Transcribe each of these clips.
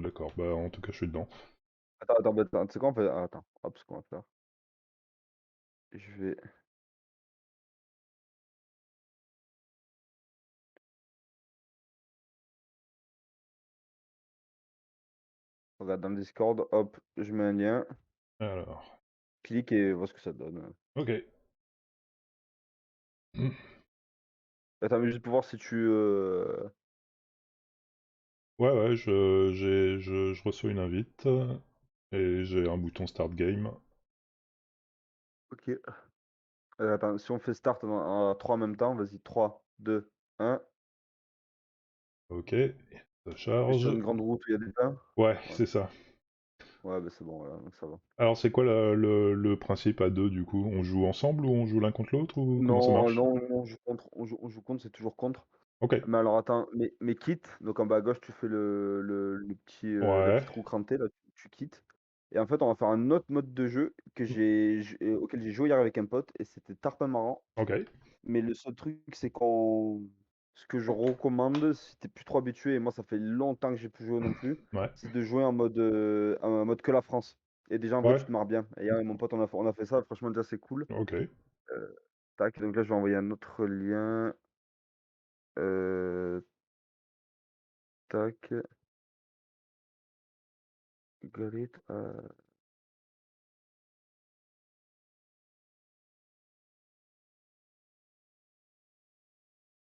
d'accord. Bah, en tout cas, je suis dedans. Attends, tu sais quoi, on fait attends, hop, ce qu'on va faire, je vais regarde dans le Discord, hop, je mets un lien, Alors, clique et vois ce que ça donne. OK. Attends, mais juste pour voir si tu, Ouais, ouais, je reçois une invite et j'ai un bouton Start Game. OK. Attends, si on fait start en 3 en même temps, vas-y, 3, 2, 1. OK, ça Et sur charge. une grande route où il y a des pins? Ouais, Ouais. c'est ça. Ouais, bah, c'est bon, voilà, donc ça va. Alors, c'est quoi le principe à deux, du coup? On joue ensemble ou on joue l'un contre l'autre ou comment ça Non, marche? non, on joue contre, on joue contre, c'est toujours contre. OK. Mais alors attends, mais quitte, donc en bas à gauche, tu fais le petit, la Ouais, petite roue crantée là, tu quittes et en fait, on va faire un autre mode de jeu que auquel j'ai joué hier avec un pote et c'était tarpin marrant. OK. Mais le seul truc, c'est qu'on ce que je recommande, si tu plus trop habitué et moi ça fait longtemps que j'ai plus joué non plus, Ouais, c'est de jouer en mode que la France et déjà en vrai tu ouais, te marres bien et hier avec mon pote on a fait ça, franchement déjà c'est cool. OK. Heu, tac, donc là je vais envoyer un autre lien, heu, tac, Galit,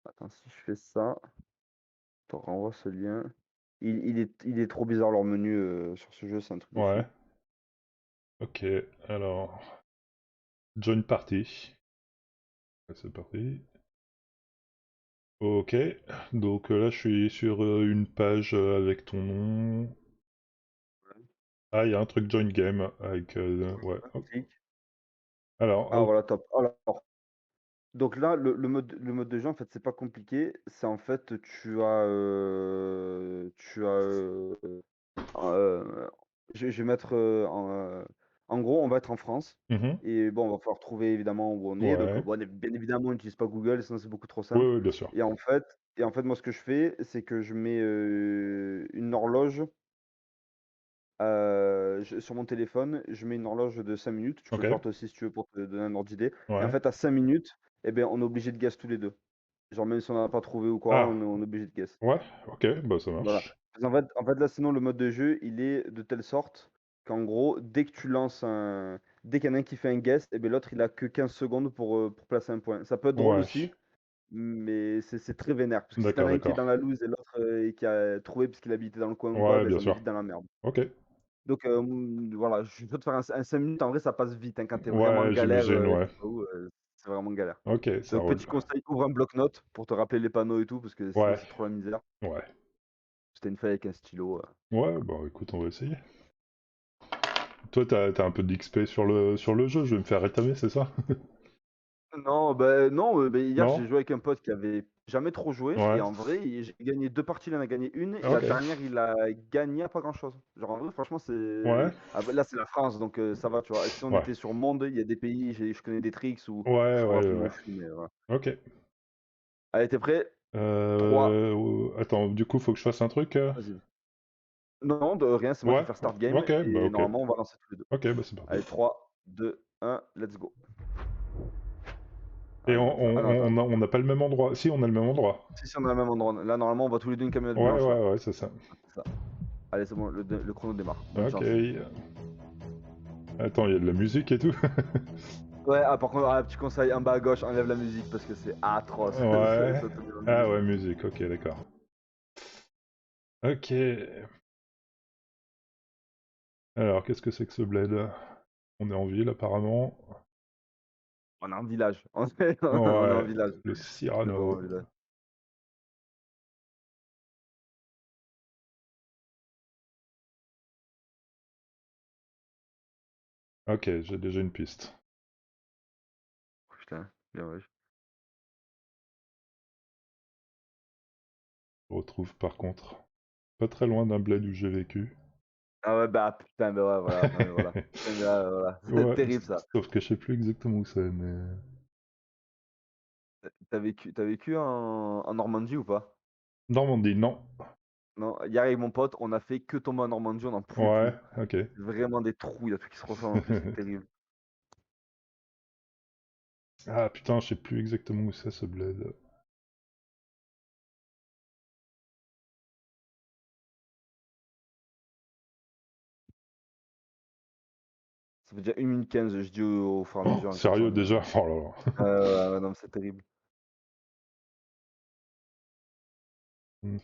attends si je fais ça, je te renvoie ce lien. Il est trop bizarre leur menu, sur ce jeu, c'est un truc de Ouais, fou. OK. Alors, join party. Ouais, c'est parti. OK. Donc là, je suis sur une page avec ton nom. Ah, il y a un truc join game avec... ouais. Hop. Clique. Alors, Ah voilà, top. Alors, donc là, le mode de jeu, en fait, c'est pas compliqué. C'est en fait, heu, je vais mettre, en gros, on va être en France mhm. et bon, on va falloir trouver évidemment où on est. Donc, Ouais. bon, bien évidemment, on n'utilise pas Google, sinon c'est beaucoup trop Oui, simple oui, bien sûr. et en fait, moi, ce que je fais, c'est que je mets, une horloge, sur mon téléphone, je mets une horloge de 5 minutes. Tu peux OK. le faire toi aussi si tu veux pour te donner un ordre d'idée et en Ouais. fait, à 5 minutes et ben, on est obligé de guess tous les 2. Genre même si on n'a pas trouvé ou quoi, Ah, on est obligé de guess. ouais. OK, bah ça Voilà. marche. Parce qu'en fait, là, sinon, le mode de jeu, il est de telle sorte qu'en gros, dès qu'il y en a un qui fait un guess, et ben l'autre, il a que 15 secondes pour placer un point. Ça peut être drôle Ouais. aussi, mais c'est très vénère. Parce que si t'en D'accord, as un qui est d'accord. dans la loose et l'autre, et qui a trouvé parce qu'il habitait dans le coin ou quoi, Ouais, ben bien ça met sûr. vite dans la merde. OK. Donc, voilà, je vais te faire un 5 minutes, en vrai, ça passe vite, hein, quand tu vraiment en Ouais, galère, j'imagine, je ouais. sais pas où, c'est vraiment galère. OK, ça Donc roule. petit conseil, ouvre un bloc-notes pour te rappeler les panneaux et tout, parce que sinon Ouais. c'est trop la misère. Ouais. C'était une feuille avec un stylo. Ouais, bah écoute, on va essayer. Toi, t'as un peu d'XP sur le jeu, je vais me faire rétamer, c'est ça? Non, bah, non, hier Non? j'ai joué avec un pote qui avait jamais trop joué et Ouais. en vrai, j'ai gagné 2 parties, il en a gagné une et la OK. dernière, il a gagné à pas grand-chose. Genre en vrai, franchement, Ouais. là, c'est la France donc ça va, tu vois? Si on Ouais. était sur monde, il y a des pays, je connais des tricks où Ouais, je ferais un ouais, peu mon ouais. chou, mais voilà. OK. Allez, tu prêt? 3, Attends, du coup, faut que je fasse un truc? vas-y. Non, de rien, c'est moi qui Ouais? vais faire start game OK, bah et OK. normalement, on va lancer tous les 2. OK, bah c'est parti. Allez, 3, 2, 1, let's go. Et Allez, comme ça. Ah non, attends. on n'a pas le même endroit. Si, on a le même endroit. Si, si, on est au même endroit. Là, normalement, on voit tous les 2 une camionnette Ouais, blanche là. ouais, ouais, c'est ça. C'est ça. Allez, c'est bon, le chrono démarre. Bonne OK. chance. Attends, il y a de la musique et tout? Ouais, ah, par contre, ah, petit conseil, en bas à gauche, enlève la musique parce que c'est atroce. Ça, Ouais. ça te met dans le Ah mood. ouais, musique, ok, d'accord. Ok. Alors, qu'est-ce que c'est que ce bled? On est en ville, apparemment. On est en village. On est en Ouais, village. le C'est vraiment Cyrano. un village. Ok, j'ai déjà une piste. Putain, bien ouais. Je retrouve par contre pas très loin d'un bled où j'ai vécu. Ah ouais, bah putain, bah ouais, voilà. Non, mais voilà. Putain, mais là, voilà. C'est Ouais, terrible ça. sauf que je sais plus exactement où c'est, mais... T'as vécu en Normandie ou pas? Normandie, non. Non, hier avec mon pote, on a fait que tomber en Normandie, on n'en pouvait Ouais, plus. ok. Vraiment des trous, il y a tout qui se ressemble en plus, c'est terrible. Ah putain, je sais plus exactement où c'est ce bled. Ça fait déjà 1 minute 15, je dis au fur et à Oh, mesure, hein, comme ça sérieux on est. déjà? Oh là Ouais, non, mais c'est terrible. là.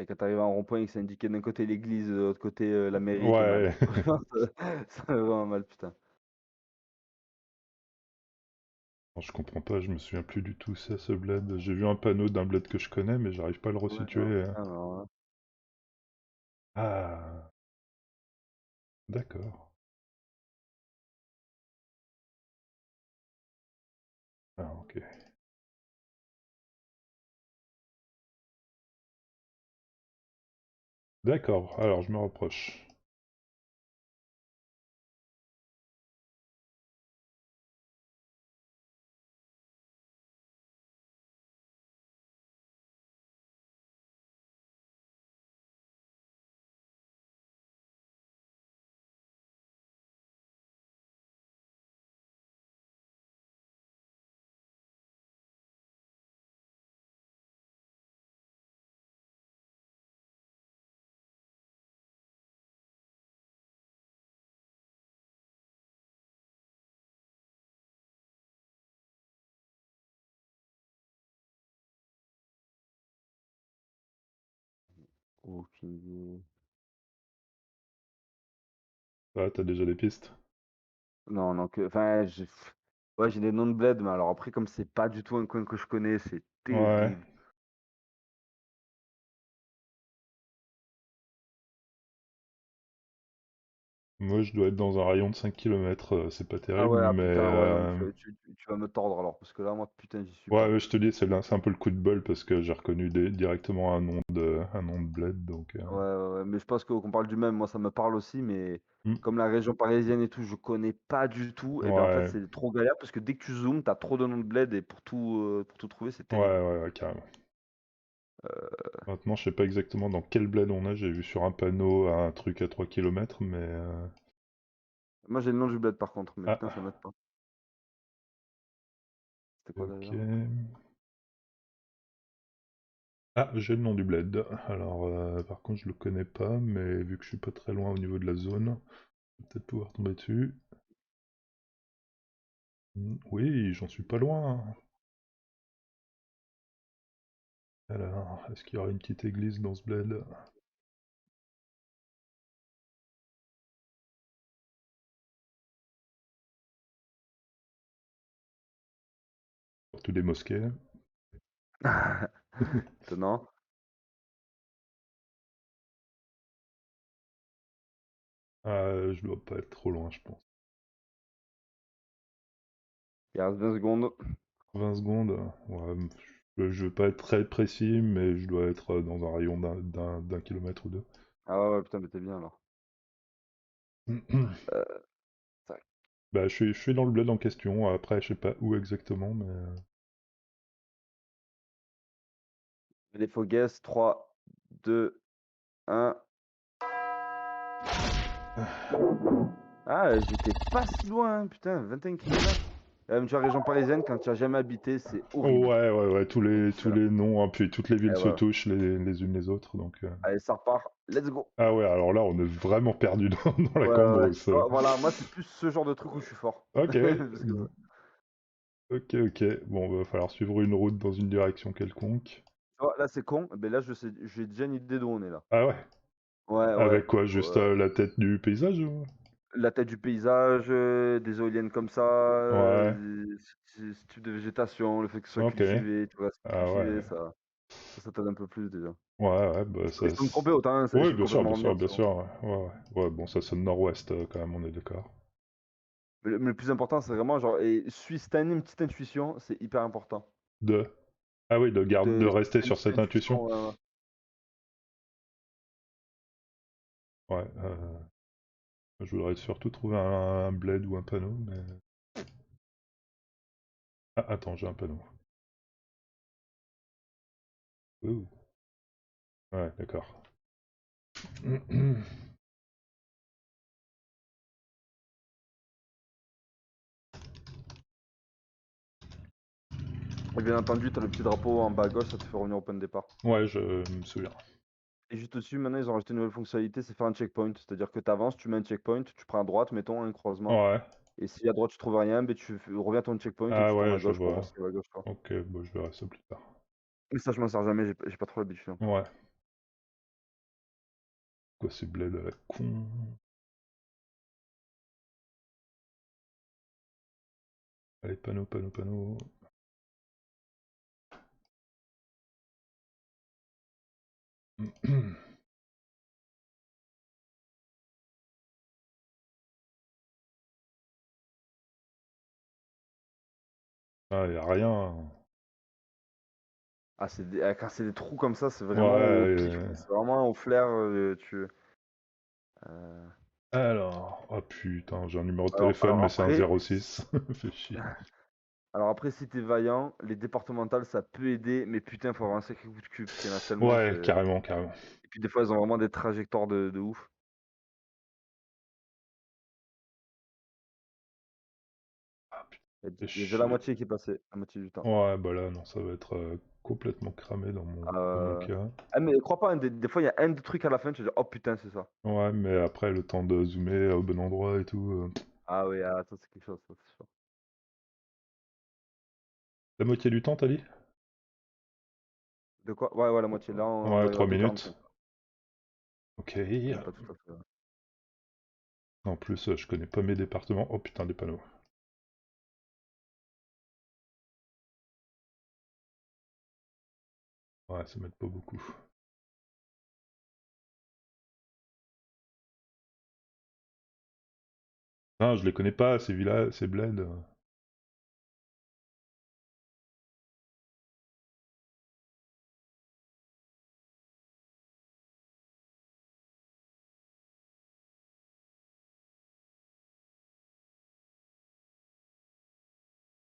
Et quand t'arrives à un rond-point et que c'est indiqué d'un côté l'église, de l'autre côté la mairie, t'es mal. Ouais. Ça va vraiment mal, putain. Non, je comprends pas, je me souviens plus du tout c'est ce bled. J'ai vu un panneau d'un bled que je connais, mais j'arrive pas à le Ouais, non, resituer. alors là. Ah, d'accord. Ah, ok. D'accord, alors je me reproche. Aucune idée. Ah, t'as déjà des pistes? Non, non, enfin, ouais, j'ai des noms de bled, mais alors après, comme c'est pas du tout un coin que je connais, c'est Ouais. terrible. Moi, je dois être dans un rayon de 5 km, c'est pas Ah terrible, ouais, ah mais... putain, ouais, non, mais tu vas me tordre alors, parce que là, moi, putain, j'y suis Ouais, pas. ouais, je te dis, c'est un peu le coup de bol, parce que j'ai reconnu directement un nom de bled, donc... Ouais, ouais, ouais, mais je pense qu'on parle du même, moi, ça me parle aussi, mais hmm. comme la région parisienne et tout, je connais pas du tout, et bien en fait, Ouais, c'est trop galère, parce que dès que tu zoomes, t'as trop de noms de bled, et pour tout trouver, c'est ouais, terrible. ouais, carrément. Maintenant, je sais pas exactement dans quel bled on est, j'ai vu sur un panneau un truc à 3 km, mais... Moi, j'ai le nom du bled, par contre, mais putain, ça Ah, m'aide pas. C'était quoi, ok... d'ailleurs? Ah, j'ai le nom du bled. Alors, par contre, je le connais pas, mais vu que je suis pas très loin au niveau de la zone, je vais peut-être pouvoir tomber dessus. Oui, j'en suis pas loin. Alors, est-ce qu'il y aura une petite église dans ce bled? Surtout des mosquées. Étonnant. Ah, je dois pas être trop loin, je pense. Il reste 20 secondes. 20 secondes? Ouais, je veux pas être très précis, mais je dois être dans un rayon d'un kilomètre ou deux. Ah ouais, ouais, putain, mais t'es bien, alors. Euh, Tac. Bah, je suis dans le bled en question, après, je sais pas où exactement, mais... Les faux guess, 3, 2, 1. Ah, j'étais pas si loin, hein, putain, 21 km. Tu vois, région parisienne, quand tu as jamais habité, c'est horrible. Ouais, ouais, ouais, tous les, tous L'enfer. les noms, hein, puis toutes les villes Eh se ouais. touchent les unes les autres, donc... Allez, ça repart. Let's go. Ah ouais, alors là, on est vraiment perdu dans la Ouais, ouais, ouais. cambrousse. Oh, voilà, moi, c'est plus ce genre de truc où je suis fort. Ok, Parce que, ok, ok. Bon, va falloir suivre une route dans une direction quelconque. tu vois, là, c'est con, mais là, j'ai déjà une idée d'où on est, là. Ah ouais? Ouais, ouais. Avec quoi? Juste la tête du paysage ou... La tête du paysage, des éoliennes comme ça, Ouais, ce type de végétation, le fait que ce soit ok. cultivé, tu vois, c'est Ah cultivé, ouais. ça t'aide un peu plus déjà. Ouais, ouais, bah Mais ça... je peux me tromper autant, hein, je Oui, suis bien sûr, complètement bien remis en sûr, bien question. sûr. Ouais, ouais, ouais. Ouais, bon, ça sonne nord-ouest quand même, on est d'accord. Mais le plus important, c'est vraiment genre, et suis cette année une petite intuition, c'est hyper important. De? Ah oui, de De rester sur cette intuition. intuition, Ouais, je voudrais surtout trouver un bled ou un panneau, mais... Ah, attends, j'ai un panneau. Ouh. Ouais, d'accord. et bien entendu, tu as le petit drapeau en bas à gauche, ça te fait revenir au point de départ. Ouais, je me souviens. Et juste au-dessus, maintenant, ils ont rajouté une nouvelle fonctionnalité, c'est faire un checkpoint. C'est-à-dire que tu avances, tu mets un checkpoint, tu prends à droite, mettons, un croisement. Ouais. Et si à droite tu trouves rien, ben reviens à ton checkpoint et Ah tu tournes ouais, à je gauche pour voir vois. ce qu'il y a à gauche, quoi. Ok, bon, je verrai ça plus tard. Mais ça, je m'en sers jamais, j'ai pas trop l'habitude encore. Ouais. Quoi, ces bleds à la con? Allez, panneau, panneau, panneau. Ah, y a rien. Ah, quand c'est des trous comme ça, c'est Ouais, vraiment au pif, quoi. C'est vraiment au flair. Euh, alors... Oh putain, j'ai un numéro de Alors, téléphone, alors mais c'est un après, 06. Fait chier. alors après, si t'es vaillant, les départementales, ça peut aider, mais putain, faut avoir un sacré coup de cul, parce qu'il y en a tellement, Ouais, c'est... carrément, carrément. Et puis des fois, ils ont vraiment des trajectoires de ouf. Ah putain, fait Il y a déjà la chier. moitié qui est passée, la moitié du temps. Ouais, bah là, non, ça va être complètement cramé dans mon Euh, cas. Ah, mais crois pas, hein, des fois, il y a un des trucs à la fin, tu te dis, oh putain, c'est ça. Ouais, mais après, le temps de zoomer au bon endroit et tout. Ah oui, ah, ça, c'est quelque chose, ça, c'est sûr. La moitié du temps, t'as dit? De quoi? Ouais, ouais, la moitié. Là, on Ouais, arrive à 3 minutes. 2,45. Ok. Même pas tout à fait. En plus, je connais pas mes départements. Oh putain, des panneaux. Ouais, ça m'aide pas beaucoup. Non, je les connais pas, ces villas, ces bleds.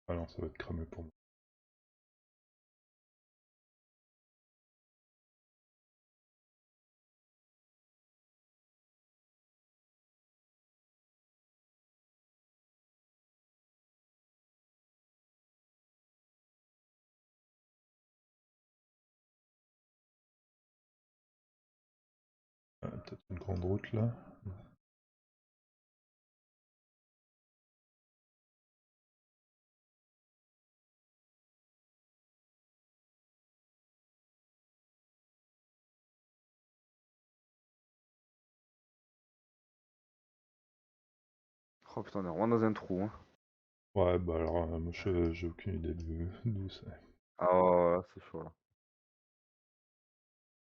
Ah non, ça va être cramé pour moi. Peut-être une grande route là. Oh putain, on est vraiment dans un trou, hein. Ouais, bah alors, moi j'ai aucune idée d'où c'est. Ah ouais, ouais, c'est chaud, là.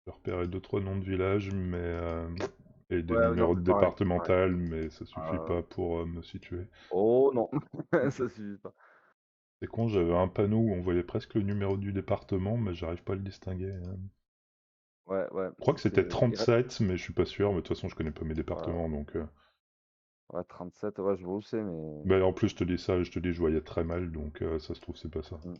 J'ai repéré 2-3 noms de villages, mais et des Ouais, non, numéros de c'est pareil, c'est pareil. départemental, mais ça suffit Euh, pas pour me situer. Oh non, ça suffit pas. C'est con, j'avais un panneau où on voyait presque le numéro du département, mais j'arrive pas à le distinguer. Ouais, ouais, Je crois que c'est... c'était 37, mais je suis pas sûr. Mais de toute façon, je connais pas mes départements, Ouais, donc. ouais, 37, ouais, je vois où c'est, mais... Bah, en plus, je te dis ça, je te dis, je voyais très mal, donc ça se trouve, c'est pas ça. Mm.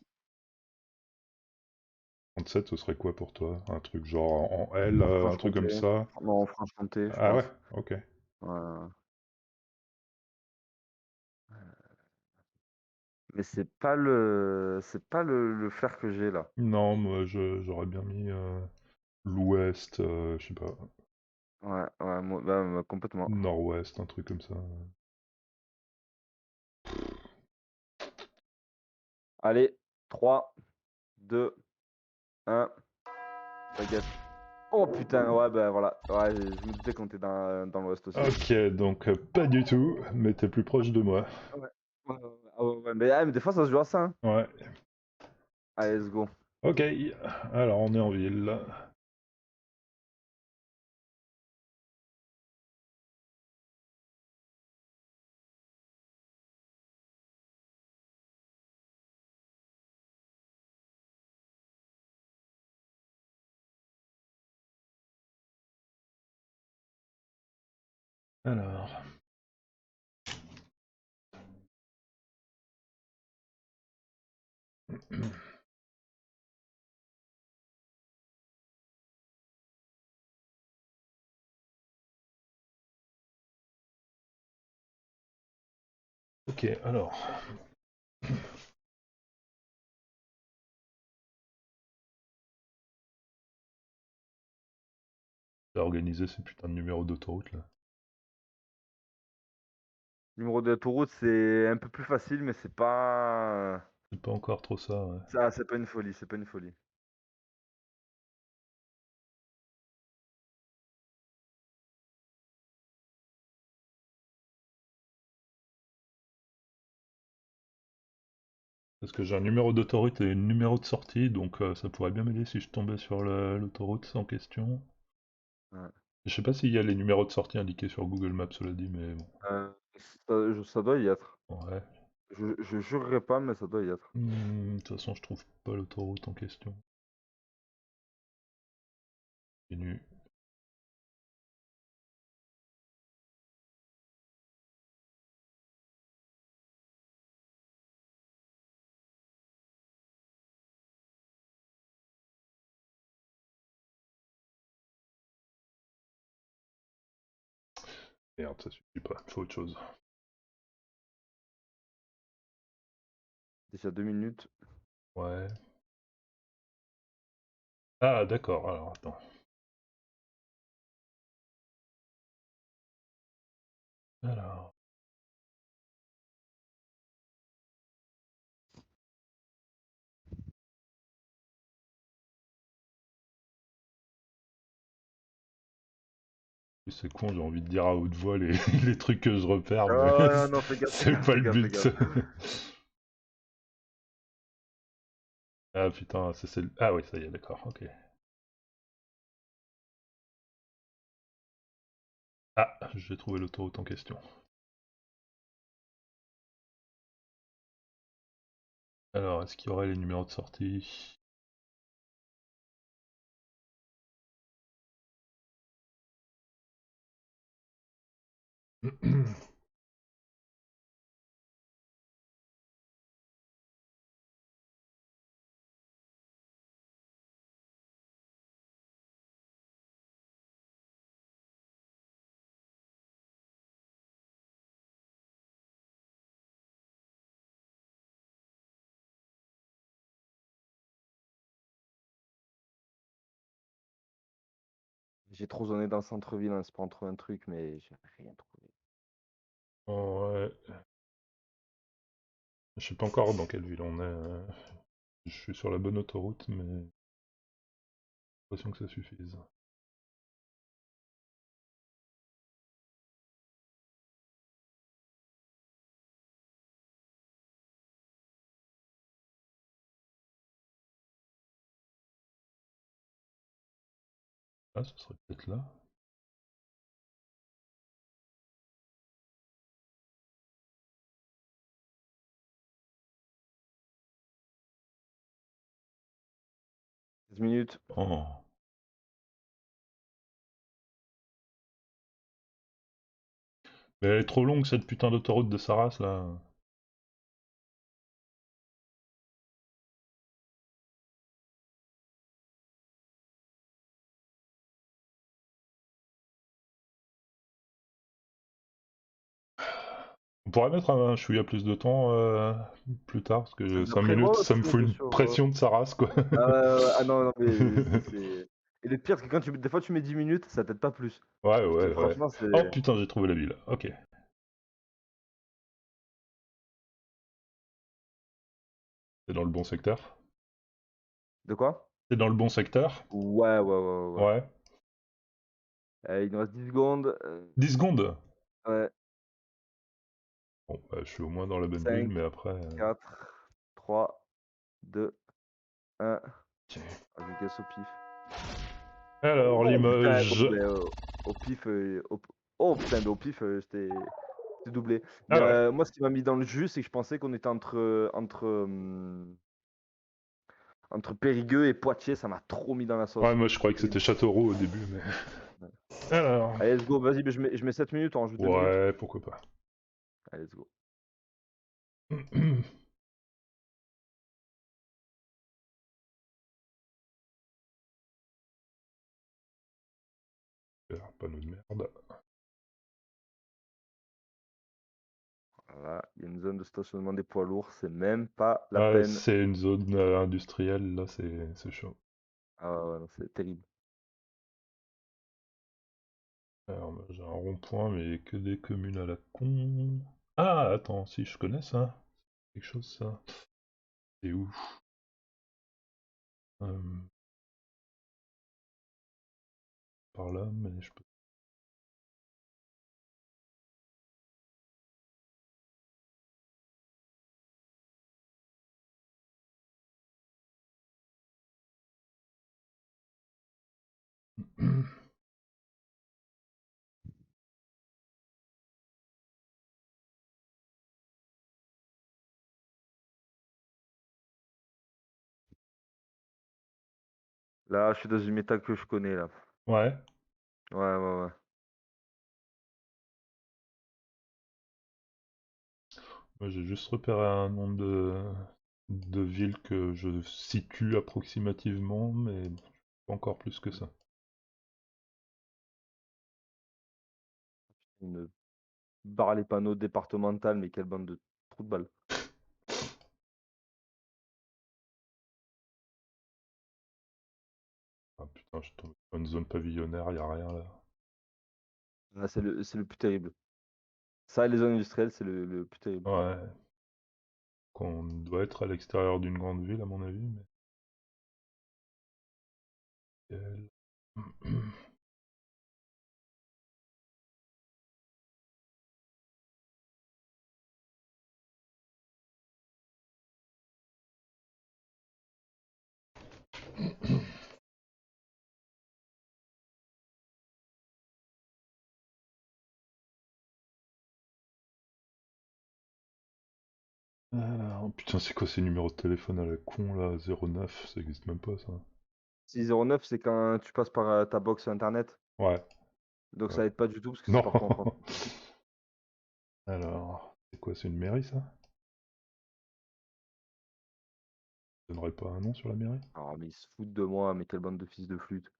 37, ce serait quoi pour toi? Un truc genre en L, un truc comme Franche-Comté. ça? Non, Franche-Comté, je Ah ouais, pense. ok. Ouais. Mais c'est pas le flair que j'ai, là. Non, moi, j'aurais bien mis l'Ouest, je sais pas, Ouais, ouais, bah, complètement. Nord-Ouest, un truc comme ça. Allez, 3, 2, 1, baguette. Oh putain, ouais, bah voilà. Ouais, je me doutais qu'on était dans l'Ouest aussi. Ok, donc pas du tout, mais t'es plus proche de moi. Ouais. Ouais, ouais, ouais. Ah ouais, ouais. Mais des fois, ça se joue à ça, hein. Ouais. Allez, let's go. Ok, alors on est en ville. Alors. Ok, alors. J'ai organisé ces putains de numéros d'autoroute là. Numéro d'autoroute, c'est un peu plus facile, mais c'est pas. C'est pas encore trop ça, ouais. Ça, c'est pas une folie, c'est pas une folie. Parce que j'ai un numéro d'autoroute et un numéro de sortie, donc ça pourrait bien m'aider si je tombais sur l'autoroute sans question. Ouais. Je sais pas s'il y a les numéros de sortie indiqués sur Google Maps, cela dit, mais bon. Ça doit y être. Ouais. Je jurerai pas, mais ça doit y être. De toute façon, je trouve pas l'autoroute en question. Continue. Merde, ça suffit pas, il faut autre chose. Déjà 2 minutes. Ouais. Ah, d'accord, alors attends. Alors. C'est con, j'ai envie de dire à haute voix les, les trucs que je repère, mais Ah non, fais gaffe, fais c'est gaffe, pas fais le gaffe, fais but. gaffe. Ah putain, c'est celle. Ah oui, ça y est, d'accord, ok. Ah, j'ai trouvé l'autoroute en question. Alors, est-ce qu'il y aurait les numéros de sortie? J'ai trop zoné dans le centre-ville en espérant trouver un truc, mais j'ai rien trouvé. Oh, ouais. Je sais pas encore dans quelle ville on est. Je suis sur la bonne autoroute, mais j'ai l'impression que ça suffise. Ah, ce serait peut-être là. 15 minutes. Oh. Mais elle est trop longue cette putain d'autoroute de Saras là. On pourrait mettre un chouïa plus de temps plus tard, parce que 5 Après, minutes, ouais, ça me fout bien une sûr. pression de Saras quoi. Ah non, non, mais c'est. Et le pire, c'est que des fois, tu mets 10 minutes, ça t'aide pas plus. Ouais, ouais, ouais. Franchement, c'est. Oh putain, j'ai trouvé la ville. Ok. C'est dans le bon secteur. De quoi? C'est dans le bon secteur. Ouais, ouais, ouais, ouais. Ouais. Il nous reste 10 secondes. 10 secondes. Ouais. Bon, bah, je suis au moins dans la bonne ville, 5, mais après. 4, 3, 2, 1. Ok. Ah, je guesse au pif. Alors, Oh putain, Limoges. au pif. Oh putain, mais au pif, j'étais doublé. Mais Ah ouais. moi, ce qui m'a mis dans le jus, c'est que je pensais qu'on était entre Périgueux et Poitiers. Ça m'a trop mis dans la Ouais, sauce. moi je croyais que c'était Châteauroux au début, mais. Ouais. Alors. Allez, let's go, vas-y, mais je mets 7 minutes, on rajoute 2 minutes. Ouais, pourquoi pas. Allez, let's go. Super, panneau de merde. Voilà, il y a une zone de stationnement des poids lourds, c'est même pas la Ouais, peine. c'est une zone industrielle, là, c'est chaud. Ah ouais, non, c'est terrible. Alors, moi, j'ai un rond-point, mais que des communes à la con. Ah, attends, si, je connais ça. Quelque chose, ça. C'est où? Euh, Par là, mais je peux. Là, je suis dans une métal que je connais, là. Ouais, Ouais, ouais, ouais. moi j'ai juste repéré un nom de villes que je situe approximativement, mais pas encore plus que ça. Une barre les panneaux départementales, mais quelle bande de trous de balles. Ah putain, je tombe dans une zone pavillonnaire, y a rien là. Là, c'est le plus terrible. Ça, et les zones industrielles, c'est le plus terrible. Ouais, qu'on doit être à l'extérieur d'une grande ville à mon avis, mais. Quelle- Oh putain, c'est quoi ces numéros de téléphone à la con là? 09, ça existe même pas ça. 609, c'est quand tu passes par ta box internet. Ouais, Donc ouais. ça aide pas du tout parce que c'est Non. partout en France. Alors, c'est quoi, c'est une mairie ça? Je donnerais pas un nom sur la mairie? Alors, mais ils se foutent de moi, mais quelle bande de fils de flûte.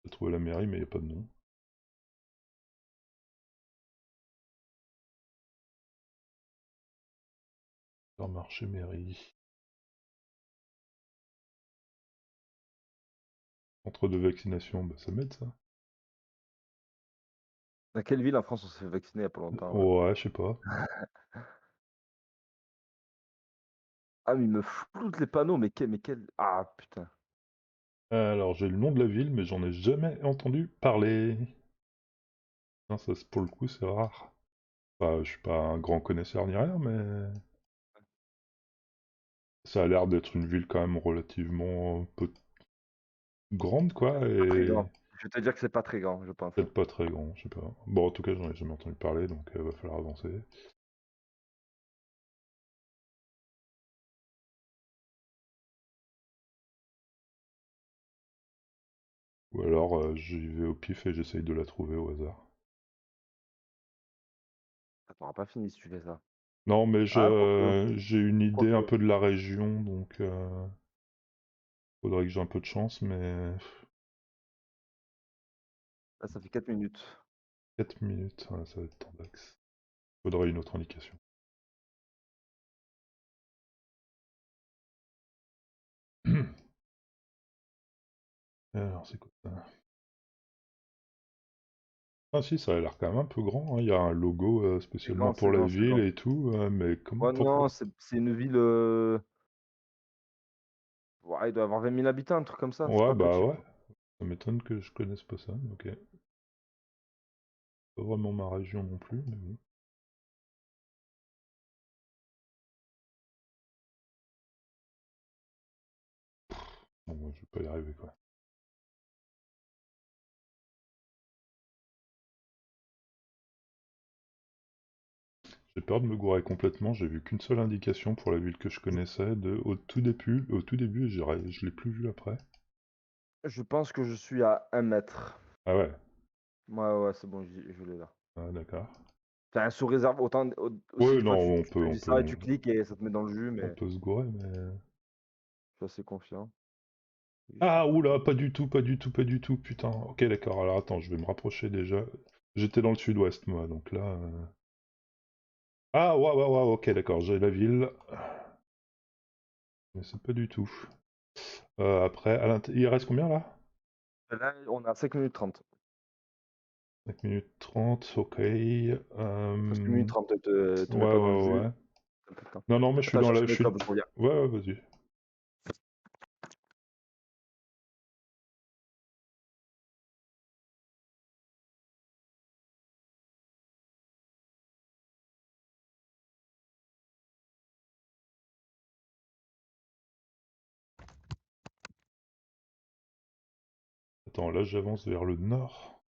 J'ai trouvé la mairie, mais y a pas de nom. Supermarché mairie. Centre de vaccination, bah ça m'aide ça. Dans quelle ville en France on s'est fait vacciner il y a pas longtemps là? Ouais, je sais pas. Ah, mais ils me floutent les panneaux, mais quel. Ah, putain. Alors, j'ai le nom de la ville, mais j'en ai jamais entendu parler. Non, ça, pour le coup, c'est rare. Enfin, je suis pas un grand connaisseur ni rien, mais ça a l'air d'être une ville quand même relativement peu grande, quoi, Pas très et grand. Je vais te dire que c'est pas très grand, je pense, hein. peut-être pas très grand, je sais pas. Bon, en tout cas, j'en ai jamais entendu parler, donc va falloir avancer. Ou alors, j'y vais au pif et j'essaye de la trouver au hasard. Ça t'aura pas fini si tu fais ça. Non, mais Ah, quoique. j'ai une idée un Quoique. peu de la région, donc faudrait que j'ai un peu de chance, mais Là, ça fait 4 minutes. 4 minutes, ouais, ça va être tendax. Faudrait une autre indication. Alors, c'est quoi ça? Ah si, ça a l'air quand même un peu grand, hein. Il y a un logo C'est spécialement grand, pour c'est la grand, c'est ville grand. et tout, mais comment, Ouais, pourquoi? non, c'est une ville. Ouais, il doit y avoir 20 000 habitants, un truc comme ça. C'est Ouais, pas bah petit, ouais. quoi. Ça m'étonne que je connaisse pas ça, mais ok. Pas vraiment ma région non plus, mais bon. Bon, moi, je vais pas y arriver, quoi. J'ai peur de me gourer complètement, j'ai vu qu'une seule indication pour la ville que je connaissais au tout début, et je l'ai plus vu après. Je pense que je suis à 1 mètre. Ah ouais, Ouais, ouais, c'est bon, je l'ai là. ah, d'accord. Enfin, sous réserve, autant aussi Ouais, des fois non, tu te dis ça et tu cliques et ça te met dans le jus, on mais peut se gourer, mais... je suis assez confiant. Je sais Ah, pas. oula, pas du tout, pas du tout, pas du tout, putain. Ok, d'accord, alors attends, je vais me rapprocher déjà. J'étais dans le sud-ouest, moi, donc là... Ah, waouh, waouh, waouh, ok, d'accord, j'ai la ville. Mais c'est pas du tout. Après, il reste combien, là? Là, on a 5 minutes 30. 5 minutes 30, ok. Enfin, 5 minutes 30, te Ouais, mets pas dans le ouais, jus, ouais. un peu de temps. Non, non, mais je suis Attends, je dans cherche la... mes clopes, je reviens. Ouais, ouais, vas-y. Attends, là, j'avance vers le nord.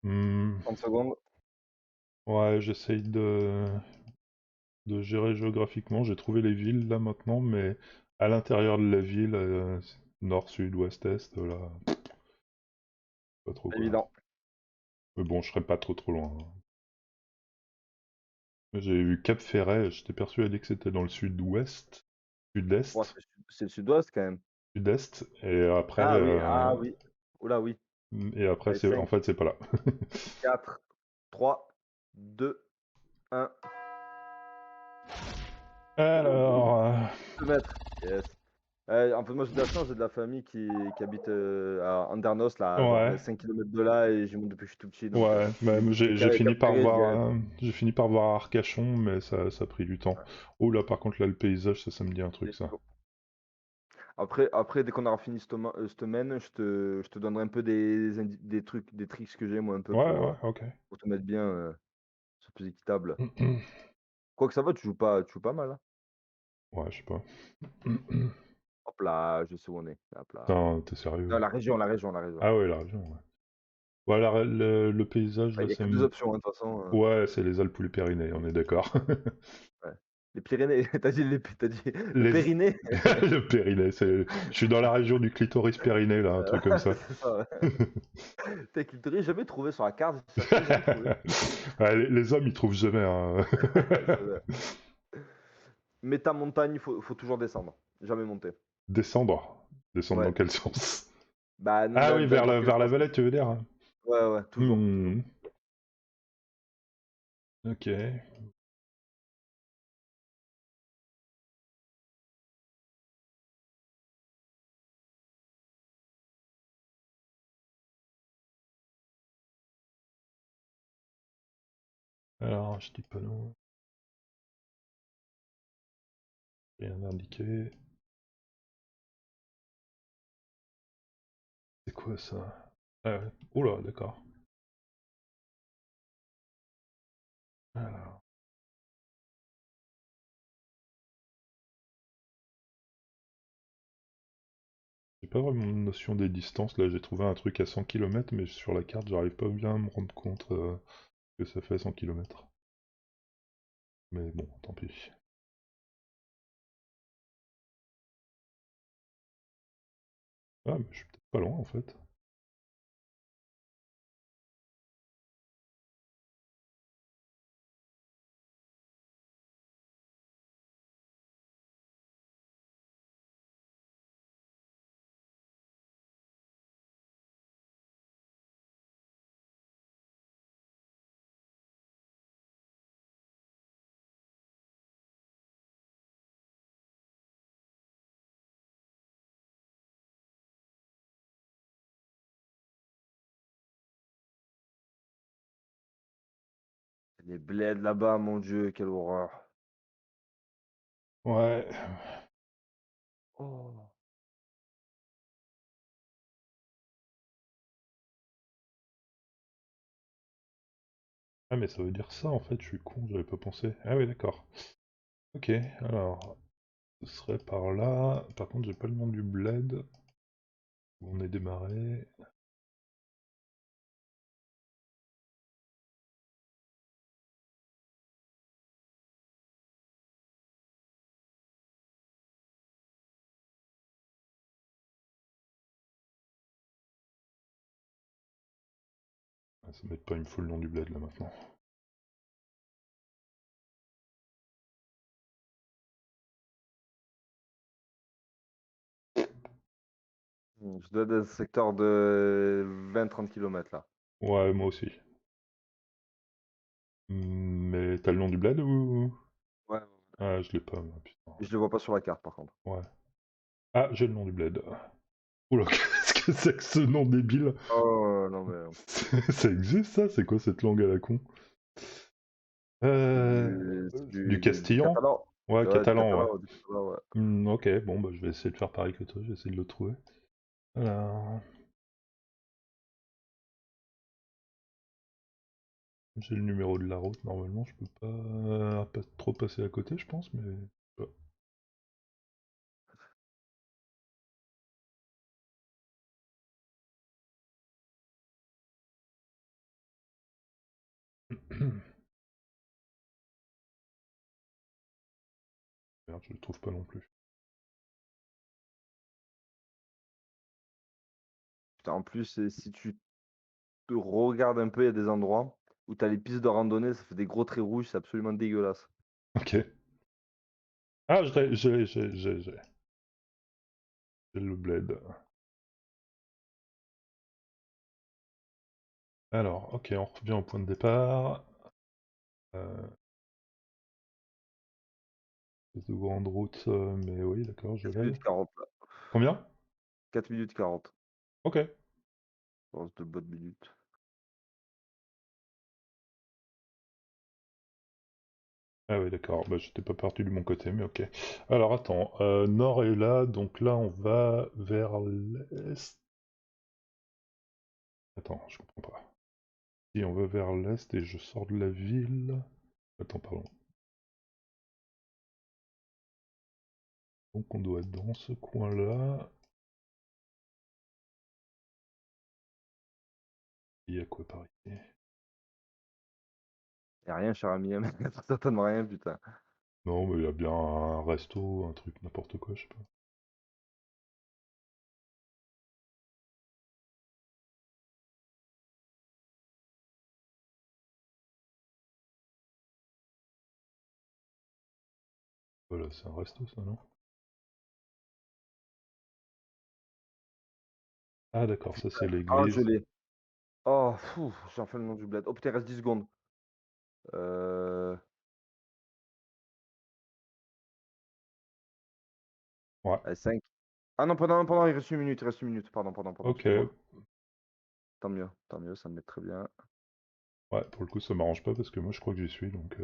Hmm, 30 secondes. ouais, j'essaye de gérer géographiquement. J'ai trouvé les villes, là, maintenant, mais à l'intérieur de la ville, nord, sud, ouest, est, là, pas trop, quoi. Évident. Mais bon, je serais pas trop loin, hein. J'ai vu Cap Ferret, j'étais persuadé que c'était dans le sud-ouest, Ouais, sud-est, c'est le sud-ouest quand même. sud-est, Ah oui. Oula, oui. et après, Allez, c'est, en 5, fait, c'est pas là. 4, 3, 2, 1. Oh, Alors, 2 mètres. Yes. En fait, moi, j'ai de la chance, j'ai de la famille qui habite à Andernos, là, genre ouais, 5 kilomètres de là, et j'y monte depuis que je suis tout petit. Donc, ouais, bah, Cap Ferré, je dirais. j'ai fini par voir Arcachon, mais ça a pris du temps. Ouais, Oh là, par contre, là, le paysage, ça me dit un truc, let's ça. go. Après, dès qu'on aura fini cette semaine, je te donnerai un peu des trucs, des tricks que j'ai, moi, un peu Ouais, ouais, ok. pour te mettre bien, sur plus équitable. Quoique ça va, tu joues pas mal, hein. Ouais, je sais pas. Hop là, je sais où on est. Hop là. Putain, t'es sérieux? Non, la région, la région, la région. Ah ouais, la région, ouais. Voilà, le paysage, Il là, n'y a que deux options, hein, de toute façon. Ouais, c'est les Alpes ou les Pyrénées, on est d'accord. Ouais. Les Pyrénées, t'as dit le Les... Périnée? Le périnée, c'est... Je suis dans la région du clitoris périnée, là, un truc comme ça. C'est ça, ouais. Putain, qu'il t'aurait jamais trouvé sur la carte, j'ai cherché, jamais trouvé. Ouais, les hommes, ils trouvent jamais, hein. C'est vrai. Mais ta montagne, il faut toujours descendre, jamais monter. Descendre. Descendre dans Ouais. quel sens? Bah, Ah oui, dans quel vers la sens? vallée, tu veux dire? Ouais, ouais, toujours, toujours. Hmm, ok. Alors, je dis pas non. Rien indiqué. C'est quoi ça? Ah ouais. Oula, d'accord. Alors, j'ai pas vraiment une notion des distances. Là, j'ai trouvé un truc à 100 km, mais sur la carte, j'arrive pas bien à me rendre compte que ça fait 100 km. Mais bon, tant pis. Ah, mais je suis peut-être pas loin en fait. Les bleds là-bas, mon Dieu, quelle horreur. Ouais. Oh. Ah, mais ça veut dire ça en fait, je suis con, j'avais pas pensé. Ah, oui, d'accord. Ok, alors, ce serait par là. Par contre, j'ai pas le nom du bled où on est démarré. Ah, ça m'aide pas, il me faut le nom du bled là maintenant. Je dois être dans un secteur de 20-30 km là. Ouais, moi aussi. Mais t'as le nom du bled ou... Ouais. Ah, je l'ai pas, moi, putain. Je le vois pas sur la carte par contre. Ouais. Ah, j'ai le nom du bled. Oula, qu'est-ce que c'est que ce nom débile? Oh non mais Ça existe ça? C'est quoi cette langue à la con? c'est Du du castillan? catalan. Ouais, Ouais, du catalan, ouais. catalan, du catalan, ouais. Ok, bon, bah je vais essayer de faire pareil que toi, je vais essayer de le trouver. Alors, j'ai le numéro de la route, normalement, je peux pas trop passer à côté, je pense, mais... ouais. Merde, je le trouve pas non plus. Putain, en plus, si tu te regardes un peu, il y a des endroits où t'as les pistes de randonnée, ça fait des gros traits rouges, c'est absolument dégueulasse. Ok. Ah, j'ai le bled. Alors, ok, on revient au point de départ. Euh, de grande route, mais oui, d'accord, je 4 l'ai. minutes 40 là. Combien? 4 minutes 40. Ok. Bon, c'est de bonnes minutes. Ah oui, d'accord, bah j'étais pas parti de mon côté, mais ok. Alors attends, nord est là, donc là on va vers l'est. Attends, je comprends pas. Si on va vers l'est et je sors de la ville... Attends, pardon. Donc on doit être dans ce coin-là. Il y a quoi par ici? Y'a rien, cher ami, certainement rien, putain. Non, mais il y a bien un resto, un truc, n'importe quoi, je sais pas. Voilà, c'est un resto ça, non? Ah d'accord, ça c'est Ah, je l'église. l'ai. Oh, fou, j'ai enfin le nom du bled. Oh putain, il reste 10 secondes. Euh... Ouais, Allez, 5. Ah non, pendant, il reste une minute, il reste une minute. Pardon, ok. excuse-moi. Tant mieux, ça me met très bien. Ouais, pour le coup ça m'arrange pas parce que moi je crois que j'y suis, donc...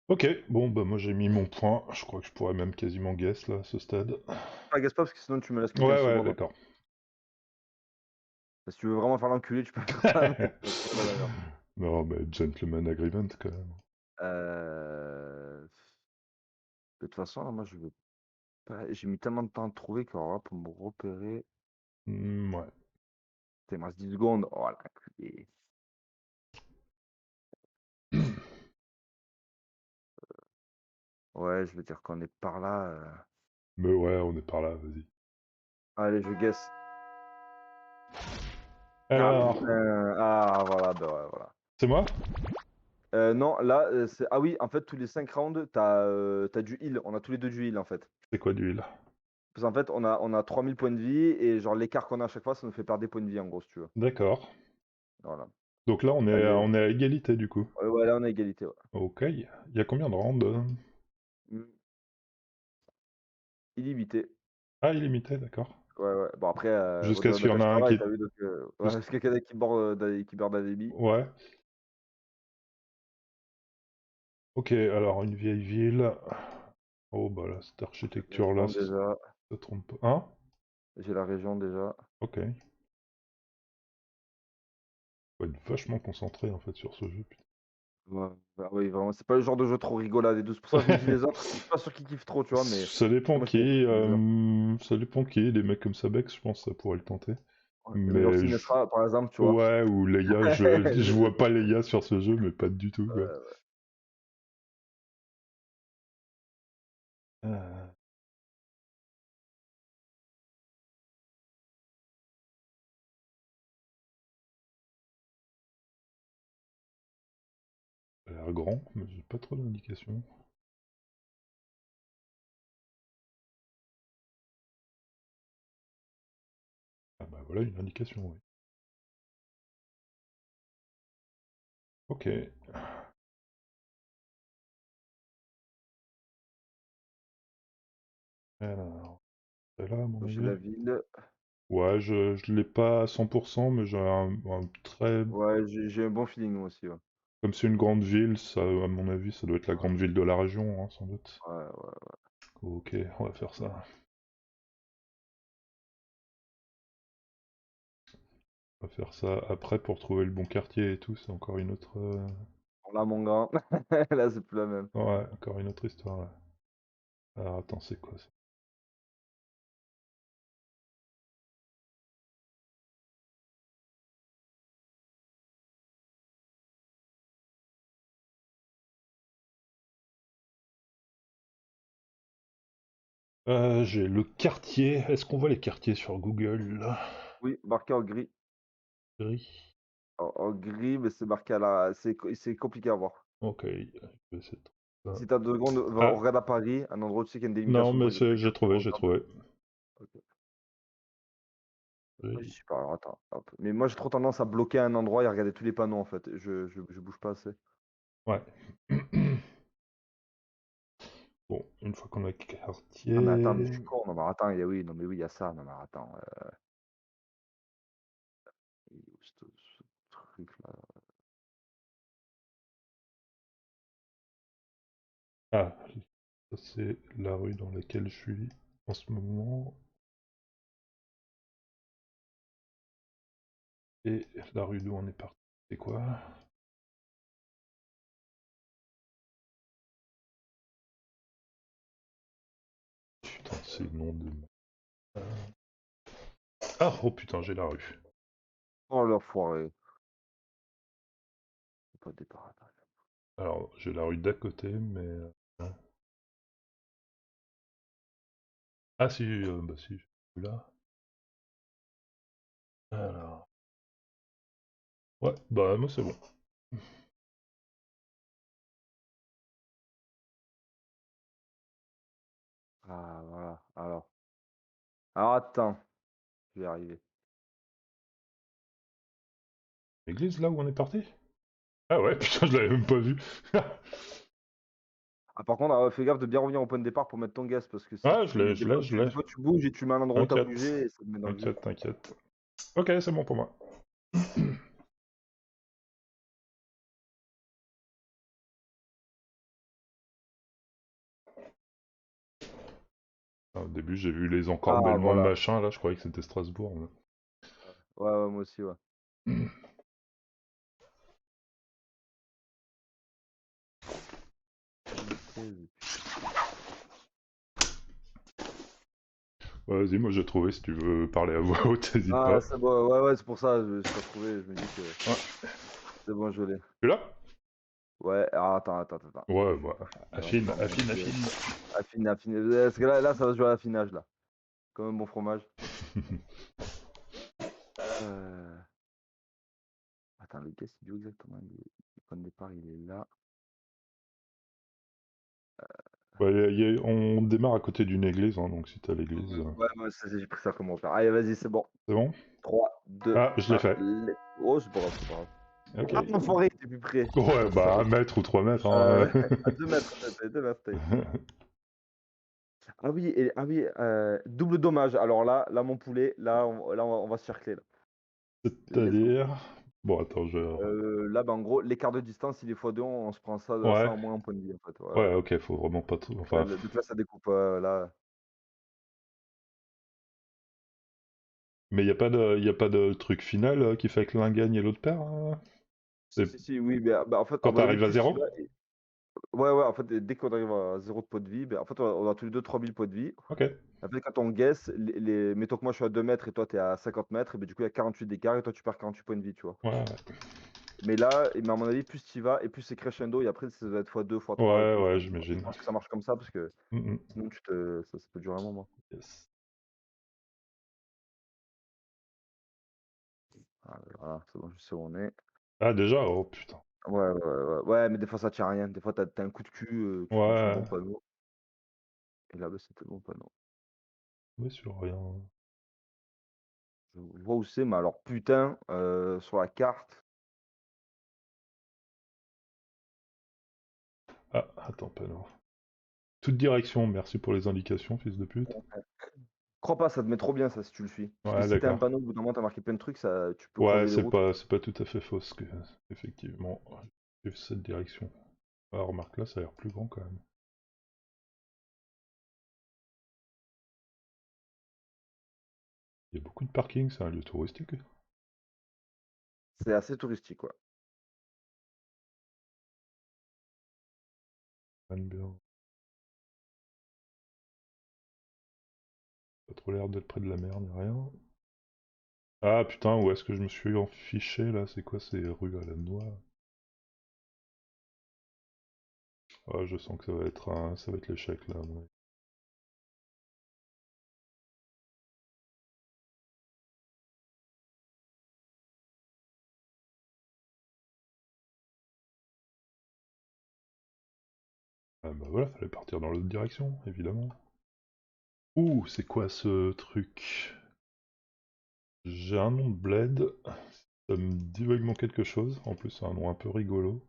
Ok, bon bah moi j'ai mis mon point, je crois que je pourrais même quasiment guess là à ce stade. Agace pas parce que sinon tu me laisses que 15 Ouais, secondes. d'accord. Si tu veux vraiment faire l'enculé, tu peux faire ça, mais c'est pas la merde. Non, mais gentleman agreement quand même. De toute façon, là, moi, je veux pas. J'ai mis tellement de temps à trouver que alors là, pour me repérer. Ouais. Putain, il me reste 10 secondes. Oh l'enculé. Ouais, je veux dire qu'on est par là. Mais ouais, on est par là, vas-y. Allez, je guess. Ah Alors, putain. Ah voilà, bah ouais, voilà. c'est moi? Non, là, c'est. Ah oui, en fait, tous les 5 rounds, t'as du heal. On a tous les deux du heal en fait. C'est quoi d'huile? Parce qu'en fait, on a 3000 points de vie et genre l'écart qu'on a à chaque fois, ça nous fait perdre des points de vie en gros, si tu veux. D'accord. Voilà. Donc là, Allez. on est à égalité du coup. Ouais, là, on a égalité. Ouais. Ok. Il y a combien de rounds? Mm. Illimité. Ah, illimité, d'accord. Ouais, ouais. Bon après, Jusqu'à ce qu'il y donc en je a un qui travaille, est... t'as vu? Donc ouais, jus- parce que quelqu'un qui borde, qui borde un débit. Ouais. Ok, alors une vieille ville. Oh bah là, cette architecture-là, Région déjà. ça trompe pas. Hein? J'ai la région déjà. Ok. Faut être vachement concentré en fait sur ce jeu, putain. Ouais, bah oui, vraiment, c'est pas le genre de jeu trop rigolade et tout. C'est pour ça que je me dis les autres, je suis pas sûr qu'ils kiffent trop, tu vois, mais Ça dépend moi je me qui, fais plaisir. ça dépend qui, des mecs comme Sabex, je pense que ça pourrait le tenter. Ouais, les meilleurs Mais Sinestra, par exemple, tu vois. ouais, ou Leia, je vois pas Leia sur ce jeu, mais pas du tout, quoi. Euh, Ça a l'air grand, mais j'ai pas trop d'indications. Ah bah voilà une indication, oui. Ok. Alors, c'est là à mon J'ai avis. la ville. Ouais, je l'ai pas à 100%, mais j'ai un très... Ouais, j'ai un bon feeling moi aussi. Ouais, Comme c'est une grande ville, ça, à mon avis, ça doit être la grande ville de la région, hein, sans doute. ouais, ouais. Ok, on va faire ça. On va faire ça. Après, pour trouver le bon quartier et tout, c'est encore une autre... Là, mon gars, là, c'est plus la même. Ouais, encore une autre histoire, là. Alors, attends, c'est quoi ça? J'ai le quartier. Est-ce qu'on voit les quartiers sur Google, là? Oui, marqué en gris. Gris. En gris, mais c'est marqué à la. C'est compliqué à voir. Ok, je vais essayer de trouver ça. Si t'as 2 secondes, on Ah, regarde à Paris, un endroit où tu sais qu'il y a une non, délimitation mais pour éviter j'ai que tu trouvé, j'ai regardes. trouvé. Ok. Ah, j'y Gris. suis pas, alors attends. Hop. Mais moi, j'ai trop tendance à bloquer un endroit et à regarder tous les panneaux en fait. Je bouge pas assez. Ouais. Bon, une fois qu'on a le Ah, mais attends, mais je quartier... suis con. Non, mais attends, oui, non, mais oui, il y a ça. Non, mais attends. Il est où ce truc là? Ah, ça c'est la rue dans laquelle je suis en ce moment. Et la rue d'où on est parti, c'est quoi? Putain, c'est le nom de... Ah, oh putain, j'ai la rue. Oh, l'enfoiré. C'est pas de départ. Attends. Alors, j'ai la rue d'à côté, mais... Ah si, bah si, je suis là. Alors... Ouais, bah moi c'est bon. Ah, voilà. Alors attends. Je vais y arriver. L'église là où on est parti? Ah ouais, putain, je l'avais même pas vu. Ah, par contre, fais gaffe de bien revenir au point de départ pour mettre ton guess parce que si Ah, je l'ai, tu. je l'ai, je l'ai. Des fois, tu bouges et tu mets un endroit où t'as T'inquiète, bougé et ça te met dans le vide. t'inquiète, t'inquiète. Ok, c'est bon pour moi. Au début, j'ai vu les Ah, encorbellements voilà. machin, là, je croyais que c'était Strasbourg. Ouais, ouais, moi aussi, ouais. Ouais, vas-y, moi j'ai trouvé, si tu veux parler à voix haute, n'hésite Ah, pas. c'est bon, ouais, ouais, c'est pour ça, je t'ai trouvé, je me dis que Ouais. c'est bon, je l'ai. Tu es là? Ouais, alors attends. Ouais, Je bah, vais rentrer affine, dans mon affine, guess. affine. Affine. Parce que là, ça va se jouer à l'affinage, là. Comme un bon fromage. Euh... Attends, le guess, il est où exactement? Le point de départ, il est là. Ouais, on démarre à côté d'une église, hein, donc si t'as l'église, Ouais, ouais, j'ai pris ça comme repère. Allez, vas-y, c'est bon. c'est bon? 3, 2, Ah, je l'ai 1. fait. Oh, c'est pas grave, c'est pas grave. Ok. Ah, l'enfoiré, t'es plus près. Ouais, Putain, bah salaud. 1 mètre ou 3 mètres, hein. À 2 mètres, 2 mètres, t'as eu. Ah oui, double dommage. Alors là, mon poulet, on va se faire clé, là. Let's go. C'est-à-dire... Bon, attends, je... Là, bah, en gros, l'écart de distance, il est x2, on se prend ça Ouais, en moins en point de vie, en fait. Ouais, ouais. ouais, ok, faut vraiment pas trop... Enfin, Donc là, ça découpe, là. mais y a pas de truc final qui fait que l'un gagne et l'autre perd, hein. Si, C'est si, si, oui, mais bah, en fait, à quand mon avis, t'arrives à plus tu vas. zéro? Ouais, ouais, en fait, dès qu'on arrive à 0 de pot de vie, ben, en fait, on a tous les deux 3000 pots de vie. Ok. Après, quand on guesse, mettons que moi je suis à 2 mètres et toi tu es à 50 mètres, et ben, du coup, il y a 48 d'écart et toi tu perds 48 points de vie, tu vois. Ouais, Mais là, mais à mon avis, plus tu y vas et plus c'est crescendo, et après, ça doit être x2, x3 et ouais, tout. ouais, Enfin, je j'imagine. pense que ça marche comme ça parce que Mhm. sinon, ça peut durer un moment. Yes. Voilà, c'est bon, je sais où on est. Ah, déjà? Oh putain. Ouais, ouais, ouais, ouais, mais des fois ça tient à rien. Des fois, t'as un coup de cul, tu tombes sur le bon Ouais, panneau. Et là, bah, c'était le bon panneau. mais sur rien. Je vois où c'est, mais alors, putain, sur la carte. Ah, attends, pas non. Toute direction, merci pour les indications, fils de pute. Crois pas, ça te met trop bien ça si tu le suis. Parce que Ouais, si t'as un d'accord. panneau, au bout d'un moment, t'as marqué plein de trucs, ça, tu peux Ouais, croiser les routes. c'est pas tout à fait faux, ce que... effectivement. J'ai vu cette direction. Ah, remarque là, ça a l'air plus grand quand même. Il y a beaucoup de parking, c'est un lieu touristique. C'est assez touristique, ouais. Même bien. Pas trop l'air d'être près de la mer ni rien. Ah putain, où est-ce que je me suis enfiché là? C'est quoi ces rues à la noix? Ah, je sens que ça va être l'échec là, à mon avis. Ah bah voilà, fallait partir dans l'autre direction, évidemment. Ouh, c'est quoi ce truc? J'ai un nom de bled, ça me dit vaguement quelque chose, en plus c'est un nom un peu rigolo.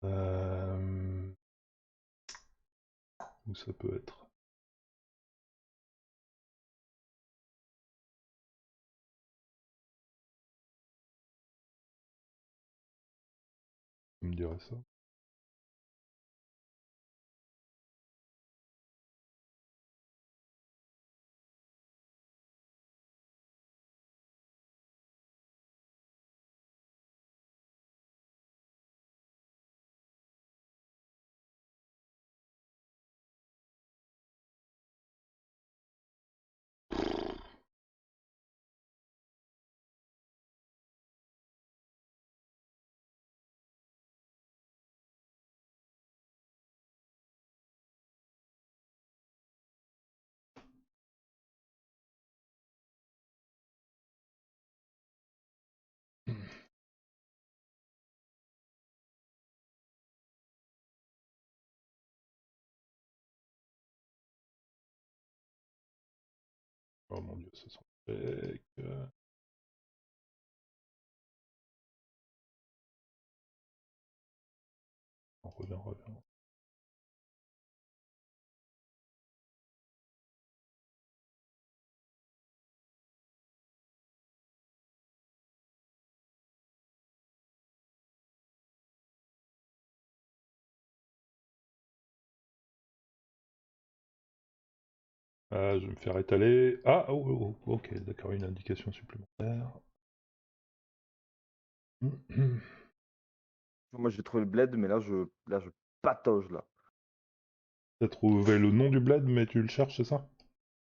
Euh... Où ça peut être? Ça me dirait ça. Oh mon dieu, ça sent fake. On revient, revient. Ah, je vais me faire étaler. Ah, oh, oh, oh, ok, d'accord, une indication supplémentaire. Moi, j'ai trouvé le bled, mais là, je patauge, là. T'as trouvé le nom du bled, mais tu le cherches, c'est ça?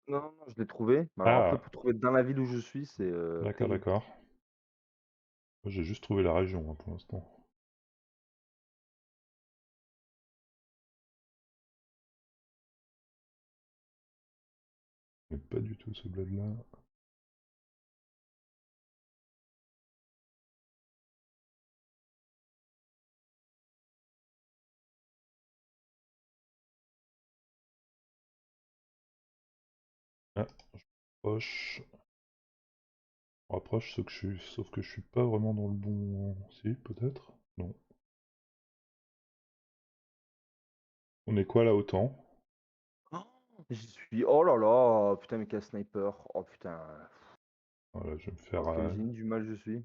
Non, non, non, je l'ai trouvé. Mais alors après, Ah, pour trouver dans la ville où je suis, c'est d'accord, terrible. d'accord. Moi, j'ai juste trouvé la région hein, pour l'instant. Mais pas du tout ce bled-là. Ah, je rapproche. Je rapproche, sauf que je suis pas vraiment dans le bon... Si, peut-être? Non. On est quoi là, autant? J'y suis. Oh là là, putain, mais quel sniper. Oh putain. Voilà, je vais me faire, Oh, quel génie du mal je suis.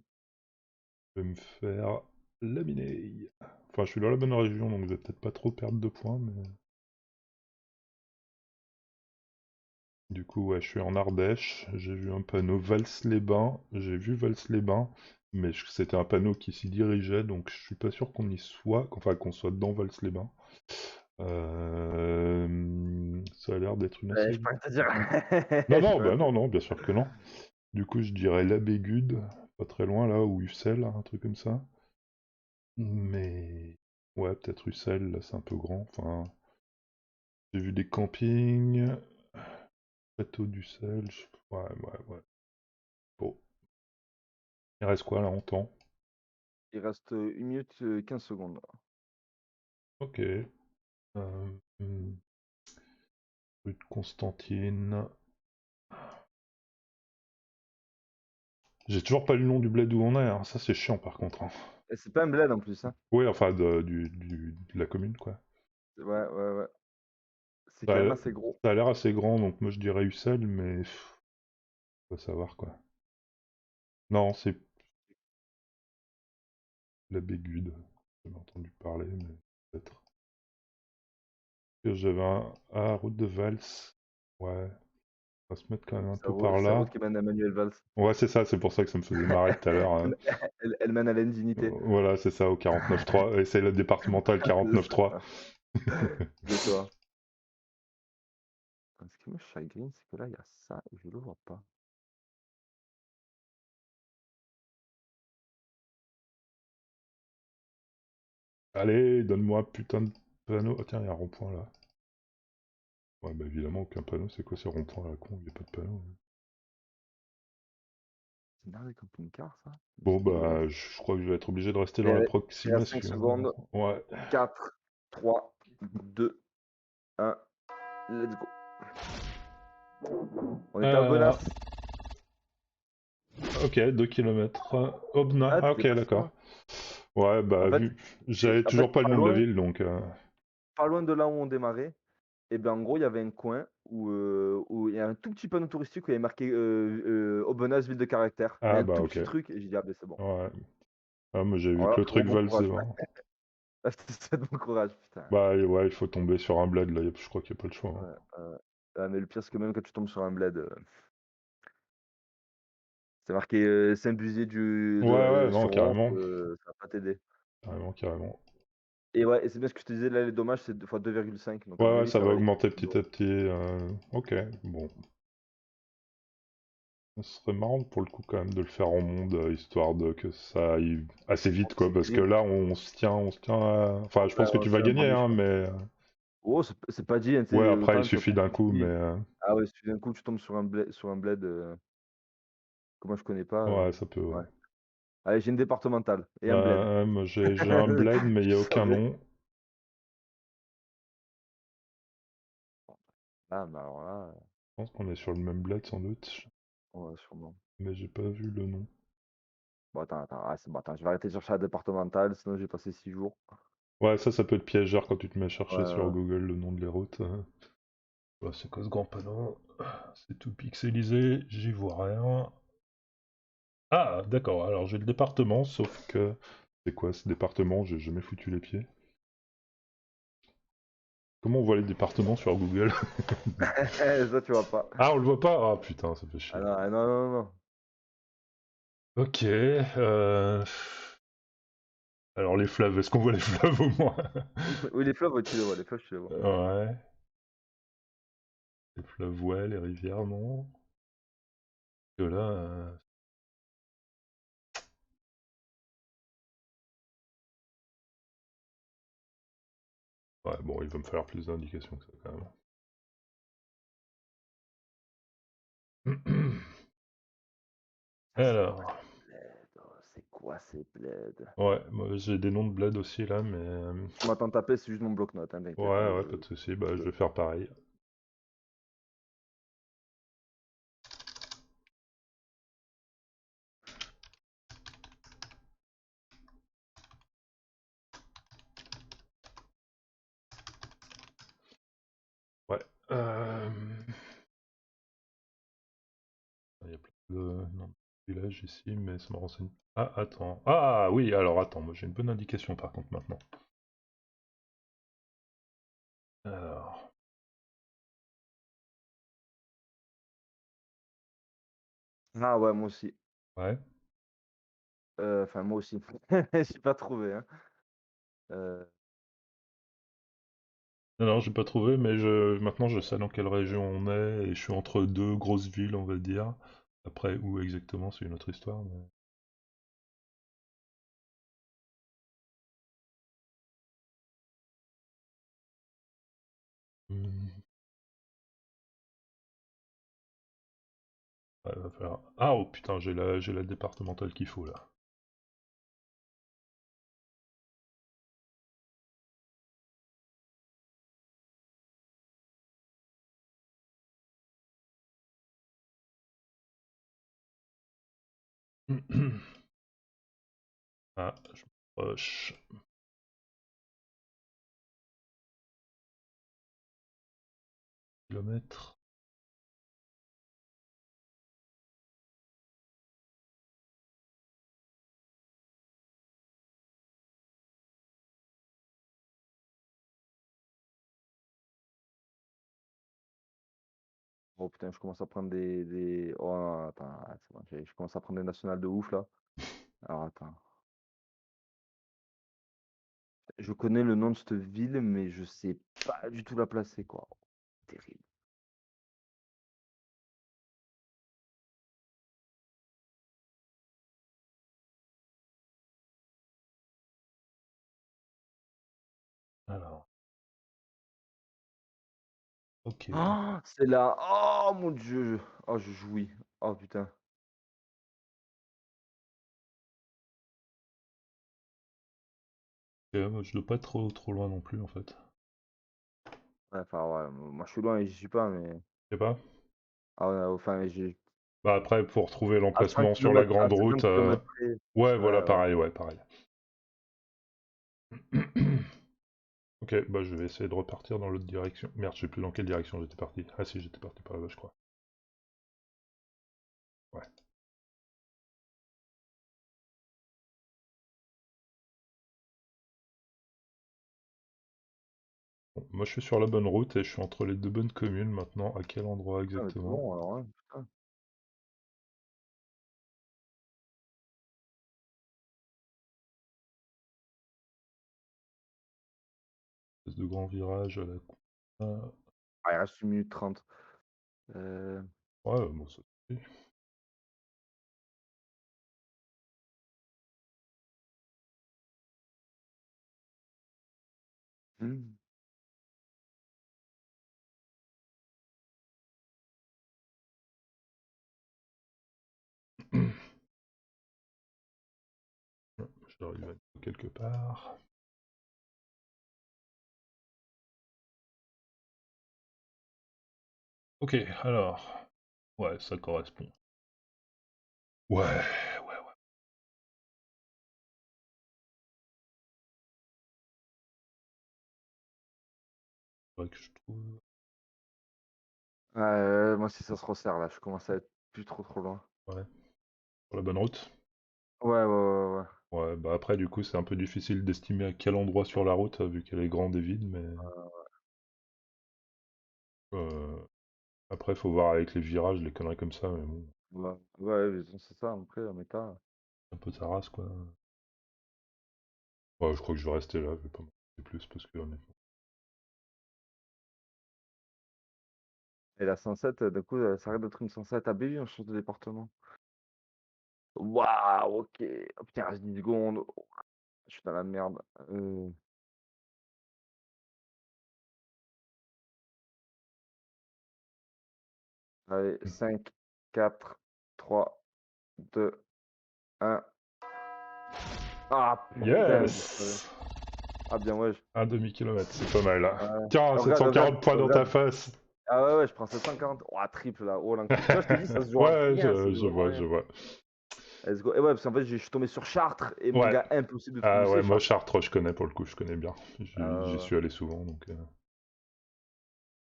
laminer. Enfin, je suis dans la bonne région, donc je vais peut-être pas trop perdre de points, mais... Du coup, ouais, je suis en Ardèche, j'ai vu un panneau Vals-les-Bains, j'ai vu Vals-les-Bains, mais c'était un panneau qui s'y dirigeait, donc je suis pas sûr qu'on y soit, enfin qu'on soit dans Vals-les-Bains. Ça a l'air d'être une Je assez... peux rien te dire. Non, Je non, peux rien bah te non, dire. non, bien sûr que non. Du coup, je dirais La Bégude, pas très loin là, ou Ussel, un truc comme ça. Mais... Ouais, peut-être Ussel, là c'est un peu grand, enfin... J'ai vu des campings... Château d'Ussel, ouais, ouais, ouais. Bon. Il reste quoi là en temps? Il reste 1 minute 15 secondes. Ok. Rue de Constantine. J'ai toujours pas le nom du bled où on est, hein. Ça c'est chiant par contre, hein. Et c'est pas un bled en plus, hein. Ouais, enfin de la commune quoi. Ouais, ouais, ouais. C'est Ça quand même a, assez gros. ça a l'air assez grand, donc moi je dirais Ussel, mais faut savoir quoi. Non, c'est la Bégude. J'avais entendu parler, mais peut-être. Que j'avais un... Ah, route de Vals. Ouais, on va se mettre quand même un peu par C'est la route là. qui mène à Manuel Valls. Ouais, c'est ça, c'est pour ça que ça me faisait marrer tout à l'heure, hein. Elle mène à l'indignité. Voilà, c'est ça, au 49.3. Et c'est la départementale C'est 49.3. ça. C'est ça. Ce qui me chagrine, c'est que là, il y a ça et je le vois pas. Allez, donne-moi putain de panneau. Oh tiens, il y a un rond-point là. Ouais, bah évidemment, aucun panneau. C'est quoi ces ronds-points là, con? Il n'y a pas de panneau. C'est une aire de camping-car, ça? Mais Bon, c'est bah, dégueulasse. je crois que je vais être obligé de rester dans Et il reste 5 l'approximation. secondes. Ouais. 4, 3, 2, 1. Let's go. On est à Euh, Aubenas. ok, 2 km. Obna. Ah, Ah, t'étais ok, pas si d'accord. loin. Ouais, En bah, fait, vu. J'avais en fait, toujours pas le nom de la ville, donc. pas loin de là où on démarrait, et ben en gros, il y avait un coin où il y a un tout petit panneau touristique où il y avait marqué Aubenas, ville de caractère. Mais Ah, un bah, tout ok. petit truc, et j'ai dit, ah ben c'est bon. Ouais. Ah, moi, j'ai vu Alors que là, le frérot, truc bon courage. Valsevin. Ah, je te souhaite bon courage, putain. Bah, ouais, il faut tomber sur un bled là. Je crois qu'il n'y a pas le choix, hein. Ouais, ah, mais le pire, c'est que même quand tu tombes sur un bled, c'est marqué Saint-Buzier Ouais, ouais, non, sur Ronce, carrément. ça va pas t'aider. Carrément, carrément. Et ouais, et c'est bien ce que je te disais, là, les dommages, c'est 2 fois 2,5. Donc à Ouais, mon ouais, avis, ça ça va valait augmenter 40 petit à 000 €. petit. Ok, bon. Ce serait marrant pour le coup quand même de le faire en monde, histoire de que ça aille assez vite, quoi. C'est Parce que terrible. là, on se tient à... Enfin, je Ouais, pense que tu vas c'est un gagner, barbiche, hein, quoi. mais... Oh, c'est pas dit, hein, tu Ouais, sais, après, il autant tu as suffit d'un coup, mais... compris. Ah ouais, si d'un coup tu tombes sur un bled que moi je connais pas, Ouais, ça peut, ouais. ouais. Allez, j'ai une départementale et un bled. Moi, j'ai un bled, mais il Tu n'y a aucun savais? nom. Ah, bah alors là, Je pense qu'on est sur le même bled, sans doute. ouais, sûrement. Mais j'ai pas vu le nom. Bon, attends, ah, c'est bon, attends, je vais arrêter de chercher la départementale, sinon j'ai passé 6 jours. Ouais, ça peut être piégeur quand tu te mets à Ouais, chercher sur ouais. Google le nom de les routes. Ouais, c'est quoi ce grand panneau? C'est tout pixelisé, j'y vois rien. Ah, d'accord, alors j'ai le département, sauf que... C'est quoi ce département? J'ai jamais foutu les pieds. Comment on voit les départements sur Google? Ça, tu vois pas. Ah, on le voit pas? Ah putain, ça fait Ah chier. non, ah non, non, non. Ok, alors les fleuves, est-ce qu'on voit les fleuves au moins? Oui, les fleuves, ouais, tu les vois, les fleuves, tu les vois. Ouais, les fleuves, ouais, les rivières, non. Que là... Ouais, bon, il va me falloir plus d'indications que ça, quand même. Ça, c'est quoi Alors... ces bleds? Oh, c'est quoi ces bleds? Ouais, moi j'ai des noms de bled aussi là, mais... Tu m'attends taper, c'est juste mon bloc-notes, hein, t'inquiète, Ouais, hein, ouais, pas de soucis, bah je je- vais faire pareil. Ouais, Euh, Il y a plein de noms de villages ici, mais ça me renseigne. Ah, attends. Ah oui, alors attends, moi j'ai une bonne indication par contre maintenant. Alors, Ah ouais, moi aussi. ouais. Enfin, moi aussi. J'ai pas trouvé, hein. Euh, Non, non, j'ai pas trouvé, mais maintenant je sais dans quelle région on est, et je suis entre deux grosses villes, on va dire. Après, où exactement, c'est une autre histoire. Hmm, ouais, va falloir... Ah, oh putain, j'ai la départementale qu'il faut là. Ah, je m'approche. Kilomètres. Oh putain, je commence à prendre Oh, attends, arrête, c'est bon, je commence à prendre des nationales de ouf là. Alors attends. Je connais le nom de cette ville, mais je sais pas du tout la placer, quoi. Terrible. Alors, ok. Ah, c'est là. Oh mon dieu. Oh, je jouis. Oh putain. Et, moi, je dois pas être trop loin non plus en fait. Ouais, enfin, ouais, moi je suis loin et j'y suis pas, mais. Je sais pas. Ah ouais, enfin, j'ai. Bah après, pour trouver À 100 l'emplacement sur la km, à grande route, 50 km près. ouais, voilà, Ouais, ouais. pareil, ouais, pareil. Ok, bah je vais essayer de repartir dans l'autre direction. Merde, je sais plus dans quelle direction j'étais parti. Ah si, j'étais parti par là-bas, je crois. Ouais. Bon, moi je suis sur la bonne route et je suis entre les deux bonnes communes maintenant. À quel endroit Ah, mais c'est exactement? bon, alors, hein, putain. Espèce de grand virage à la... Ah, Ah, il reste 1 minute 30. Euh... ouais, bon, ça suffit. hmm. J'arrive à quelque part. Ok, alors... Ouais, ça correspond. Ouais, ouais, ouais. Faudrait que je trouve... Moi, si ça se resserre là, je commence à être plus trop loin. Ouais, sur la bonne route. Ouais, ouais, ouais, ouais. Ouais, bah après, du coup, c'est un peu difficile d'estimer à quel endroit sur la route, vu qu'elle est grande et vide, mais... Après, faut voir avec les virages, les conneries comme ça, mais bon, Ouais, ouais, mais c'est ça, après, en méta. un peu ta race, quoi. Ouais, je crois que je vais rester là, je vais pas m'en plus, parce que honnêtement... Et la 107, du coup, ça arrête d'être une 107 à Béville, on change de département. Waouh, ok. Oh, putain, il reste 10 secondes. Oh, je suis dans la merde. Allez, 5, 4, 3, 2, 1. Ah putain, je savais. Yes! Ah bien, ouais. Un demi-kilomètre, c'est pas mal, là. Ouais. Tiens, Regarde, regarde, 740 points dans ta regarde. face! Ah ouais, ouais, je prends 740. Oh, triple là. Oh, l'enculé. Tu vois, je t'ai dit, ça se joue à Ouais, rien. Ça se je joue à vois, je rien. vois. Let's go. Et ouais, parce qu'en fait, je suis tombé sur Chartres. Et mon Ouais. gars, impossible de trouver où Ah ouais, c'est moi, Chartres. Chartres, je connais pour le coup, je connais bien. J'y Euh, suis allé souvent, donc...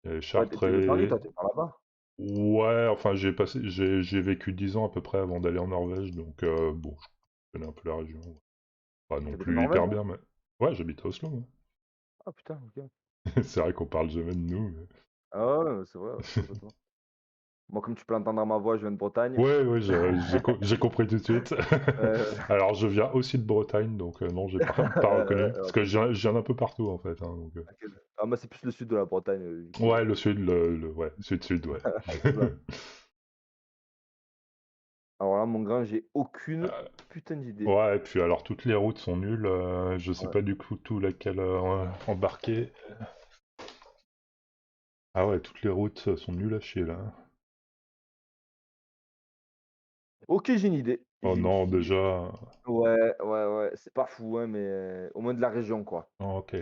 Et Ouais, t'es de Paris, Chartres. toi, t'es par là-bas. Ouais, enfin j'ai vécu 10 ans à peu près avant d'aller en Norvège, donc bon, je connais un peu la région. Pas non T'habites en plus Norvège, hyper là? bien, mais ouais, j'habite à Oslo. Ah putain, ok. Ouais. C'est vrai qu'on parle jamais de nous. Ah ouais, c'est vrai, ouais, complètement. Moi, comme tu peux l'entendre dans ma voix, je viens de Bretagne. Ouais, ouais, j'ai compris tout de suite. Euh, Alors je viens aussi de Bretagne, donc non, j'ai pas reconnu, parce que ok. je viens d'un peu partout en fait, hein, donc. Ok. Ah, moi, c'est plus le sud de la Bretagne, du coup. Ouais, le sud, ouais, sud-sud, ouais. C'est ça. Alors là, mon grand, j'ai aucune Euh, putain d'idée. Ouais, et puis alors toutes les routes sont nulles, je sais Ouais. pas du tout laquelle embarquer. Ah ouais, toutes les routes sont nulles à chier là. Ok, j'ai une idée. Oh J'ai une non, petite idée. déjà. Ouais, ouais, ouais. C'est pas fou, hein, mais au moins de la région, quoi. Ok.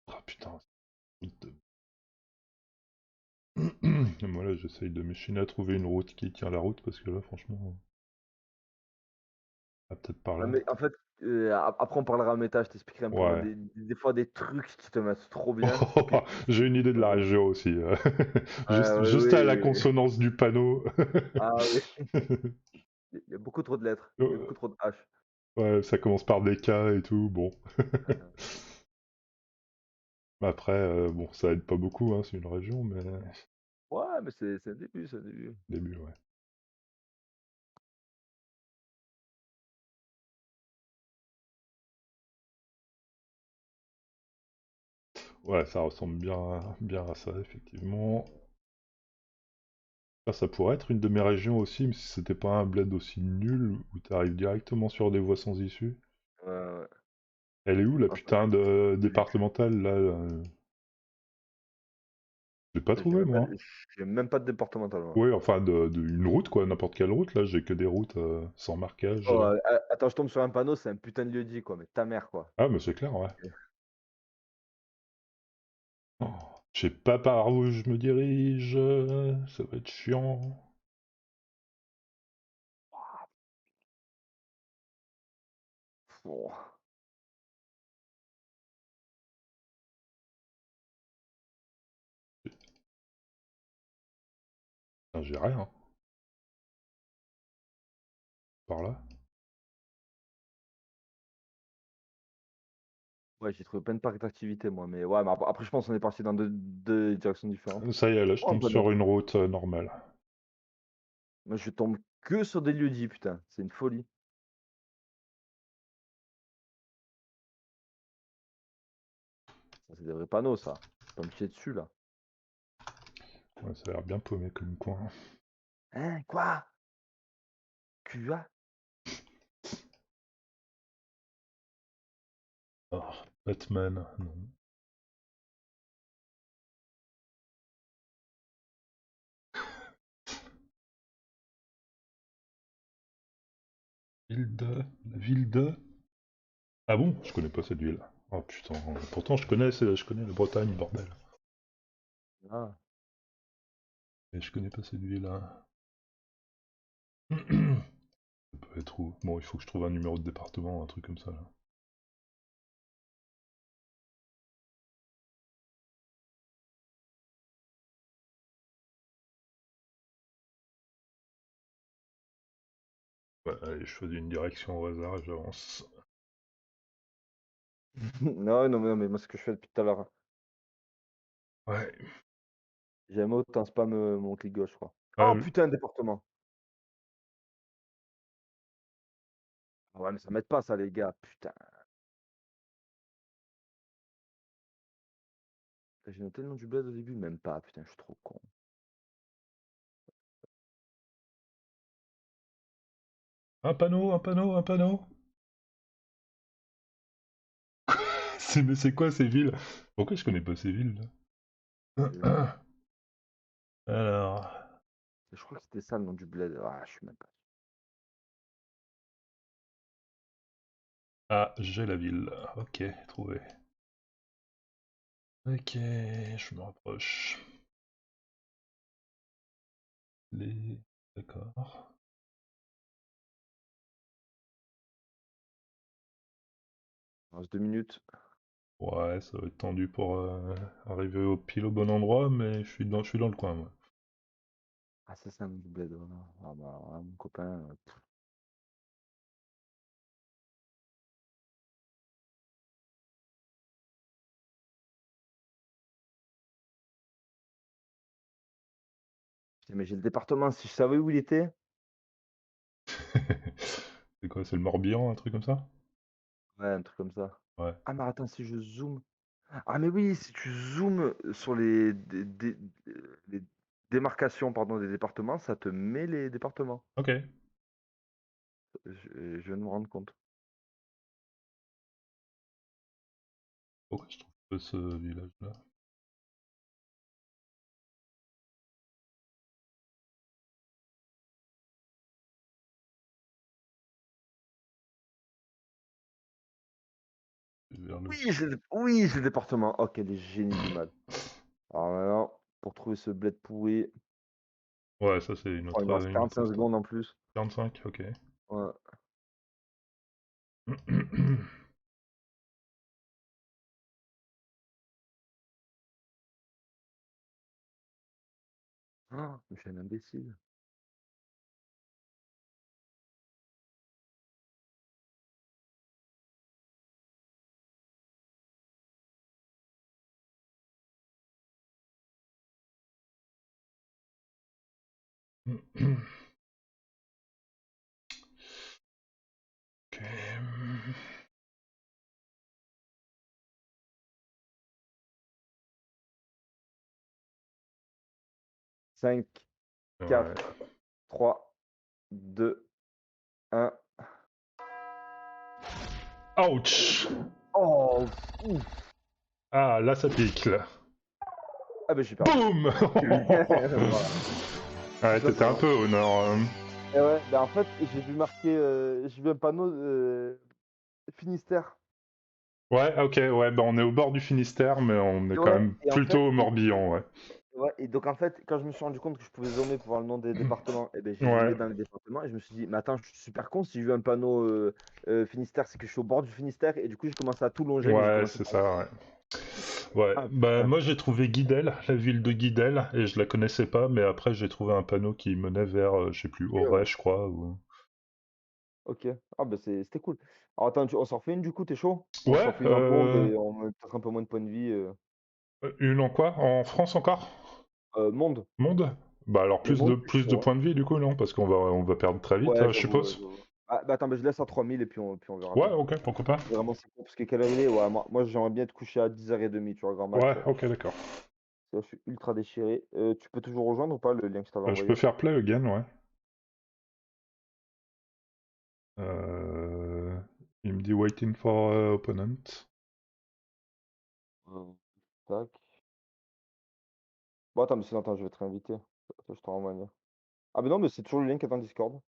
Ah putain. Moi là, j'essaye de m'échiner à trouver une route qui tient la route, parce que là, franchement, ah, peut-être par Ouais, là. mais en fait, après, on parlera à méta, je t'expliquerai un peu. Moi, Ouais. des fois, des trucs qui te mettent trop bien. Que... J'ai une idée de la Ouais, région aussi. oui, Juste à la oui. consonance du panneau. Ah oui. Il y a beaucoup trop de lettres. Il y a beaucoup trop de H. Ouais, ça commence par des K et tout, bon. Après, bon, ça aide pas beaucoup, hein, c'est une région, mais Ouais, mais c'est un début, c'est un début. début, ouais. Ouais, ça ressemble bien à ça, effectivement. Ça pourrait être une de mes régions aussi, mais si c'était pas un bled aussi nul, où t'arrives directement sur des voies sans issue. Ouais. Elle est où, la Ah, ça, putain de j'ai départementale, là J'ai pas j'ai trouvé, même pas, moi. j'ai même pas de départemental, moi. Ouais, enfin, une route, quoi, n'importe quelle route, là, j'ai que des routes sans marquage. Oh, attends, je tombe sur un panneau, c'est un putain de lieu dit, quoi. Mais ta mère, quoi. Ah, mais c'est clair, ouais. Oh, je sais pas par où je me dirige, ça va être chiant. Bon. Putain, j'ai rien, par là. Ouais, j'ai trouvé plein de parcs d'activités, moi. Mais ouais, mais après, je pense qu'on est parti dans deux directions différentes. Ça y est, là, je Oh, un tombe panneau. sur une route normale. Moi, je tombe que sur des lieux dits, putain. C'est une folie. Ça, c'est des vrais panneaux, ça. Je peux me chier dessus, là. Ouais, ça a l'air bien paumé comme coin. Hein, quoi? QA? Oh, Batman, non. La ville de... Ah bon? Je connais pas cette ville. Oh putain, pourtant je connais la Bretagne, bordel. Ah. Mais je connais pas cette ville, hein. Ça peut être où? Bon, il faut que je trouve un numéro de département, un truc comme ça, là. Ouais, allez, je choisis une direction au hasard et j'avance. Non, non, mais moi, ce que je fais depuis tout à l'heure, hein. Ouais. J'ai jamais autant spam mon clic gauche, je crois. Ah, Oh putain, département. Ah ouais, mais ça m'aide pas, ça, les gars. Putain. J'ai noté le nom du bled au début, même pas. Putain, je suis trop con. un panneau, un panneau, un panneau. Mais c'est quoi ces villes? Pourquoi je connais pas ces villes Euh, là? Alors. Je crois que c'était ça le nom du bled. Ah, je suis même pas. Ah, j'ai la ville. Ok, trouvé. Ok, je me rapproche. Les... D'accord. Il reste 2 minutes. Ouais, ça va être tendu pour arriver au pile au bon endroit, mais je suis dans le coin, moi. Ah, ça, c'est un du bled, voilà. Ah, bah, alors là, mon copain. Putain, mais j'ai le département, si je savais où il était. C'est quoi, c'est le Morbihan, un truc comme ça? Ouais, un truc comme ça. Ouais. Ah, mais attends, si je zoome. Ah, mais oui, si tu zoomes sur les démarcations, pardon, des départements, ça te met les départements. Ok. Je viens de me rendre compte. Pourquoi je trouve pas ce village-là? Vers le... Oui, j'ai le département. Oh, quel génie du mal. Alors maintenant, pour trouver ce bled pourri, Ouais, ça c'est oh, il me reste une autre 45 histoire. secondes en plus. 45, ok. Ouais. Ah, mais je suis un imbécile. Ok. 5, Ouais. 4, 3, 2, 1. Ouch! Oh, ouf. Ah, là ça pique, là. Ah, ben j'ai perdu. Boum! Voilà, tout Ouais, t'étais un simplement. peu au nord. Et ouais, ben en fait, j'ai vu marquer, j'ai vu un panneau Finistère. Ouais, ok, ouais, bah on est au bord du Finistère, mais on est Et quand ouais, même et en plutôt fait, au Morbihan, ouais. ouais, et donc en fait, quand je me suis rendu compte que je pouvais zoomer pour voir le nom des départements, et ben j'ai Ouais, zoomé dans les départements et je me suis dit, mais attends, je suis super con, si j'ai vu un panneau Finistère, c'est que je suis au bord du Finistère, et du coup j'ai commencé à tout longer, mais j'ai ouais, commencé c'est par. ça, ouais. Ouais, Ah bah putain, moi j'ai trouvé Guidel, la ville de Guidel, et je la connaissais pas, mais après j'ai trouvé un panneau qui menait vers, je sais plus, ok, Auray, ouais. je crois. Ou... Ok. Ah bah c'était cool. Alors attends, on s'en refait une du coup, t'es chaud? On s'en Ouais, fait une en monde et on met peut-être un peu moins de points de vie. une en quoi? En France encore? Monde. Monde? Bah alors Et monde, je suis plus de chaud, hein. points de vie du coup, non? Parce on va perdre très vite, Ouais, je j'avoue, ouais, suppose. j'avoue. Ah, bah attends, bah, je laisse à 3000 et puis on verra Ouais, bien. ok, pourquoi pas. Vraiment, c'est cool parce que quelle heure il est? Ouais, moi j'aimerais bien être couché à 10h30, tu vois, grand max. Ouais, ok, d'accord. Je suis ultra déchiré. Tu peux toujours rejoindre ou pas le lien que je t'avais Je peux envoyé? faire play again, ouais. Euh, Il me dit waiting for opponent. Euh, Tac. Bon, attends, mais sinon, attends, je vais te réinviter. Attends, je te renvoie un lien. Ah, mais non, mais c'est toujours le lien qui est dans Discord.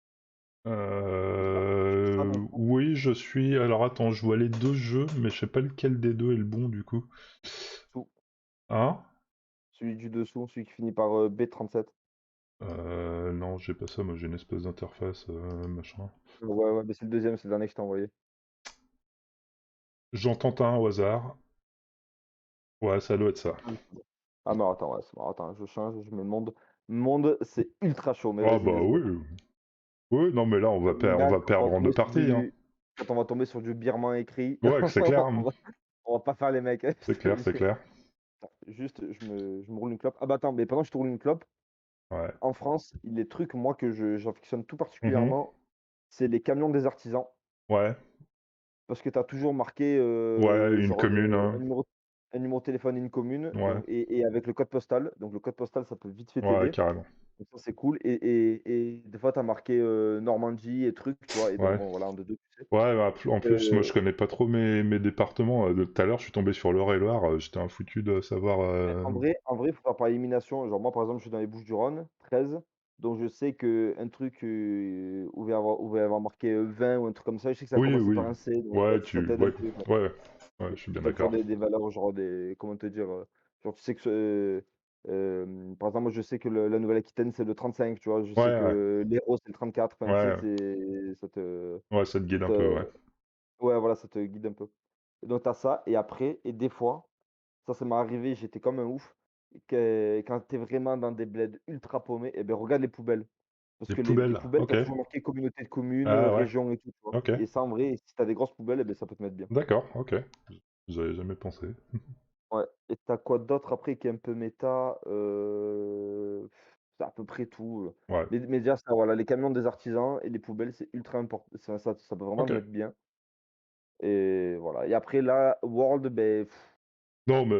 Je fais ça d'un coup. Oui, je suis. Alors attends, je vois les deux jeux, mais je sais pas lequel des deux est le bon du coup. Tout. Hein? Celui du dessous, celui qui finit par B37. Non, j'ai pas ça, moi j'ai une espèce d'interface, machin. Ouais, ouais, mais c'est le deuxième, c'est le dernier que je t'ai envoyé. J'en tente un au hasard. Ouais, ça doit être ça. Ah, mais c'est bon. Ah, mais attends, ouais, c'est bon. Attends, je change, je mets monde. Monde, c'est ultra chaud, mais Ah vas-y, bah let's oui. go. Oui, non mais là Mais on là, va perdre en deux parties, hein. quand on va tomber sur du birman écrit, Ouais, que c'est clair, on hein. va, on va pas faire les mecs, hein, je C'est te le clair, dis. c'est clair. Attends, juste, je me roule une clope. Ah bah attends, mais pendant que je te roule une clope, Ouais. en France, les trucs, moi, que j'affectionne tout Mhm. particulièrement, c'est les camions des artisans. Ouais. Parce que tu as toujours marqué Ouais, une genre commune, hein. un numéro de téléphone et une commune, Ouais. donc, et avec le code postal. Donc le code postal, ça peut vite fait Ouais, t'aider. carrément. Donc ça, c'est cool. Et des fois, tu as marqué Normandie et trucs, tu vois. Et donc, Ouais. bon, voilà, en deux, tu sais. Ouais, bah, en Donc, plus, moi je connais pas trop mes départements. Tout à l'heure, je suis tombé sur l'Eure-et-Loire. J'étais un foutu de savoir. en vrai, il faut faire par élimination. Genre, moi, par exemple, je suis dans les Bouches-du-Rhône, 13. Donc, je sais qu'un truc où il va y avoir marqué 20 ou un truc comme ça, je sais que ça a Oui, commencé par oui. un C. Donc, Ouais, ça t'aide un ouais, peu, quoi. ouais, ouais, je suis Puis bien tu toujours d'accord. des valeurs, genre comment te dire, genre tu sais que par exemple, moi je sais que la Nouvelle-Aquitaine c'est le 35, tu vois? Je Ouais, sais ouais, que l'Hérault c'est le 34, enfin tu sais, ouais, c'est ça te ouais, ça te ça guide un peu, te ouais. ouais voilà, ça te guide un peu. Donc tu ça et après et des fois, ça m'est arrivé, j'étais comme un ouf, que quand tu es vraiment dans des bleds ultra paumés et ben regarde les poubelles. Parce Les que les poubelles, poubelles, tu ok. as toujours marqué communauté de communes, Ah ouais, région et tout, tu vois? ok. Et ça en vrai, si tu as des grosses poubelles et beh, ça peut te mettre bien. D'accord, ok. J'avais jamais pensé. Ouais et tu as quoi d'autre après qui est un peu méta? C'est à peu près tout, Ouais, mais déjà ça, voilà, les camions des artisans et les poubelles, c'est ultra important. Ça peut vraiment ok. te mettre bien et voilà et après là, World, beh, Non, mais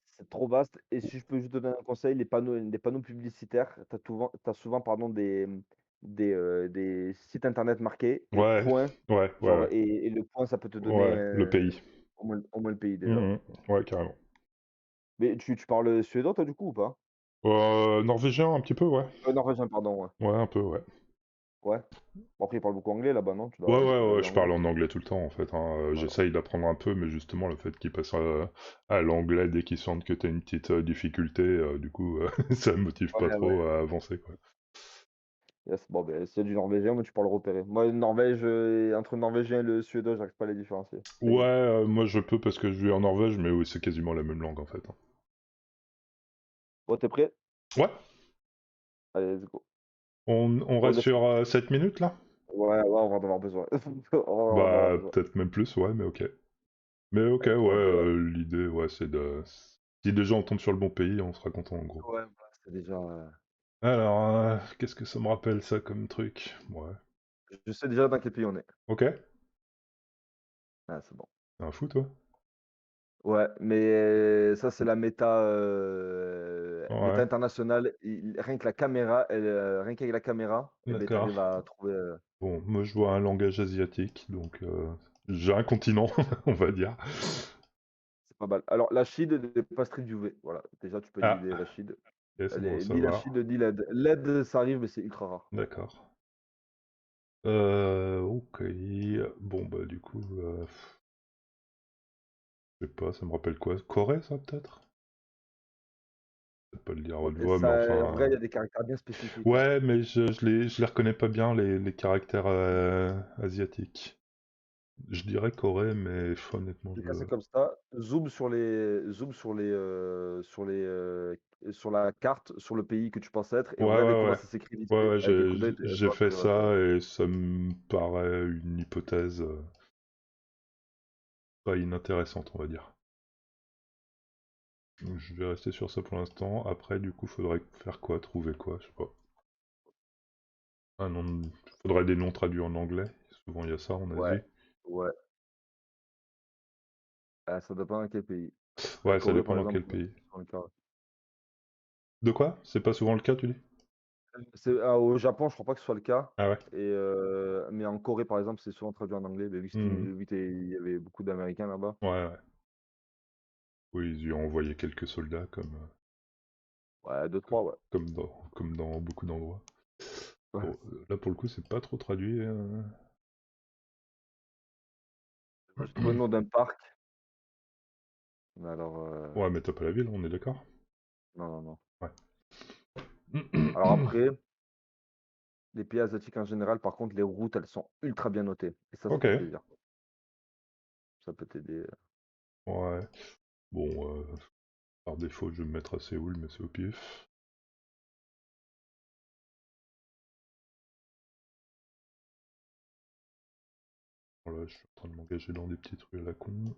c'est trop vaste et si je peux juste donner un conseil, les panneaux publicitaires, tu as souvent pardon des sites internet marqués et ouais, point, ouais, ouais, genre ouais. et le point ça peut te donner, Ouais, le pays. au moins le pays déjà. Mhm. Ouais, carrément. Mais tu parles suédois toi du coup ou pas? Norvégien, un petit peu, ouais. Norvégien pardon, ouais. Ouais, un peu, ouais. Ouais. Bon après ils parlent beaucoup anglais là-bas non? Ouais, Tu ouais, dois ouais, aider je l'anglais? parle en anglais tout le temps, en fait, hein. Voilà. J'essaye d'apprendre un peu, mais justement, le fait qu'ils passent à l'anglais dès qu'ils sentent que t'as une petite difficulté, du coup, ça me motive pas Ouais, ouais. trop à avancer, quoi. Yes, bon beh, s'il y a du norvégien, moi tu pourras le repérer. Moi Norvège, entre le norvégien et le suédois, j'arrive pas à les différencier. C'est Ouais, terrible. moi je peux parce que je vis en Norvège, mais oui, c'est quasiment la même langue, en fait, hein. Bon, tu prêt? Ouais, Allez, let's go. on Bon, reste sur 7 minutes, là? ouais, ouais, on va en avoir besoin. On va en avoir Bah, besoin. peut-être même plus, ouais, mais ok. Mais ok, Allez, ouais, 3, 2, 1. l'idée, ouais, c'est de... Si déjà on tombe sur le bon pays, on sera content, en gros. Ouais, voilà, c'est déjà, Alors, qu'est-ce que ça me rappelle, ça, comme truc? Ouais. je sais déjà dans quel pays on est. Ok, Ah, c'est bon. t'es un fou, toi? Ouais, mais ça, c'est la méta Ouais, internationale. Rien que la caméra, rien qu'avec la caméra, et ben, tu d'accord. arrives à trouver. Bon, moi je vois un langage asiatique, donc j'ai un continent, on va dire. C'est pas mal. Alors, la Chine n'est pas Street UV. Voilà, déjà, tu peux Ah, éliminer la Chine. ok, c'est Elle bon à est ni la savoir. Chine ni l'Inde. L'Inde, ça arrive, mais c'est ultra rare. D'accord. Ok. Bon, bah du coup, je sais pas, ça me rappelle quoi? Corée, ça, peut-être? Je vais pas le dire à Ouais, haute et voix, mais ça, en vrai, il y enfin... a des caractères bien spécifiques, hein. Ouais, mais je les reconnais pas bien, les caractères asiatiques. Je dirais Corée, mais honnêtement, Les je... cas, c'est comme ça. Sur la carte, sur le pays que tu penses être et Ouais, regarde ouais, comment ouais. ça s'écrit vite Ouais, fait. ouais, Avec un j'ai coup d'œil, j'ai- j'ai fait tu vas te ça et ça me paraît une hypothèse pas inintéressante, on va dire. Donc je vais rester sur ça pour l'instant. Après, du coup, faudrait faire quoi? Trouver quoi? Je sais pas. Un nom faudrait des noms traduits en anglais. Souvent, il y a ça en ouais, Asie. ouais. Ça dépend dans quel pays. La Ouais, ça Corée, dépend par dans exemple, quel pays. c'est souvent le cas. De quoi? C'est pas souvent le cas, tu dis? Au Japon, je crois pas que ce soit le cas Ah ouais. mais en Corée, par exemple, c'est souvent traduit en anglais, mais Mhm. il y avait beaucoup d'Américains là-bas. Ouais, ouais. Oui, ils y ont envoyé quelques soldats Ouais, deux comme, trois ouais. comme dans beaucoup d'endroits. Ouais. Bon, là pour le coup, c'est pas trop traduit. Moi, j'ai trouvé le nom d'un parc, mais alors, Ouais, mais t'as pas la ville, on est d'accord? non, non, non. Ouais. Alors après, les pays asiatiques en général, par contre, les routes, elles sont ultra bien notées et ça Ok. fait plaisir. Ça peut t'aider. Ouais. Bon, par défaut, je vais me mettre à Séoul, mais c'est au pif. Voilà, je suis en train de m'engager dans des petites rues à la con.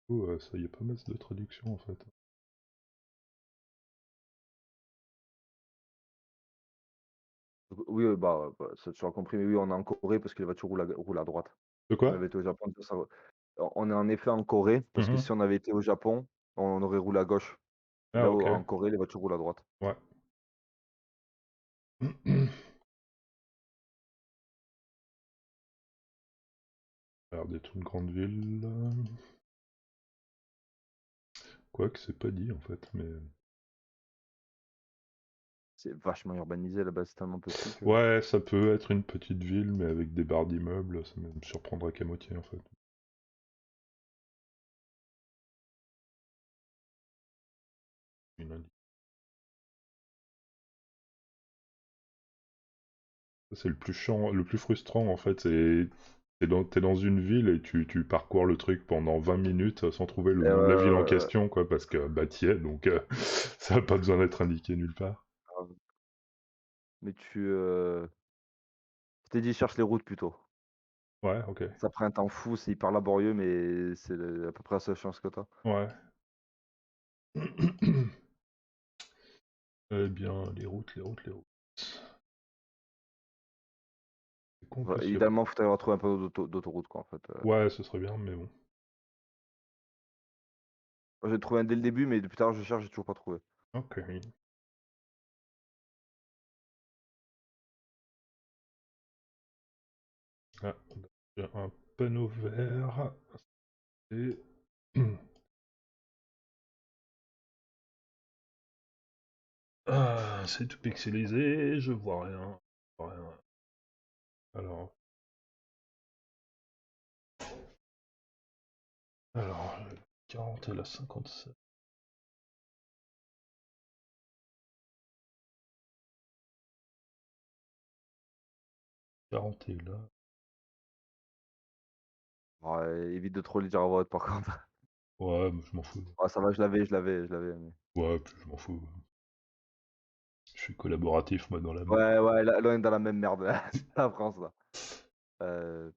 Oh, ça y est, pas mal de traduction en fait. Oui, bah, ça tu as compris, mais oui, on est en Corée parce que les voitures roulent à droite. De Si on quoi? avait été au Japon, ça on est en effet en Corée parce que Mhm. si on avait été au Japon, on aurait roulé à gauche. Ah, Là, ok. en Corée, les voitures roulent à droite. Ouais. Alors, des toutes grandes villes. Quoique, c'est pas dit en fait, mais. C'est vachement urbanisé là-bas, c'est tellement petit que Ouais, ça peut être une petite ville, mais avec des barres d'immeubles, ça me surprendrait qu'à moitié en fait. Une c'est le plus chiant, le plus frustrant en fait. T'es dans une ville et tu parcours le truc pendant 20 minutes sans trouver le Et nom de la ville en ouais, question, quoi, parce que bah t'y es, donc ça n'a pas besoin d'être indiqué nulle part. grave. Mais je t'ai dit, cherche les routes plutôt. Ouais, ok. Ça prend un temps fou, c'est hyper laborieux, mais c'est à peu près la seule chance que t'as. Ouais. Eh bien, les routes, les routes, les routes. C'est con Ouais, que sur... idéalement, faut aller retrouver un peu d'autoroute, quoi, en fait. Ouais, ce serait bien, mais bon. Moi, j'ai trouvé un dès le début, mais depuis tard, je cherche, j'ai toujours pas trouvé. Ok. Ah, j'ai un panneau vert. Et... Ah, c'est tout pixelisé, je vois rien. Je vois rien. Alors, la 40 et la 57. 40 est là. Ouais, évite de trop les dire à voix haute, par contre. Ouais, mais je m'en fous. Ah, ça va, je l'avais. Ouais, puis je m'en fous. Je suis collaboratif, moi, dans la map. Ouais, ouais, là, on est dans la même merde, c'est la France, là. Euh,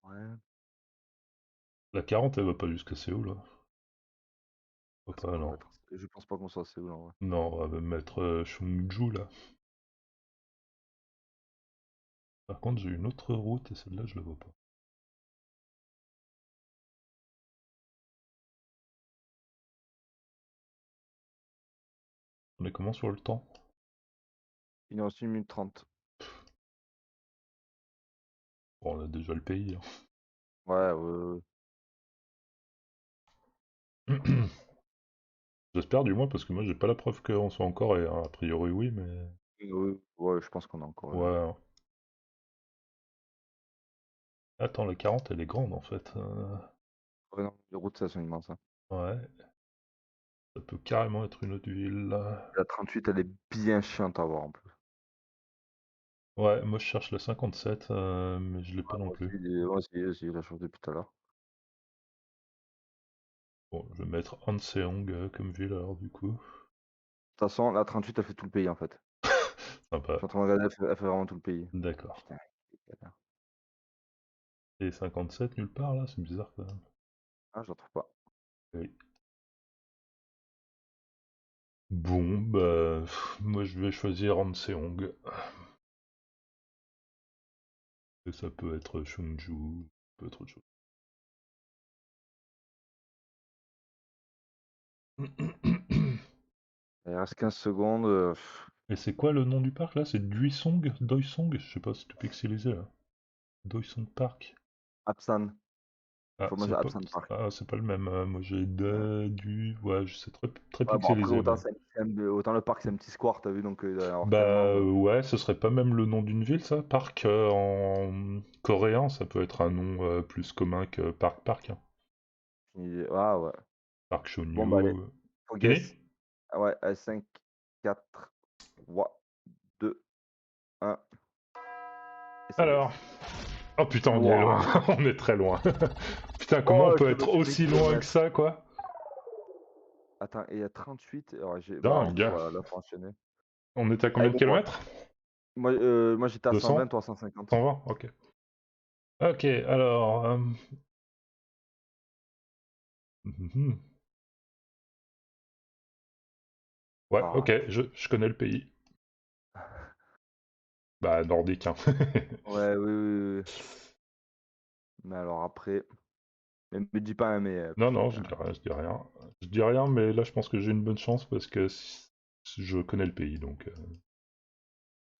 ouais, La 40, elle va pas jusqu'à Séoul, là. Faut ça pas, pourrait pas non. être. Je pense pas qu'on soit assez Séoul, en vrai. Non, elle va mettre Chungju, là. Par contre, j'ai une autre route, et celle-là, je la vois pas. On est comment sur le temps? Il nous reste 1 minute 30. Bon, on a déjà le pays, Ouais, ouais, hein. J'espère, du moins, parce que moi, j'ai pas la preuve qu'on soit en Corée, hein. A priori, oui, mais... ouais, ouais, je pense qu'on a encore. Ouais, hein. Attends, la 40, elle est grande, en fait. Ouais, non, les routes, ça, sont immenses, hein. Ouais, ça peut carrément être une autre ville, là. La 38, elle est bien chiante à voir, en plus. Ouais, moi, je cherche la 57, mais je l'ai pas Ouais, non moi plus. aussi, moi aussi, la chose depuis tout à l'heure. Bon, je vais mettre Hanseong comme ville, alors, du coup. De toute façon, la 38, elle fait tout le pays, en fait. Je Sympa. suis en train de regarder, elle fait vraiment tout le pays. D'accord. Putain, quelle galère. Et 57 nulle part, là, c'est bizarre, quand même. Ah, je la trouve pas. Oui. Bon, bah... moi, je vais choisir Hanseong. Et ça peut être Chungju, ça peut être autre chose. Il reste 15 secondes. Et c'est quoi le nom du parc, là? C'est Duisong? Doisong? Je sais pas si tu peux pixeliser, là. Doisong Park. Apsan. Il Ah, faut manger Apsan Park. c'est pas le même. Moi j'ai Ouais. du. Ouais, c'est très, très Ouais, bon, après, pixelisé, autant, mais. autant le parc, c'est un petit square, t'as vu, donc il doit y en avoir tellement. Bah ouais, ce serait pas même le nom d'une ville, ça? Parc en coréen, ça peut être un nom plus commun que Parc Parc, hein. Ah, ouais. Parc Bon, bah, allez, Chonyu. faut Fini? guess. Ah ouais, à 5, 4, 3, 2, 1. Et ça y est. Alors. Oh putain, on y est loin. Wouah. On est très loin. Putain, comment on Oh, peut je te être fait des aussi loin que kilomètres. ça, quoi? Attends, et il y a 38. Alors, bah, en Dingue. plus, voilà, là, faut enchaîner. On est à Allez, combien de bon, kilomètres? moi j'étais à 120, 200? toi à 150. 120? Ok. Ok, alors. Mhm. Ouais, Ah, ok, je connais le pays. Bah, nordique, hein. ouais, oui, oui, oui. Mais alors après, mais me dis pas un mais, Non, non, je putain. dis rien, je dis rien. Je dis rien, mais là, je pense que j'ai une bonne chance parce que je connais le pays, donc...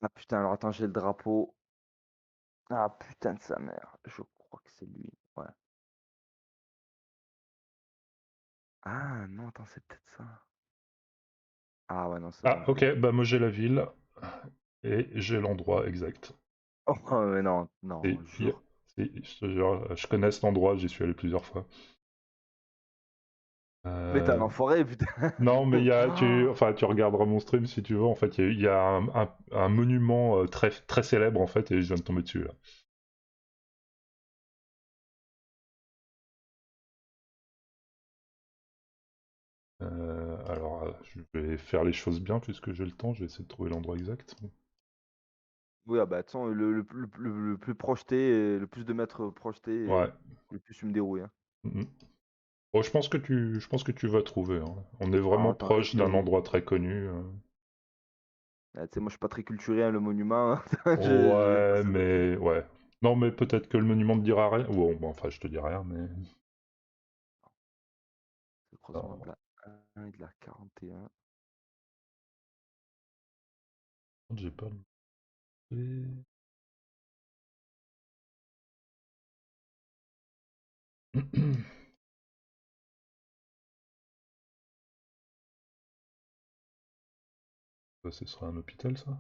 Ah putain, alors attends, j'ai le drapeau. Ah putain de sa mère, je crois que c'est lui. Ouais. Ah non, attends, c'est peut-être ça. Ah ouais, non, c'est Ah, bon, je l'ai. ok, bah moi j'ai la ville et j'ai l'endroit exact. Oh, mais non, non, Et, jure. je te jure, je connais cet endroit, j'y suis allé plusieurs fois. Mais t'es un Euh, enfoiré, putain. Non, mais il y a, Oh, tu regarderas mon stream si tu veux. En fait, il y a un monument très, très célèbre en fait, et je viens de tomber dessus là. Alors, je vais faire les choses bien puisque j'ai le temps. Je vais essayer de trouver l'endroit exact. oui, ah bah, de toute façon, le plus projeté, le plus de mètres projetés, Ouais. le plus tu me dérouilles, hein. Mhm. Bon, je pense que tu vas trouver, hein. On est Alors, vraiment attends, proche d'un endroit très connu. ah, tu sais, moi, je suis pas très culturé, hein, le monument, hein. J'ai Ouais, passé à côté. mais ouais. Non, mais peut-être que le monument te dira rien. Bon, enfin, je te dis rien, mais. Le croisement de Alors, la 1 et de la 41. j'ai pas le. Ça, ce serait un hôpital, ça?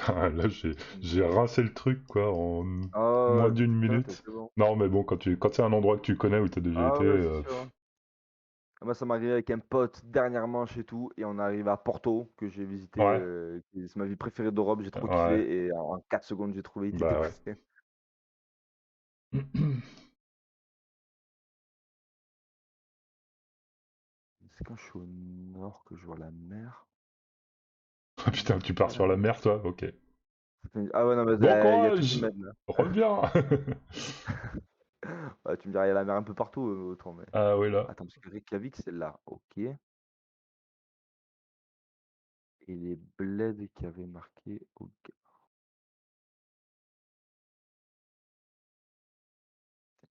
Là, j'ai rincé le truc, quoi, en Ah moins ouais, d'une putain, minute. t'es bon. Non, mais bon, quand c'est un endroit que tu connais où t'as déjà Ah été, ouais, c'est sûr, hein. Moi, ça m'est arrivé avec un pote dernièrement chez tout, et on arrive à Porto, que j'ai visité, ouais, c'est ma ville préférée d'Europe, j'ai trop ouais, kiffé, et en 4 secondes, j'ai trouvé, il était bah défoncé. ouais. C'est quand je suis au nord que je vois la mer. Putain, tu Il y pars a la sur la mer. mer, toi? Ok. Ah ouais, non, mais Bon il y a tout qui courage! m'aide là. Reviens! Ouais, tu me diras, il y a la mer un peu partout autour, mais. Ah oui, là. Attends, parce que Reykjavik, c'est là, ok. Et les bleds qui avaient marqué, ok.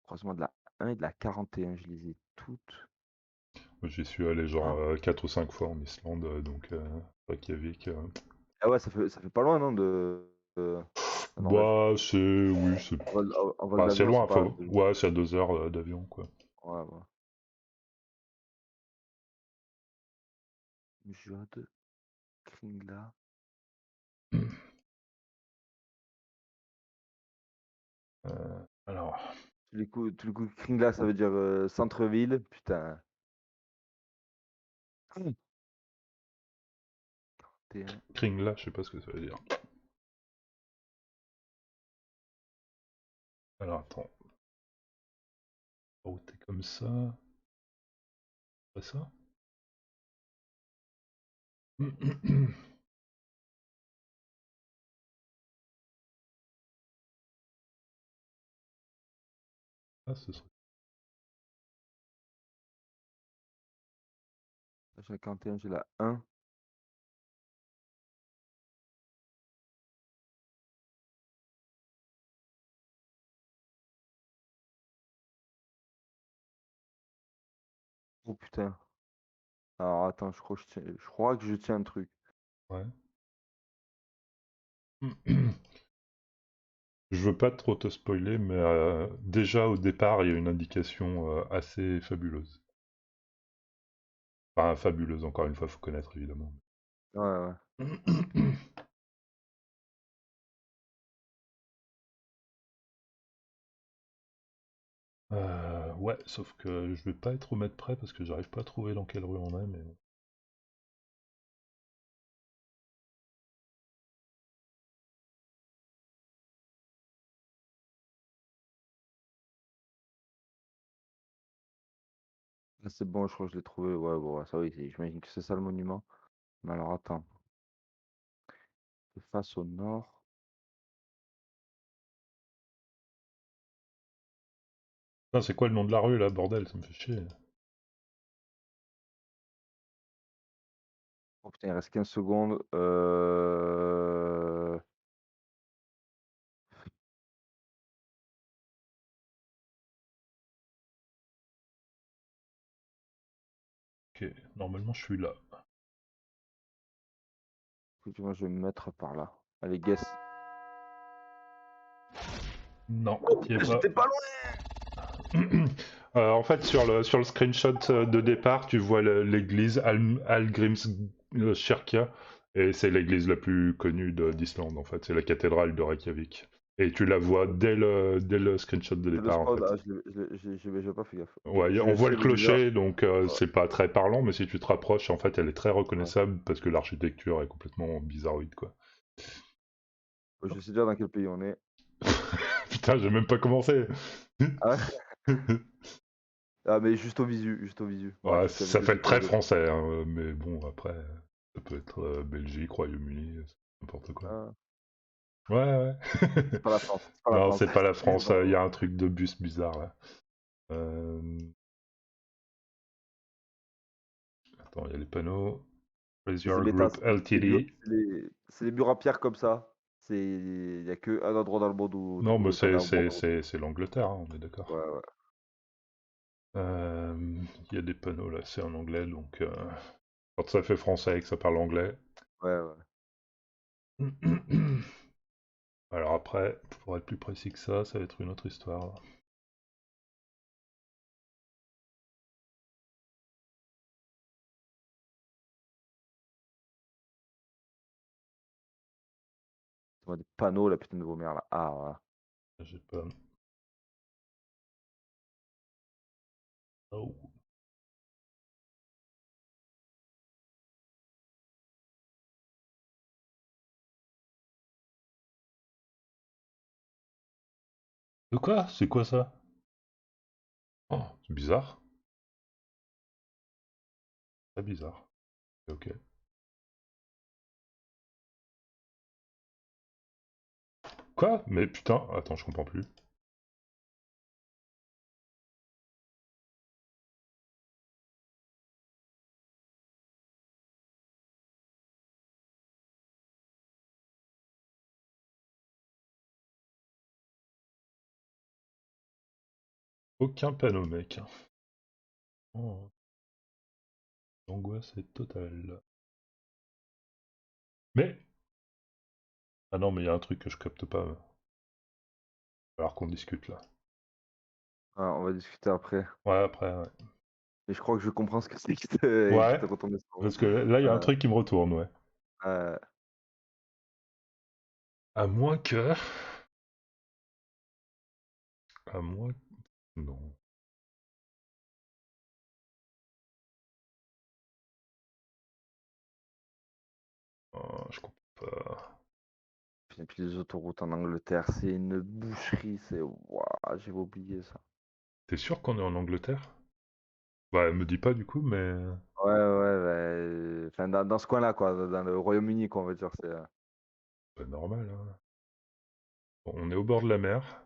Croisement de la 1 et de la 41, je les ai toutes. J'y suis allé genre Ah, 4 ou 5 fois en Islande, donc Reykjavik. ah ouais, ça fait pas loin, non, de la Norvège. Bah, c'est. Oui, c'est. En vol Enfin, c'est d'avion, c'est loin, pas. Ouais, c'est à 2 heures d'avion, quoi. Ouais, ouais. Jode, Kringla. Alors, Tous les coups, Kringla, ça veut dire centre-ville. Putain. T1. Kringla, je sais pas ce que ça veut dire. Alors, attends. Oh, t'es comme ça. Pas ça? Ah, ce serait. J'ai la 41, j'ai la 1. Oh putain. Alors attends, je crois que je tiens un truc. Ouais. Je veux pas trop te spoiler, mais déjà au départ, il y a une indication assez fabuleuse. Enfin, fabuleuse, encore une fois, faut connaître évidemment. Ouais, ouais. Ouais, sauf que je vais pas être au mètre près parce que j'arrive pas à trouver dans quelle rue on est, mais. Là, c'est bon, je crois que je l'ai trouvé. Ouais, bon, ouais, ça oui, j'imagine que c'est ça le monument. Mais alors attends. Face au nord. Putain, c'est quoi le nom de la rue là, bordel, ça me fait chier. Oh putain, il reste 15 secondes. Ok, normalement je suis là. Moi, je vais me mettre par là. Allez, guess. Non, Oh t'y es putain, pas. j'étais pas loin! En fait, sur le screenshot de départ, tu vois l'église Algrimskirkja, Et c'est l'église la plus connue d'Islande, en fait. C'est la cathédrale de Reykjavik. Et tu la vois dès le screenshot de C'est le départ, en spawn, fait. ah, j'ai pas fait gaffe. Ok, Ouais, on je voit sais le le visage. clocher, donc Ouais, c'est pas très parlant, mais si tu te rapproches, en fait, elle est très ouais. reconnaissable parce que l'architecture est complètement bizarroïde, quoi. Je sais déjà dans quel pays on est. Putain, j'ai même pas commencé. Ah, ouais. Ah, mais juste au visu, juste au visu. Bon, Ouais, tu avais ça déjà fait très creusé. français, hein, mais bon, après, ça peut être Belgique, Royaume-Uni, n'importe quoi. Ah, Ouais, ouais. c'est pas la France, c'est pas la Non, France. c'est pas la C'est France, pas la il y France. a un truc de bus bizarre là. Euh, Attends, il y a les panneaux. Raise Mais c'est Your bêta, Group LTD. c'est les murs à pierre comme ça. Il y a que un endroit dans le monde où tu Non, mais pourrais faire c'est un c'est- bon. c'est- c'est l'Angleterre, hein, on est Ouais, d'accord. ouais, Il y a des panneaux là, c'est en anglais, donc quand ça fait français et que ça parle anglais. ouais, ouais. Alors après, pour être plus précis que ça va être une autre histoire. Tu vois des panneaux, la putain de vos mères là. Ah, voilà. J'ai pas. Oh. De quoi? C'est quoi ça? Oh, c'est bizarre. C'est bizarre. Ok. Quoi? Mais putain, attends, je comprends plus. Aucun panneau, mec. Oh, l'angoisse est totale. Mais... Ah non, mais il y a un truc que je capte pas. Alors qu'on discute là. Ah, on va discuter après. Ouais, après, ouais. Mais je crois que je comprends ce que c'est qui Ouais, te retourné sur parce que là, il y a un euh, truc qui me retourne, ouais. euh, À moins que... À moins... Non. Ah, je comprends pas. puis les autoroutes en Angleterre, c'est une boucherie. C'est. Ouah, j'avais oublié ça. T'es sûr qu'on est en Angleterre? Bah, elle me dit pas du coup, mais... Ouais, ouais, enfin, dans ce coin-là, quoi, dans le Royaume-Uni, quoi, on va dire. Pas normal, hein. Bon, on est au bord de la mer.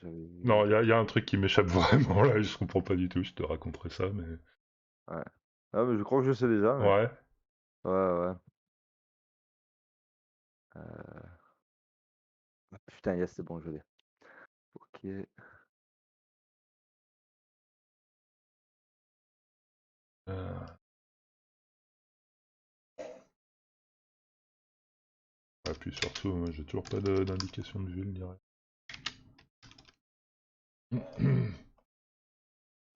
J'avais Non, vu. il y a un truc qui m'échappe vraiment là, je comprends pas du tout, je te raconterai ça, mais... Ouais. Ah, mais je crois que je sais déjà, mais. Ouais. Ouais, ouais. Euh, Putain, yes, c'est bon, je l'ai. Ok. Euh, puis surtout, moi, j'ai toujours pas d'indication de ville, dirais.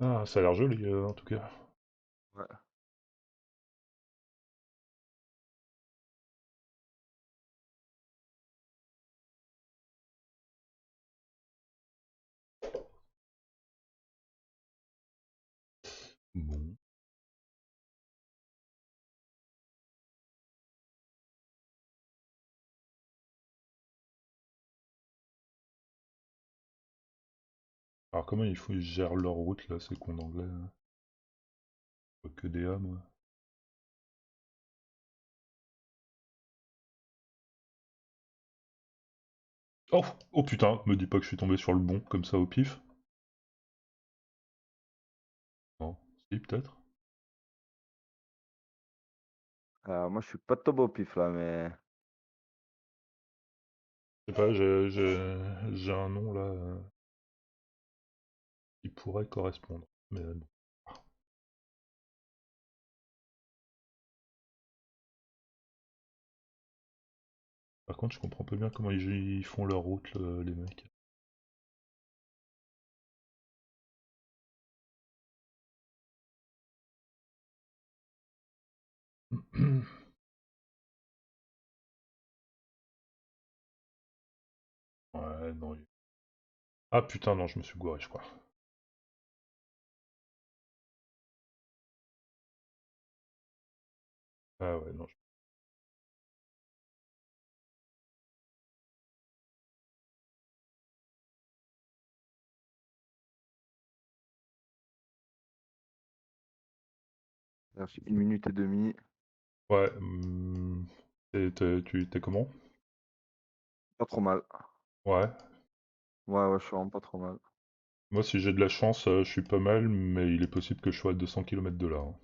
Ah, ça a l'air joli, en tout cas. Ouais. Bon. Alors comment ils gèrent leur route, là, ces cons d'anglais, là? Je vois que des A, moi. Oh! Oh putain, me dis pas que je suis tombé sur le bon, comme ça, au pif. Non. Si, peut-être. Moi, je suis pas top au pif, là, mais. Je sais pas, j'ai un nom, là, qui pourrait correspondre. Mais bon. Par contre, je comprends pas bien comment ils font leur route, les mecs. Ouais, non. Ah putain, non, je me suis gouré, je crois. Ah ouais, non. J'ai 1 minute et demie. Ouais. Tu t'es comment? Pas trop mal. Ouais. Ouais, ouais, je suis vraiment pas trop mal. Moi, si j'ai de la chance, je suis pas mal, mais il est possible que je sois à 200 km de là, hein.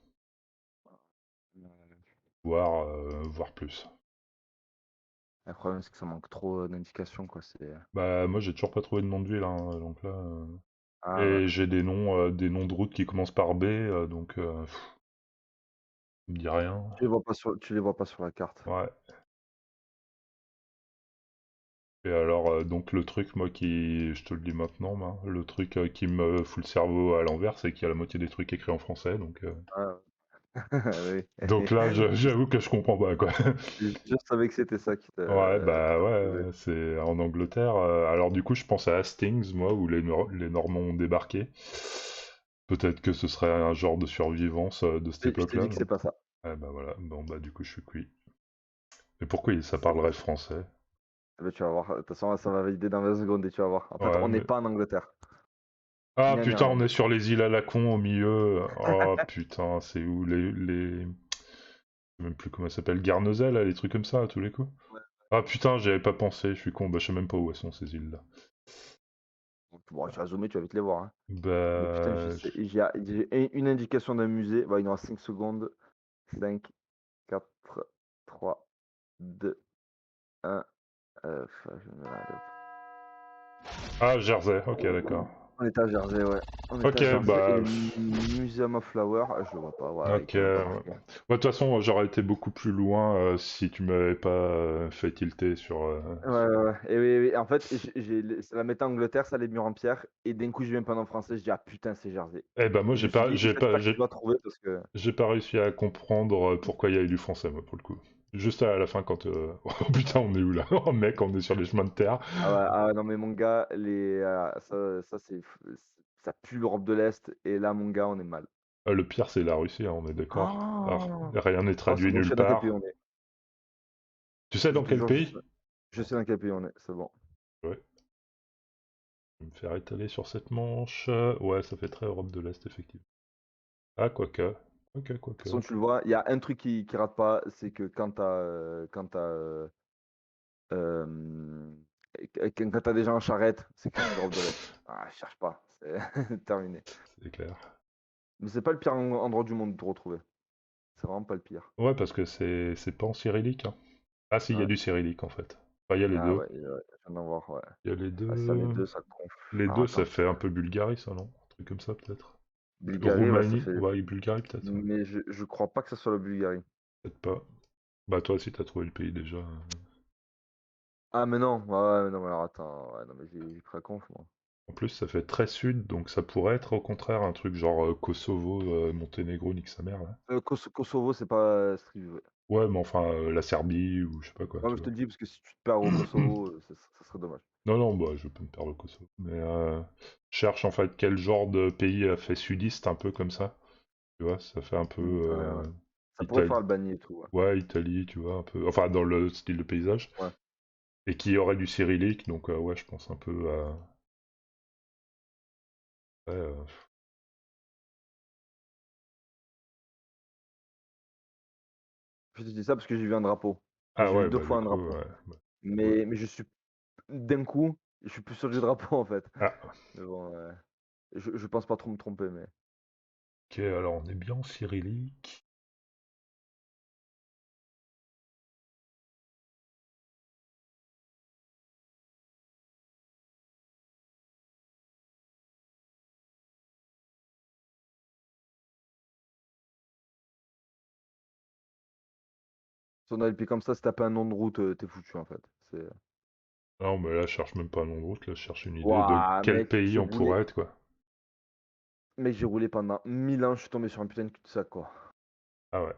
Voire plus. Le problème, c'est que ça manque trop d'indications, quoi. Bah, moi, j'ai toujours pas trouvé de nom de ville, hein, donc là. Ah ouais. Et j'ai des noms de routes qui commencent par B, donc ça me dit rien. Tu les vois pas sur la carte. Ouais. Et alors, donc le truc, moi, je te le dis maintenant, le truc qui me fout le cerveau à l'envers, c'est qu'il y a la moitié des trucs écrits en français, Ah, oui. donc là, j'avoue que je comprends pas, quoi. Je savais que c'était ça Ouais, qui bah te faisait. ouais, c'est en Angleterre. Alors du coup, je pense à Hastings, moi, où les Normands ont débarqué. Peut-être que ce serait un genre de survivance de cette Je t'ai époque-là. dit que c'est pas ça. Ouais, bah voilà. Bon, bah du coup, je suis cuit. Et pourquoi ça C'est pas parlerait ça. français? Eh ben, tu vas voir. De toute façon, ça va valider dans 20 secondes et tu vas voir. En fait, Ouais, on n'est mais... pas en Angleterre, Ah ni en putain, on est Irlande. sur les îles à la con au milieu. Oh putain, c'est où les... Je sais même plus comment ça s'appelle. Guernesey, là, les trucs comme ça, à tous les coups. Ouais. Ah putain, j'y avais pas pensé, je suis con. Bah je sais même pas où elles sont, ces îles-là. Bon, tu vas zoomer, tu vas vite les voir, hein. Mais putain, Bah... j'ai une indication d'un musée. Bah, il nous reste 5 secondes. 5, 4, 3, 2, 1. Je me mets là, hop. Ah, Jersey, ok, d'accord. On était à Jersey, ouais. On était Ok, à Jersey et bah... le Museum of Flower, je le vois pas, voilà, il Ok. peut même pas Ouais, marquer. de toute façon, j'aurais été beaucoup plus loin si tu m'avais pas fait tilter sur... Ouais, ouais, ouais. Et oui, oui. En fait, ça la mettait en Angleterre, ça, les murs en pierre. Et d'un coup, je viens pas en français, je dis, ah putain, c'est Jersey. Eh ben moi, Et je me suis dit, j'espère que tu vas trouver parce que. j'ai pas réussi à comprendre pourquoi il y avait du français, moi, pour le coup. Juste à la fin, quand... Oh putain, on est où là? Oh mec, on est sur les chemins de terre. Ah ouais, non, mais mon gars, ça pue l'Europe de l'Est. Et là, mon gars, on est mal. Le pire, c'est la Russie, hein, on est d'accord. Alors, Oh, rien n'est oh, c'est traduit bon, je nulle sais dans quel pays part. on est. Tu sais Je dans te quel jure, pays? je sais dans quel pays on est, c'est bon. Ouais. Je vais me faire étaler sur cette manche. Ouais, ça fait très Europe de l'Est, effectivement. Ah, quoique. Ok, De toute quoique. façon, tu le vois, il y a un truc qui rate pas, c'est que hem, quand tu des gens en charrette, c'est que c'est l'Europe de l'Est. Ah, cherche pas, c'est terminé. C'est clair. Mais c'est pas le pire endroit du monde pour retrouver. C'est vraiment pas le pire. Ouais, parce que c'est pas en cyrillique, hein. Ah si, il y a Ouais. du cyrillique, en fait. Enfin, il y a les Ah deux. ouais, je viens d'en voir, ouais. Il y a les Ah ça, les deux. 2 ça confle. Les Alors deux, ça attends, fait un peu Bulgarie, ça, non? Un truc comme ça, peut-être. Bulgarie, ouais, ça Roumanie? fait Ouais, Bulgarie, peut-être, ouais. mais je crois pas que ça soit la Bulgarie. Peut-être pas. Bah, toi aussi, t'as trouvé le pays déjà. Ah mais non, ouais, ouais, mais non, mais alors attends, ouais, non, mais j'ai pris la conf, moi. En plus, ça fait très sud, donc ça pourrait être au contraire un truc genre Kosovo, Monténégro, nique sa mère, là. Kosovo, c'est pas, ouais. Ouais, mais enfin, la Serbie, ou je sais pas quoi, Ouais, mais tu je te vois. le dis parce que si tu te perds au Kosovo, ça serait dommage. Non, non, bah, je peux me perdre le Kosovo. Mais cherche en fait quel genre de pays a fait sudiste, un peu comme ça. Tu vois, ça fait un peu Ouais, ouais. Ça pourrait faire Italie. Albanie et tout, ouais. Ouais, Italie, tu vois, un peu. Enfin, dans le style de paysage. Ouais. Et qui aurait du cyrillique, donc ouais, je pense un peu à. Ouais, Je te dis ça parce que j'ai vu un drapeau. Ah J'ai vu ouais, 2 bah fois du un coup, drapeau. ouais. Ouais. Mais je suis d'un coup, je suis plus sûr du drapeau en fait. Ah, Mais bon, je pense pas trop me tromper, mais ok, alors on est bien en cyrillique. si on a le pied comme ça, si t'as pas un nom de route, tu foutu en fait. C'est Non, mais là, je cherche même pas un nom de route, là, je cherche une idée de Waouh, quel pays on pourrait être, quoi. mec, j'ai roulé pendant 1000 ans, je suis tombé sur un putain de cul-de-sac quoi. Ah ouais.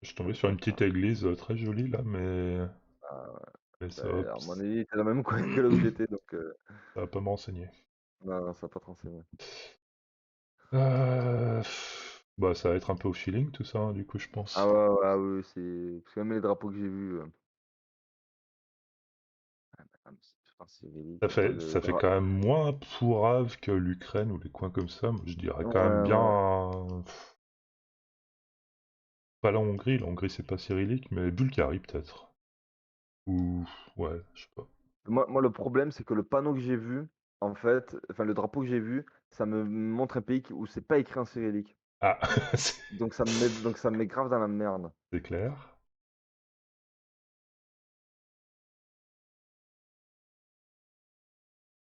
Je suis tombé sur une petite église très jolie là, mais, Ah, mais bah, ça va, à mon avis, c'est la même coin que là où j'étais, donc ça va pas me renseigner. non, non, ça va pas te renseigner. Bah, ça va être un peu au feeling tout ça, hein, du coup, je Ah pense. ouais, ouais, ah oui, c'est. Parce que même les drapeaux que j'ai vus. Ah, mais c'est tout en Ça cyrillique. Moi, fait, ça fait quand même moins pourrave que l'Ukraine ou les coins comme ça. Moi, je dirais Ouais, quand même bien. ouais. Pas la Hongrie, c'est pas cyrillique, mais Bulgarie peut-être. Ou. Ouais, je sais pas. Moi, le problème, c'est que le panneau que j'ai vu, en fait, enfin, le drapeau que j'ai vu, ça me montre un pays où c'est pas écrit en cyrillique. Ah, c'est Donc ça me met grave dans la merde. c'est clair.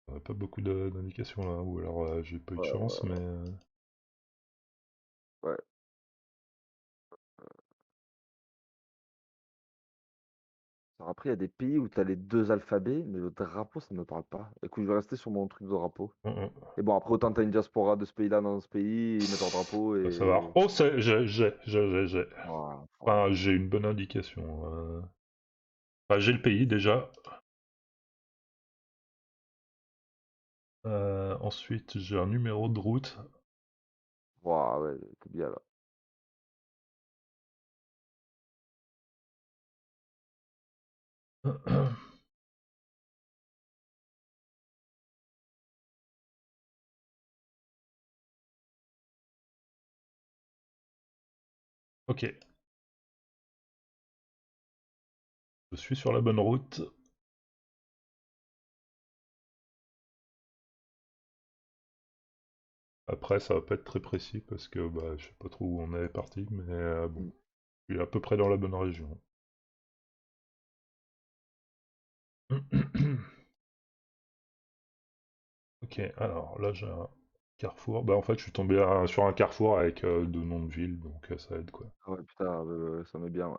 On a pas beaucoup d'indications là, ou alors j'ai pas eu de Ouais, chance, mais. ouais. Alors après, il y a des pays où tu as les deux alphabets, mais le drapeau, ça ne me parle pas. Écoute, je vais rester sur mon truc de drapeau. Hum, hum. Et bon, après, autant tu as une diaspora de ce pays-là dans ce pays, ils mettent leur drapeau Faut savoir. et. Oh, j'ai. Voilà, Enfin, voilà. j'ai une bonne indication. Enfin, j'ai le pays déjà. Ensuite, j'ai un numéro de route. Voilà, ouais, t'es bien là. Ok, je suis sur la bonne route. Après, ça va pas être très précis parce que bah, je sais pas trop où on est parti, mais bon, Mm. je suis à peu près dans la bonne région. Ok, alors là j'ai un carrefour. Bah en fait, je suis tombé sur un carrefour avec deux noms de villes, donc ça aide quoi. Ah ouais, putain, ça met bien, ouais.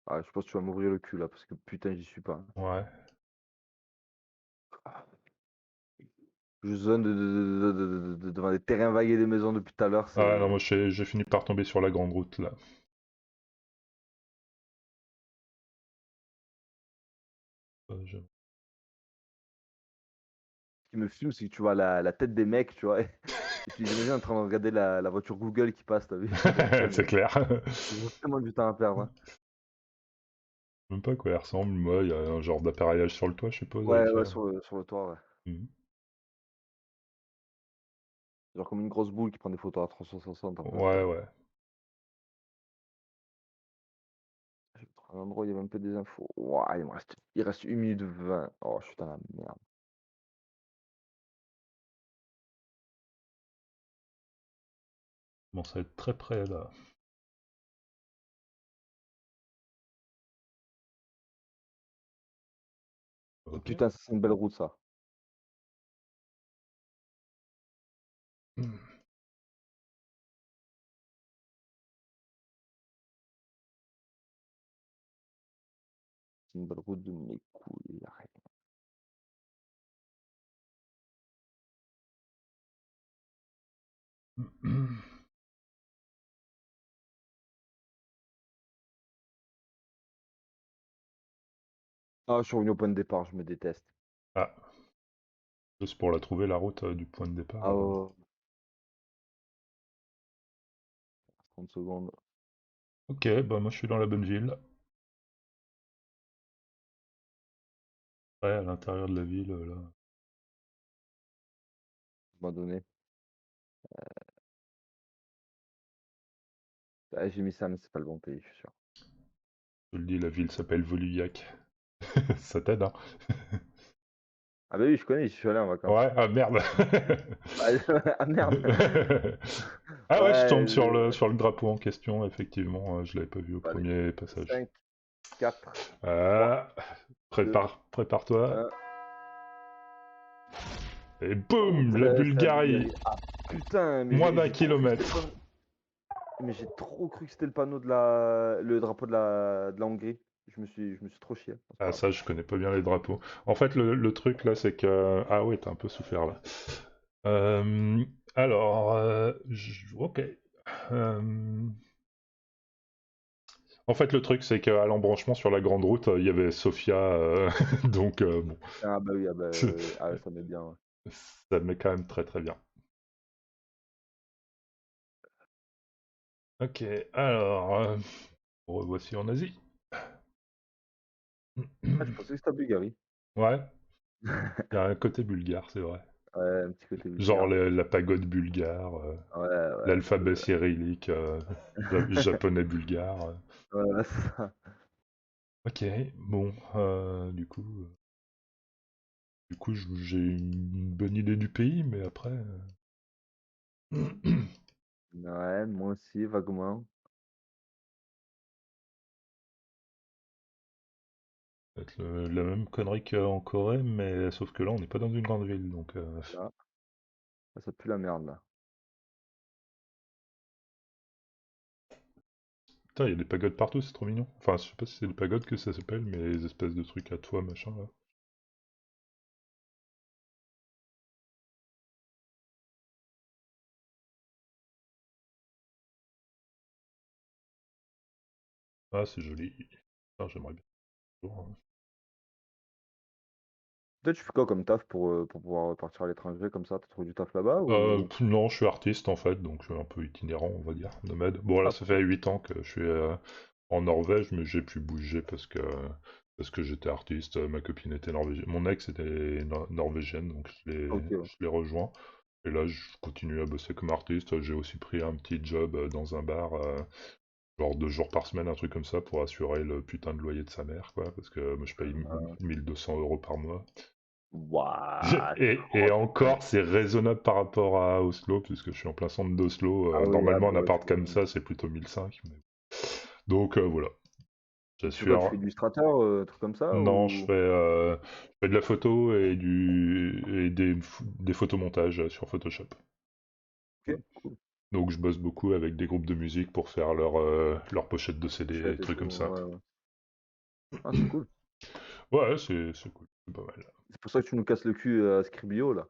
Ah, je pense que tu vas m'ouvrir le cul là, parce que putain, j'y suis pas. Ouais. Je zone devant des terrains vagues et des maisons depuis tout à l'heure, Ah non, c'est. moi j'ai fini par tomber sur la grande route là. Je- Ce qui me fume, c'est que tu vois la tête des mecs, tu vois. Et tu les imagines en train de regarder la voiture Google qui passe, t'as vu? Putain, C'est mais clair. ils ont tellement du temps à perdre, hein. Même pas à quoi elle ressemble. Moi, il y a un genre d'appareillage sur le toit, je suppose, Ouais, avec ouais, ça. sur le toit, ouais. Mhm. Genre comme une grosse boule qui prend des photos à 360 en plein Ouais, temps. ouais. Je vais trouver un endroit où il y a un peu des infos. Ouah, il reste 1 minute 20. Oh, je suis dans la merde. Commence à être très près là. Oh, Ok. putain, ça, c'est une belle route, ça. Hmm. C'est une belle route de mes couilles. Arrête. Ah, je suis revenu au point de départ, je me déteste. Ah, juste pour la trouver, la route du point de Ah, départ. ouais, ouais, 30 secondes. Ok, bah moi je suis dans la bonne ville. Ouais, à l'intérieur de la ville, là. À un moment donné. Ah, j'ai mis ça, mais c'est pas le bon pays, je suis sûr. Je te le dis, la ville s'appelle Voluyac. Ça t'aide, hein? Ah, bah oui, je connais, je suis allé en vacances. Ouais, ah merde! Ah, ah, merde! Ah ouais, je Ouais, tombe sur le drapeau en question, effectivement, je l'avais pas vu au allez. premier passage. 5, 4, 3, Ah, 2, prépare-toi. 1. Et Oh, boum, la c'est la Bulgarie! Bulgarie. Ah, putain, mais Moins j'ai d'un j'ai trop cru que c'était le kilomètre. panneau. Mais j'ai trop cru que c'était le drapeau de la Hongrie. Je me suis trop chié. C'est pas Ah grave. ça, je connais pas bien les drapeaux. En fait, le truc là, c'est que... Ah ouais, t'as un peu souffert là. Euh, alors, ok. Euh, En fait, le truc, c'est qu'à l'embranchement sur la grande route, il y avait Sofia, donc bon, Ah bah oui, ah bah oui, ah ouais, ça met bien, ouais. ça met quand même très très bien. Ok, alors, revoici en Asie. Ah, je pensais que c'était la Bulgarie. Ouais, il y a un côté bulgare, c'est vrai. Ouais, un petit côté Genre bulgare. la pagode bulgare, Ouais, ouais, un l'alphabet peu. cyrillique, japonais bulgare. Ouais, c'est ça. Ok, bon, du coup, j'ai une bonne idée du pays, mais après, Ouais, moi aussi, vaguement. ça va être la même connerie qu'en Corée, mais sauf que là, on n'est pas dans une grande ville, donc. Là, ça pue la merde, là. Putain, il y a des pagodes partout, c'est trop mignon. Enfin, je sais pas si c'est des pagodes que ça s'appelle, mais les espèces de trucs à toit, machin, là. Ah, c'est joli. Ah, j'aimerais bien. Hein. Toi, tu fais quoi comme taf pour pouvoir partir à l'étranger comme ça? T'as trouvé du taf là-bas ou... Non, je suis artiste en fait, donc je suis un peu itinérant, on va dire, nomade. Bon, là, Ah, ça cool. fait 8 ans que je suis en Norvège, mais j'ai pu bouger parce que j'étais artiste. Ma copine était norvégienne. Mon ex était norvégienne, donc Ok, ouais. je l'ai rejoint. Et là, je continue à bosser comme artiste. J'ai aussi pris un petit job dans un bar, genre 2 jours par semaine, un truc comme ça, pour assurer le putain de loyer de sa mère, quoi, parce que moi, je paye Euh, 1 200 € par mois. Ouah, Et oh, putain. encore, c'est raisonnable par rapport à Oslo, puisque je suis en plein centre d'Oslo. Ah oui, ah Normalement, un bah ouais, appart comme j'imagine. ça, c'est plutôt 1005. Donc voilà, Tu fais quoi? Tu j'assure. fais illustrateur, truc comme ça Non, ou... je fais de la photo et des photomontages sur Photoshop. Ok, cool. Donc je bosse beaucoup avec des groupes de musique pour faire leur pochette de CD et Pochette et trucs tout, comme ça. ouais, ouais. Ah, c'est cool. Ouais, c'est cool, c'est pas mal. C'est pour ça que tu nous casses le cul à Scribio, là.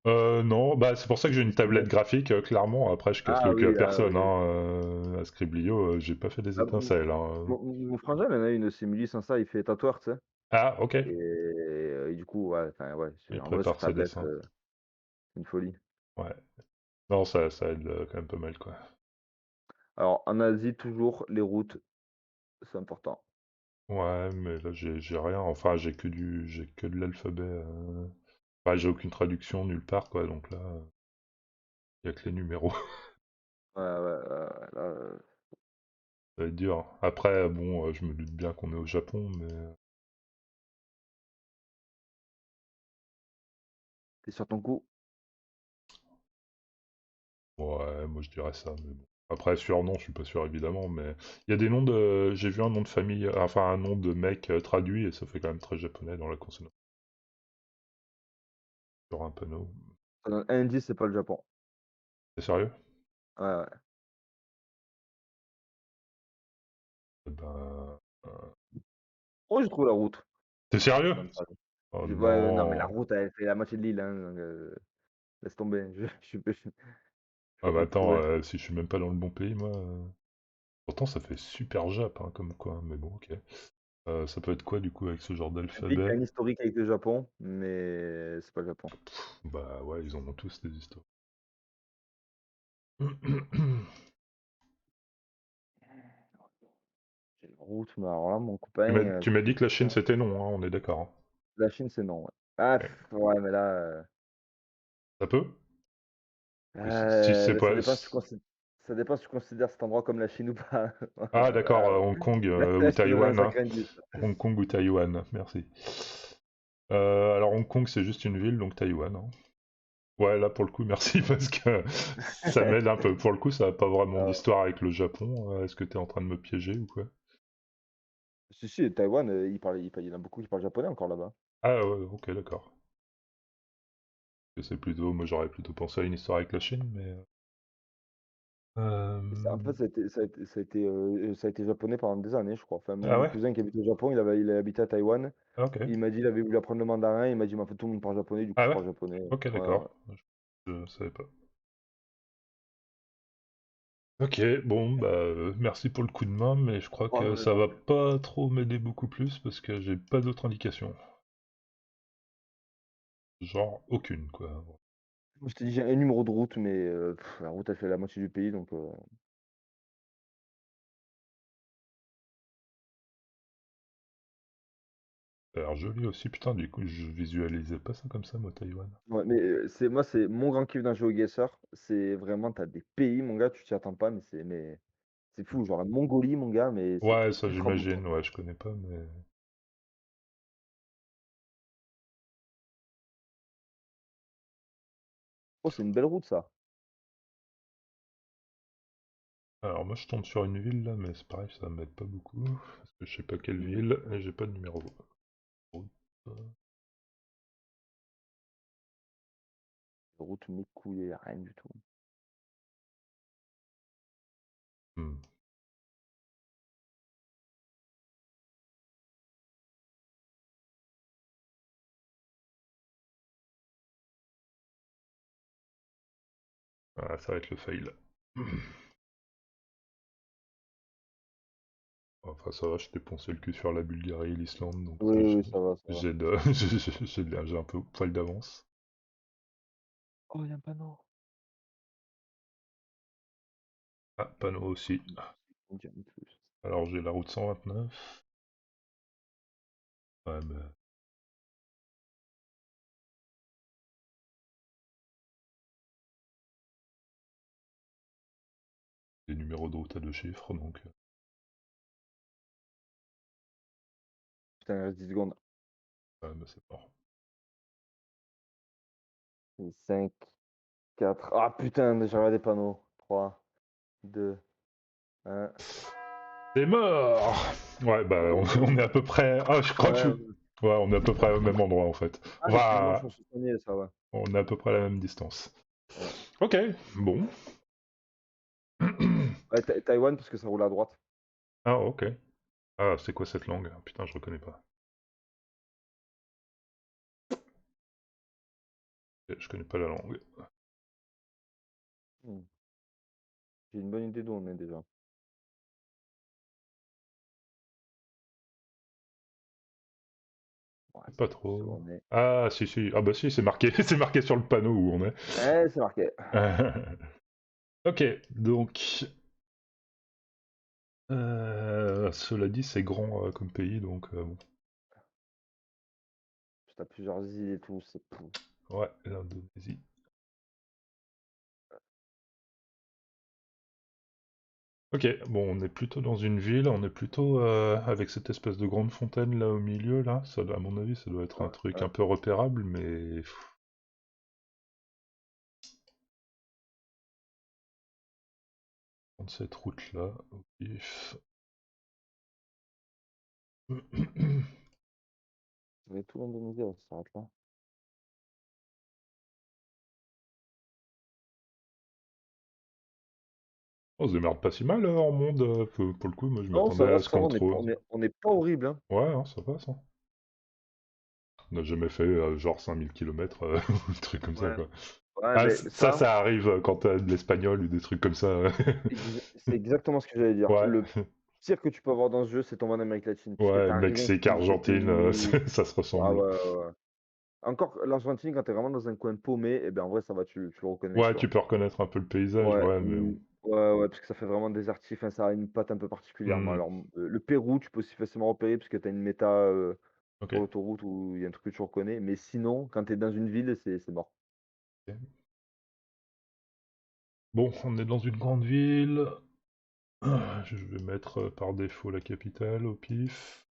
Non, bah c'est pour ça que j'ai une tablette Dessiner. graphique, clairement. Après, je casse Ah le cul à oui, ah personne, oui. hein. À Scriblio, j'ai pas fait des Ah, étincelles, hein. mon frangin, il en a une, c'est Mully sans ça, il fait tatoueur, tu sais. Ah, ok. Et du coup, ouais, enfin, ouais, Il en vrai, sur prépare ses tablette, dessins. c'est une folie. Ouais. Non, ça aide quand même pas mal, quoi. Alors, en Asie, toujours, les routes, c'est important. Ouais, mais là, j'ai rien. Enfin, j'ai que de l'alphabet. Enfin, j'ai aucune traduction nulle part, quoi. Donc là, il y a que les numéros. Ouais, ouais, ouais, là, Ça va être dur. Après, bon, je me doute bien qu'on est au Japon, mais t'es sur ton coup. ouais, moi je dirais ça. Mais bon. Après, sûr, non, je suis pas sûr évidemment, mais il y a des noms de. J'ai vu un nom de famille, enfin un nom de mec traduit et ça fait quand même très japonais dans la consonance sur un panneau. Ça donne un indice, c'est pas le Japon. T'es sérieux? Ouais, ouais. Eh ben. Oh, j'ai trouvé la route. T'es sérieux? Dans le trajet. Oh Non, mais la non! route, elle fait la moitié de l'île, hein, donc, laisse tomber. Je Ah vais te bah le attends, prouver. si je suis même pas dans le bon pays, moi. Pourtant, ça fait super Jap, hein, comme quoi, mais bon, ok. Ça peut être quoi du coup avec ce genre Un pays qui a d'alphabet? un historique avec le Japon, mais c'est pas le Japon. Bah ouais, ils en ont tous des histoires. J'ai la route, mais alors là, mon copain, Tu m'as dit que la Chine putain. c'était non, hein, on est d'accord. Hein. La Chine, c'est non, ouais. Ah, Ouais. ouais, mais là, Ça peut? Mais si c'est ça pas. dépend si ça dépend si tu considères cet endroit comme la Chine ou pas. Ah d'accord, Là, Hong Kong ou là, je te donne un Taïwan. Hein. sacré indice. Hong Kong ou Taïwan, merci. Alors Hong Kong c'est juste une ville, donc Taïwan. Hein. Ouais, là pour le coup, merci parce que ça m'aide un peu. Pour le coup, ça n'a pas vraiment Ah, d'histoire avec le Japon. Est-ce que t'es en train de me piéger ou quoi? si, si, Taïwan, il y en a beaucoup qui parlent japonais encore là-bas. Ah ouais, ok, d'accord. C'est plutôt, moi j'aurais plutôt pensé à une histoire avec la Chine, mais. En fait, ça a été japonais pendant des années, je crois. Enfin, Ah mon ouais? cousin qui habite au Japon, il a habité à Taïwan. Ah, ok. Il m'a dit il avait voulu apprendre le mandarin. Il m'a dit, mais en fait, tout le monde parle japonais, du coup, Ah je ouais? parle japonais. Ok, Ouais, ouais. d'accord. Je savais pas. Ok, bon, bah, merci pour le coup de main, mais je crois Oh, que mais ça non. va pas trop m'aider beaucoup plus parce que j'ai pas d'autres indications. Genre aucune, quoi. Moi, je t'ai dit, j'ai un numéro de route, mais la route, elle fait la moitié du pays, donc Ça a l'air joli aussi, putain, du coup, je visualisais pas ça comme ça, moi, Taïwan. ouais, mais c'est mon grand kiff d'un GeoGuessr. C'est vraiment, t'as des pays, mon gars, tu t'y attends pas, mais c'est fou. Genre la Mongolie, mon gars, mais c'est Ouais, ça ultra beau, quoi. j'imagine, ouais, je connais pas, mais... Oh, c'est une belle route, ça. Alors moi je tombe sur une ville là, mais c'est pareil, ça m'aide pas beaucoup, parce que je sais pas quelle Mmh. ville, et j'ai pas de numéro. Route. Route m'écouiller, rien du tout. Hmm. Ah, ça va être le fail. Enfin ça va, je t'ai poncé le cul sur la Bulgarie et l'Islande, donc Oui, oui, ça va, ça va. j'ai de... j'ai un peu poil d'avance. Oh, il y a un panneau. Ah, panneau aussi. On dirait plus. Alors j'ai la route 129. Ouais, mais des numéros de route à 2 chiffres, donc... Putain, il reste 10 secondes. Ouais, mais c'est mort. 5, 4. Ah putain, j'ai regardé des panneaux. 3, 2, 1. C'est mort. Ouais, bah Oh, on est à peu près... Ah, je crois que je... ouais. Ouais, on est à peu près au même endroit en fait. Ah, excuse-moi, Enfin, je me suis soigné, ça va. on est à peu près à la même distance. Ouais. Ok, bon. Ouais, Taïwan, parce que ça roule à droite. Ah, ok. Ah, c'est quoi cette langue? Putain, je reconnais pas. Je connais pas la langue. Hmm. J'ai une bonne idée d'où on est déjà. Ouais, Pas c'est plus où trop. on est. Ah, si, si. Ah, bah si, c'est marqué. C'est marqué sur le panneau où on est. Eh, c'est marqué. Ok, donc. Cela dit, c'est grand comme pays, donc bon. T'as plusieurs îles et tout, c'est fou. Ouais, l'Indonésie. Ok, bon, on est plutôt dans une ville, on est plutôt avec cette espèce de grande fontaine là au milieu, là. Ça, à mon avis, ça doit être un Ouais, truc un ouais. peu repérable, mais prendre cette route-là, au pif. Ça va être tout l'Indonésie, ça s'arrête là. On se démerde pas si mal en monde, pour le coup, moi je Non, m'attendais à ce ça qu'on va, le trouve. on est pas horrible, hein. Ouais, hein, ça va ça. On n'a jamais fait genre 5000 km, ou des trucs comme ça, Ouais. quoi. Ouais, Ah, mais ça arrive quand t'as de l'espagnol ou des trucs comme ça. c'est exactement ce que j'allais dire. Ouais, Le pire que tu peux avoir dans ce jeu, c'est tomber en Amérique latine, puisque ouais, t'as rien Mexique, qui bouge de Argentine, pays. ça se Ah ressemble. ouais, ouais, ouais. Encore l'Argentine, quand t'es vraiment dans un coin paumé, eh ben en vrai, ça va, tu le reconnais, Ouais, tu tu vois. peux reconnaître un peu le paysage, Ouais, ouais, mais bon. ouais, ouais, parce que ça fait vraiment désertif, hein, ça a une patte un peu particulièrement. Hmm, Alors, le Pérou, tu peux aussi facilement repérer, parce que t'as une méta ok. sur l'autoroute où il y a un truc que tu reconnais. Mais sinon, quand t'es dans une ville, c'est mort. Ok. Bon, on est dans une grande ville. Je vais mettre par défaut la capitale au pif.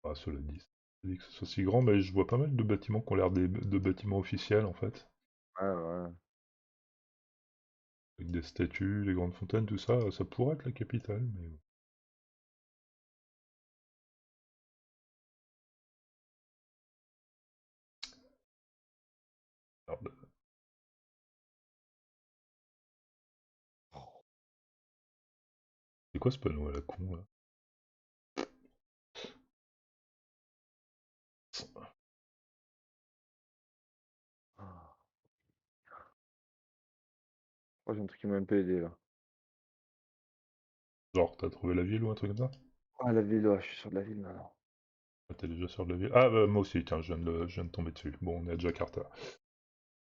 Ah, cela dit que ce soit si grand, mais je vois pas mal de bâtiments qui ont l'air de bâtiments officiels en fait. Ouais, ouais. Avec des statues, des grandes fontaines, tout ça, ça pourrait être la capitale, mais bon. Merde. C'est quoi ce panneau à la con là? Ah. Moi, j'ai un truc qui m'a un peu aidé là. Genre, t'as trouvé la ville ou un truc comme ça? Ah, la ville, ouais, je suis sur de la ville maintenant. Ah, t'es déjà sur de la ville? Ah, bah, moi aussi, tiens, je viens de tomber dessus. Bon, on est à Jakarta.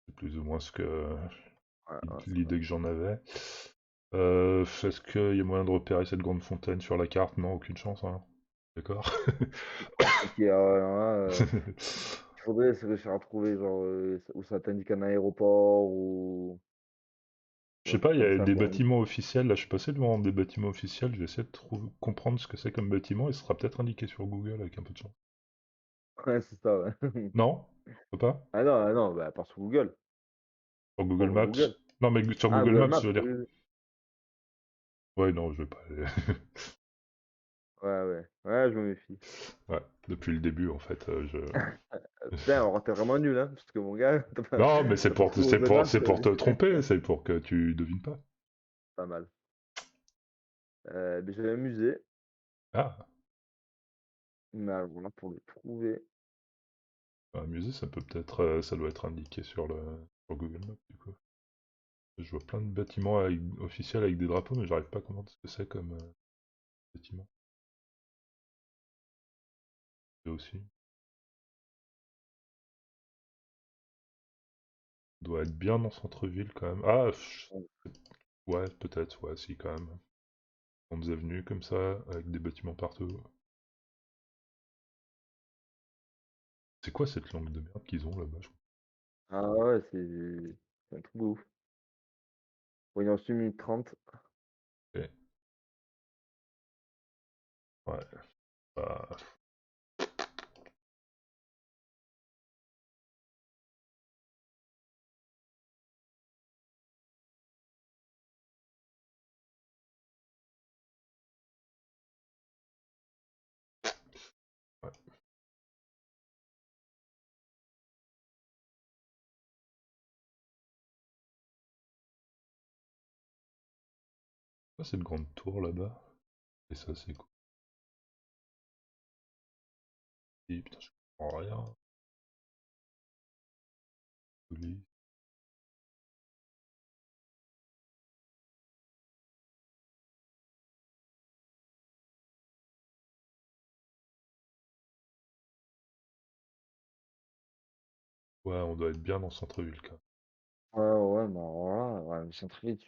C'est plus ou moins Ouais, ouais, ça va. l'idée que j'en avais. Est-ce qu'il y a moyen de repérer cette grande fontaine sur la carte? Non, aucune chance, hein. D'accord. Compliqué, ah ouais, il faudrait se réussir à trouver, genre, où ça t'indique un aéroport Je ou un sais pas, truc il y comme a ça, des quoi. bâtiments officiels. Là, je suis passé devant des bâtiments officiels. J'ai essayé de comprendre ce que c'est comme bâtiment et ce sera peut-être indiqué sur Google avec un peu de chance. Ouais, c'est ça, ouais. Non? Faut pas? Ah non, bah, pas sur Google. Sur Google Ouvre Maps? Google. Non, mais sur Ah, Google Google Maps, Maps, je veux dire. oui, oui. Ouais, non, je vais pas aller. Ouais, ouais. Ouais, je me méfie. Ouais, depuis le début, en fait, je. Putain, alors t'es vraiment nul, hein, parce que mon gars, Non, mais t'as pas trouvé Google Maps, c'est pour te tromper, c'est pour que tu devines pas. pas mal. Mais j'avais un musée, Ah, mais alors là, pour le trouver, un musée, ça peut peut-être, ça doit être indiqué sur Google Maps, du coup. Je vois plein de bâtiments officiels avec des drapeaux, mais j'arrive pas à comprendre ce que c'est comme bâtiment. Et aussi, doit être bien en centre-ville quand même. Ah, ouais, peut-être, ouais, si, quand même. Grandes avenues comme ça, avec des bâtiments partout. C'est quoi cette langue de merde qu'ils ont là-bas? ah ouais, c'est un truc de ouf. Bon, il en reste 1 minute 30. Ok, ouais, bah, ouais. Ah, cette grande tour là-bas. Et ça, c'est cool. Et putain, je comprends rien. Joli. Ouais, on doit être bien dans le centre-ville quand même. Ouais, ouais, bah alors là, ouais, le centre-ville,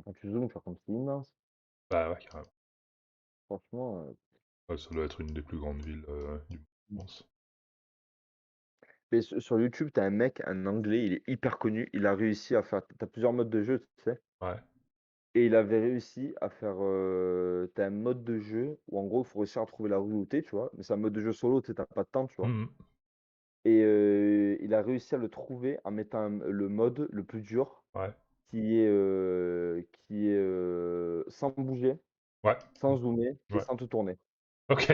quand tu zoomes, tu vois comme c'est immense. Bah ouais, carrément. Franchement, Ouais, ça doit être une des plus grandes villes du monde, je pense. mais sur YouTube, t'as un mec, un anglais, il est hyper connu. Il a réussi à faire. T'as plusieurs modes de jeu, tu sais. Ouais. Et il avait réussi à faire. T'as un mode de jeu où en gros, il faut réussir à trouver la rue où t'es, tu vois. Mais c'est un mode de jeu solo, tu sais, t'as pas de temps, tu vois. Mhm. Et il a réussi à le trouver en mettant le mode le plus dur, Ouais. qui est sans bouger, Ouais. sans zoomer et Ouais. sans te tourner. Ok.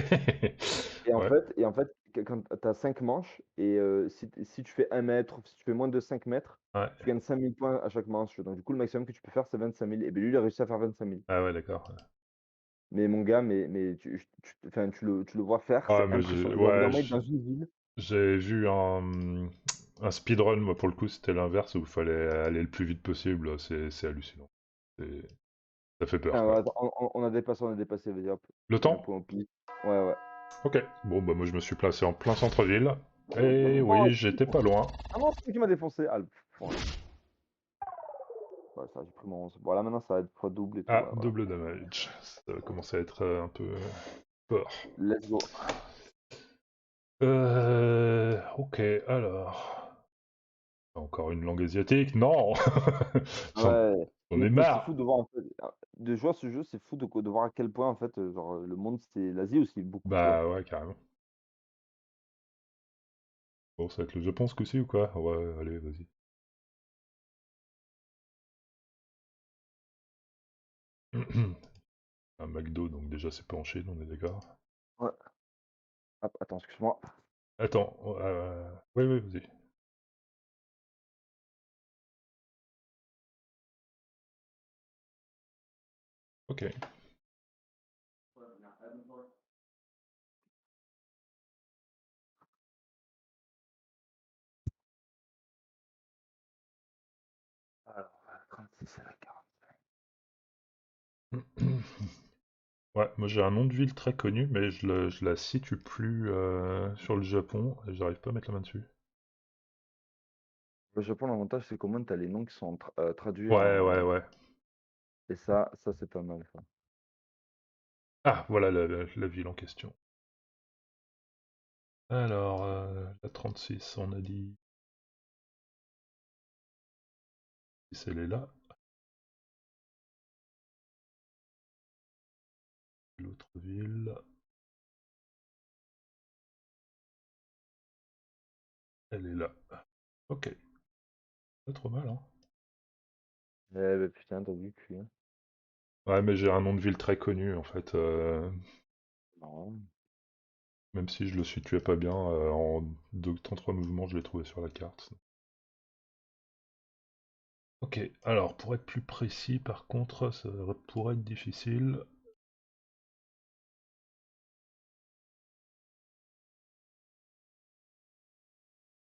Et en Ouais. fait, et en fait, quand tu as 5 manches, et si tu fais 1 mètre, si tu fais moins de 5 mètres, Ouais. tu gagnes 5 000 points à chaque manche. Donc du coup, le maximum que tu peux faire, c'est 25 000. Et bien lui, il a réussi à faire 25 000. Ah ouais, d'accord. Mais mon gars, mais enfin, tu le vois faire, Ouais, c'est mais impressionnant. Il a au bout ouais, d'un moment, il est dans une ville. j'ai vu un speedrun, moi pour le coup, c'était l'inverse où il fallait aller le plus vite possible. C'est hallucinant. C'est- Ça fait peur, Ah, quoi. ouais, attends, on a dépassé, vas-y, hop. Le Combien de temps? points au pif? Ouais, ouais. Ok. Bon, bah moi je me suis placé en plein centre-ville. Et Non, oui, j'étais pas loin. ah non, c'est toi qui m'as défoncé. Ah, voilà. Ouais, ça, j'ai pris mon 11. Bon, là, maintenant, ça va être fois double et tout. Ah, Ouais, voilà. double damage. Ça va commencer à être un peu fort. Let's go. Ok, alors. Encore une langue asiatique? Non! J'en Ouais, j'en ai mais c'est fou marre! de voir, en fait, de jouer à ce jeu, c'est fou de voir à quel point, en fait, genre, le monde, c'est l'Asie aussi, beaucoup, tu vois. Bah ouais, carrément. Bon, ça va être le Japon ce coup-ci ou quoi? Ouais, allez, vas-y. Un McDo, donc déjà c'est pas en Chine, on est d'accord. Ouais. Hop, attends, excuse-moi. Attends, oui, oui, vas-y. Ok. Alors, 36 à la 40. Ouais, moi j'ai un nom de ville très connu, mais je la situe plus sur le Japon et j'arrive pas à mettre la main dessus. Le Japon, l'avantage, c'est qu'au moins, tu as les noms qui sont traduits Ouais, ouais, en. ouais. Et ça c'est pas mal, ça. Ah, voilà la ville en question. Alors, la 36, on a dit. Si elle est là. L'autre ville. Elle est là. Ok, pas trop mal, hein. Eh ben putain, t'as vu que. Ouais, mais j'ai un nom de ville très connu en fait. Non. Même si je le situais pas bien, en 2 temps 3 mouvements, je l'ai trouvé sur la carte. Ok, alors pour être plus précis, par contre, ça pourrait être difficile.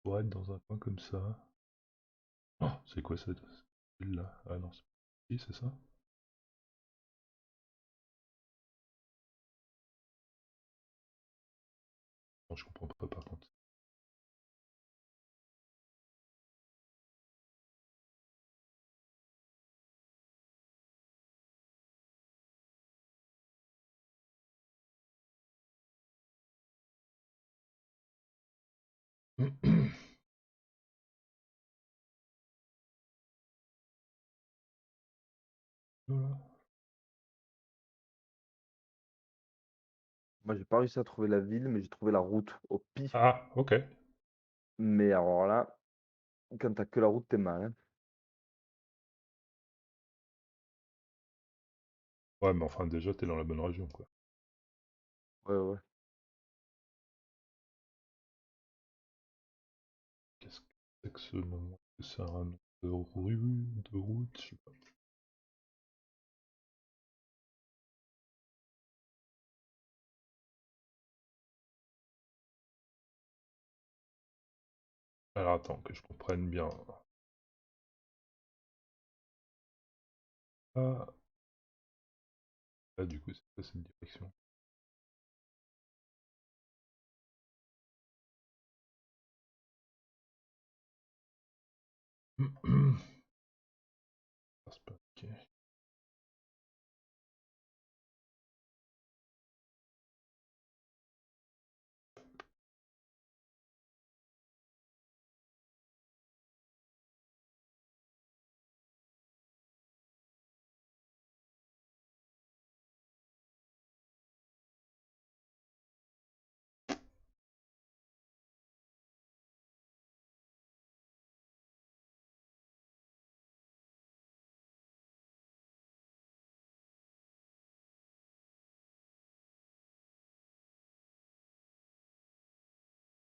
Pour être dans un coin comme ça. Oh, c'est quoi cette ville-là? Ah non, si, c'est ça? Non, je comprends pas par contre. Voilà. Moi, j'ai pas réussi à trouver la ville, mais j'ai trouvé la route au pif. Ah, ok. Mais alors là, quand t'as que la route, t'es mal, hein. Ouais, mais enfin, déjà, t'es dans la bonne région, quoi. Ouais, ouais. Qu'est-ce que c'est que ce nom? Est-ce que c'est un nom de rue, de route? Je sais pas. Alors attends, que je comprenne bien. Ah, là, du coup, c'est quoi cette direction? Ah, c'est pas ok.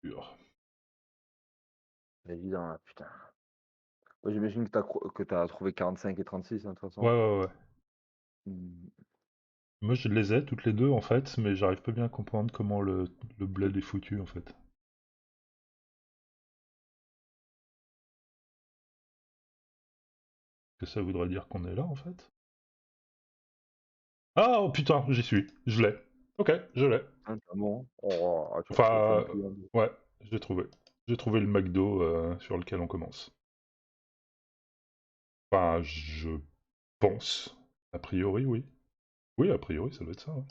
Pur. C'est évident, là, putain. Ouais, j'imagine que t'as trouvé 45 et 36, hein, de toute Ouais, façon. ouais, ouais. Hmm. Moi, je les ai toutes les deux, en fait, mais j'arrive pas bien à comprendre comment le bled est foutu, en fait. Que ça voudrait dire qu'on est là, en fait? Ah, oh putain, j'y suis. Je l'ai. Ok, je l'ai. Ah, t'as bon. Oh, ah, tu vas me Enfin, plier. ouais, j'ai trouvé. J'ai trouvé le McDo sur lequel on commence. Enfin, je pense. A priori, oui. Oui, a priori, ça doit être ça, ouais.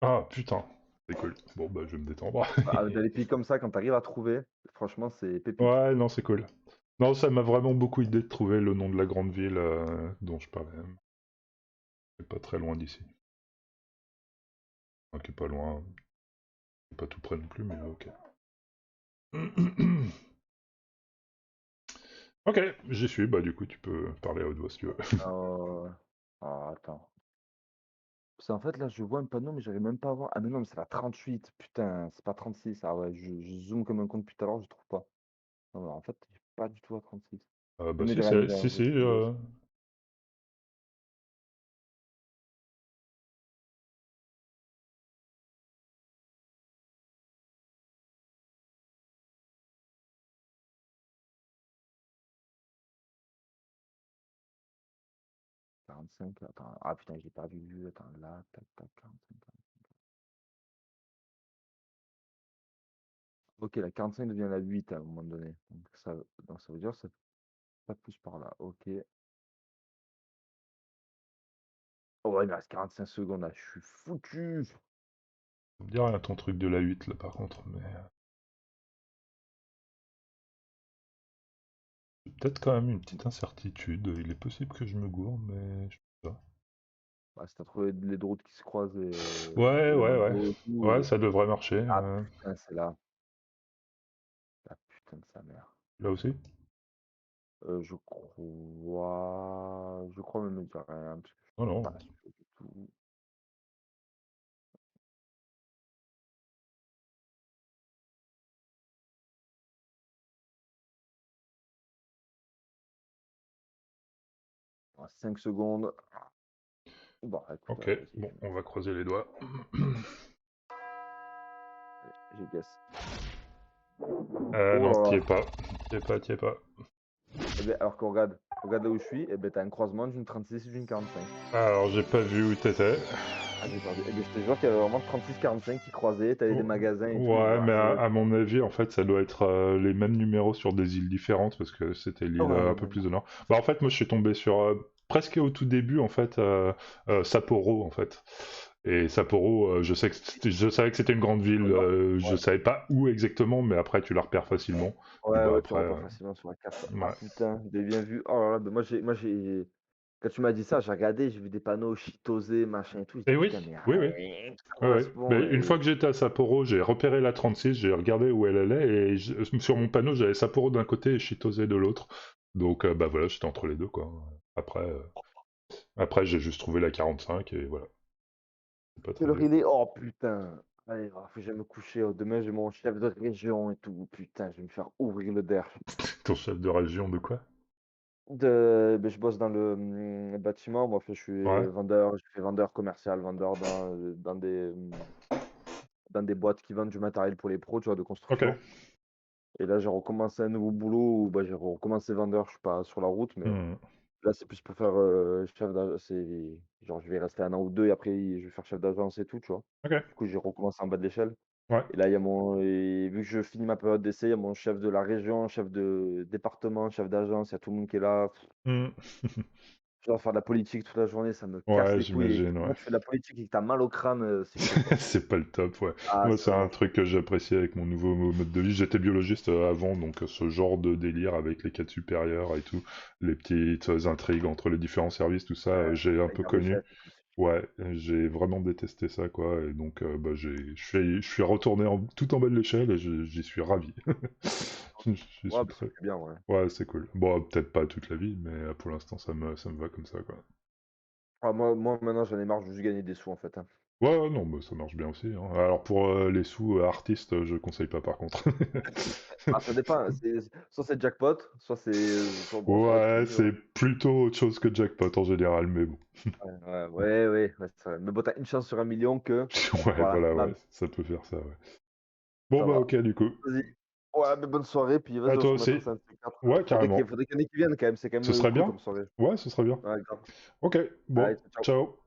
Ah, putain. C'est cool. Bon, bah, je vais me détendre. Ah, dans les pays comme ça, quand t'arrives à trouver, franchement, c'est pépite. Ouais, non, c'est cool. Non, ça m'a vraiment beaucoup aidé de trouver le nom de la grande ville dont je parlais. C'est pas très loin d'ici. Enfin, qui est pas loin. Pas tout près non plus, mais ok. Ok, j'y suis. Bah, du coup, tu peux parler à haute voix si tu veux. Ah, attends. Parce qu'en fait, là, je vois un panneau, mais j'arrive même pas à voir. Ah, mais non, mais c'est la 38. Putain, c'est pas 36. Ah ouais, je zoome comme un con depuis tout à l'heure, je trouve pas. Non, mais en fait, j'ai pas du tout la 36. Je Bah, mets si, des rêves, si, si. je bosse. 45, attends. Ah putain, j'ai pas vu. Attends, là, tac, tac, 45. Ok, la 45 devient la 8 à un moment donné. Donc ça veut dire que c'est pas plus par là. Ok. Oh ouais, il me reste 45 secondes là. Je suis foutu. Ça me dit rien ton truc de la 8 là par contre, mais j'ai peut-être quand même une petite incertitude. Il est possible que je me gourre, mais je sais pas. Bah, si t'as trouvé les deux routes qui se croisent Ouais, et le ouais, ouais. McDo et tout. Ouais, ça devrait marcher. Ah putain, c'est là. Ah putain de sa mère. Là aussi? Je crois même me dire rien, parce que je Non, suis non. pas sûr du tout. Dans 5 secondes. Bon, écoute, Ok, vas-y, bon, on va croiser les doigts. allez, j'ai guess. Non, Oh là t'y es là. pas. T'y es pas, t'y es pas. Eh ben, alors qu'on regarde là où je suis, et ben t'as un croisement d'une 36 et d'une 45. Alors, j'ai pas vu où t'étais. Ah j'ai perdu. Eh ben je te jure qu'il y avait vraiment 36-45 qui croisaient, t'avais des Oh, magasins et tout. ouais, Ah, mais ça à, doit être... à mon avis, en fait, ça doit être les mêmes numéros sur des îles différentes parce que c'était Ah l'île ouais, un ouais, peu non, plus non. au nord. Bah, en fait, moi, je suis tombé sur presque au tout début, en fait, Sapporo, en fait. Et Sapporo, je savais que c'était une grande ville. Au nord. Je Ouais. savais pas où exactement, mais après, tu la repères facilement. Et Ouais, bah ouais, tu après, repères facilement sur la carte. Ah ouais. putain, j'ai bien vu. Oh là là, ben quand tu m'as dit ça, j'ai regardé, j'ai vu des panneaux Chitose, machin et tout. J'ai dit Et oui, putain, mais oui, oui. rien qui Ouais, ouais. Mais correspond. une fois que j'étais à Sapporo, j'ai repéré la 36, j'ai regardé où elle allait, et sur mon panneau, j'avais Sapporo d'un côté et Chitose de l'autre. Donc, bah voilà, j'étais entre les deux, quoi. Après, après j'ai juste trouvé la 45, et voilà. C'est pas très Quelle heure dur. il est? Oh putain. Allez, faut que j'aille me coucher. Oh, demain, j'ai mon chef de région et tout. Putain, je vais me faire ouvrir le der. Ton chef de région de quoi? Ben, je bosse dans le bâtiment. Moi, je suis Ouais, vendeur. Je fais vendeur commercial, vendeur dans des boîtes qui vendent du matériel pour les pros, tu vois, de ok. construction. Et là, j'ai recommencé un nouveau boulot où bah, j'ai recommencé vendeur. Je suis pas sur la route, mais Hmm. là, c'est plus pour faire chef d'agence. Genre, je vais rester un an ou deux et après, je vais faire chef d'agence et tout, tu vois. Ok. Du coup, j'ai recommencé en bas de l'échelle. Ouais. Et là, il y a et vu que je finis ma période d'essai, il y a mon chef de la région, chef de département, chef d'agence, il y a tout le monde qui est là. Hmm. Je dois faire de la politique toute la journée, ça me casse Ouais, les couilles. Et j'imagine, moi, ouais. tu fais de la politique et que t'as mal au crâne, c'est chaud, quoi. C'est pas le top, ouais. Ah, Moi, c'est c'est un vraiment truc chaud. que j'apprécie avec mon nouveau mode de vie. J'étais biologiste avant, donc ce genre de délire avec les quêtes supérieures et tout, les petites intrigues entre les différents services, tout ça, Ouais, j'ai un avec peu la connu. recette et tout, c'est chaud. Ouais, j'ai vraiment détesté ça, quoi. Et donc, bah, je suis retourné tout en bas de l'échelle et j'y suis ravi. Je Ouais, suis bah, ça très. fait bien, ouais. Ouais, c'est cool. Bon, peut-être pas toute la vie, mais pour l'instant, ça me va comme ça, quoi. Ah, moi, maintenant, j'en ai marre de juste gagner des sous, en fait, hein. Ouais, ouais, non, bah, ça marche bien aussi, hein. Alors pour les sous artistes, je conseille pas par contre. Ah, ça dépend. Soit c'est jackpot, soit bon, ça va être Ouais, fini, ouais. c'est plutôt autre chose que jackpot en général, mais bon. Ouais, ouais, ouais, ouais, ouais, c'est vrai. Mais bon, t'as une chance sur 1 million que, Ouais, voilà, voilà, ouais, bam, ça peut faire ça, ouais. Bon, ça bah, va. ok, du coup. Vas-y. Ouais, mais bonne soirée, puis vas-y, À on toi se remettra aussi. ça un de ces quatre. Ouais, carrément. Faudrait qu'il y en ait qui viennent quand même, c'est quand Ce même serait cool bien. comme soirée. Ouais, ce serait bien. Ouais, grave. Ok, Allez, bon, ciao, ciao. ciao.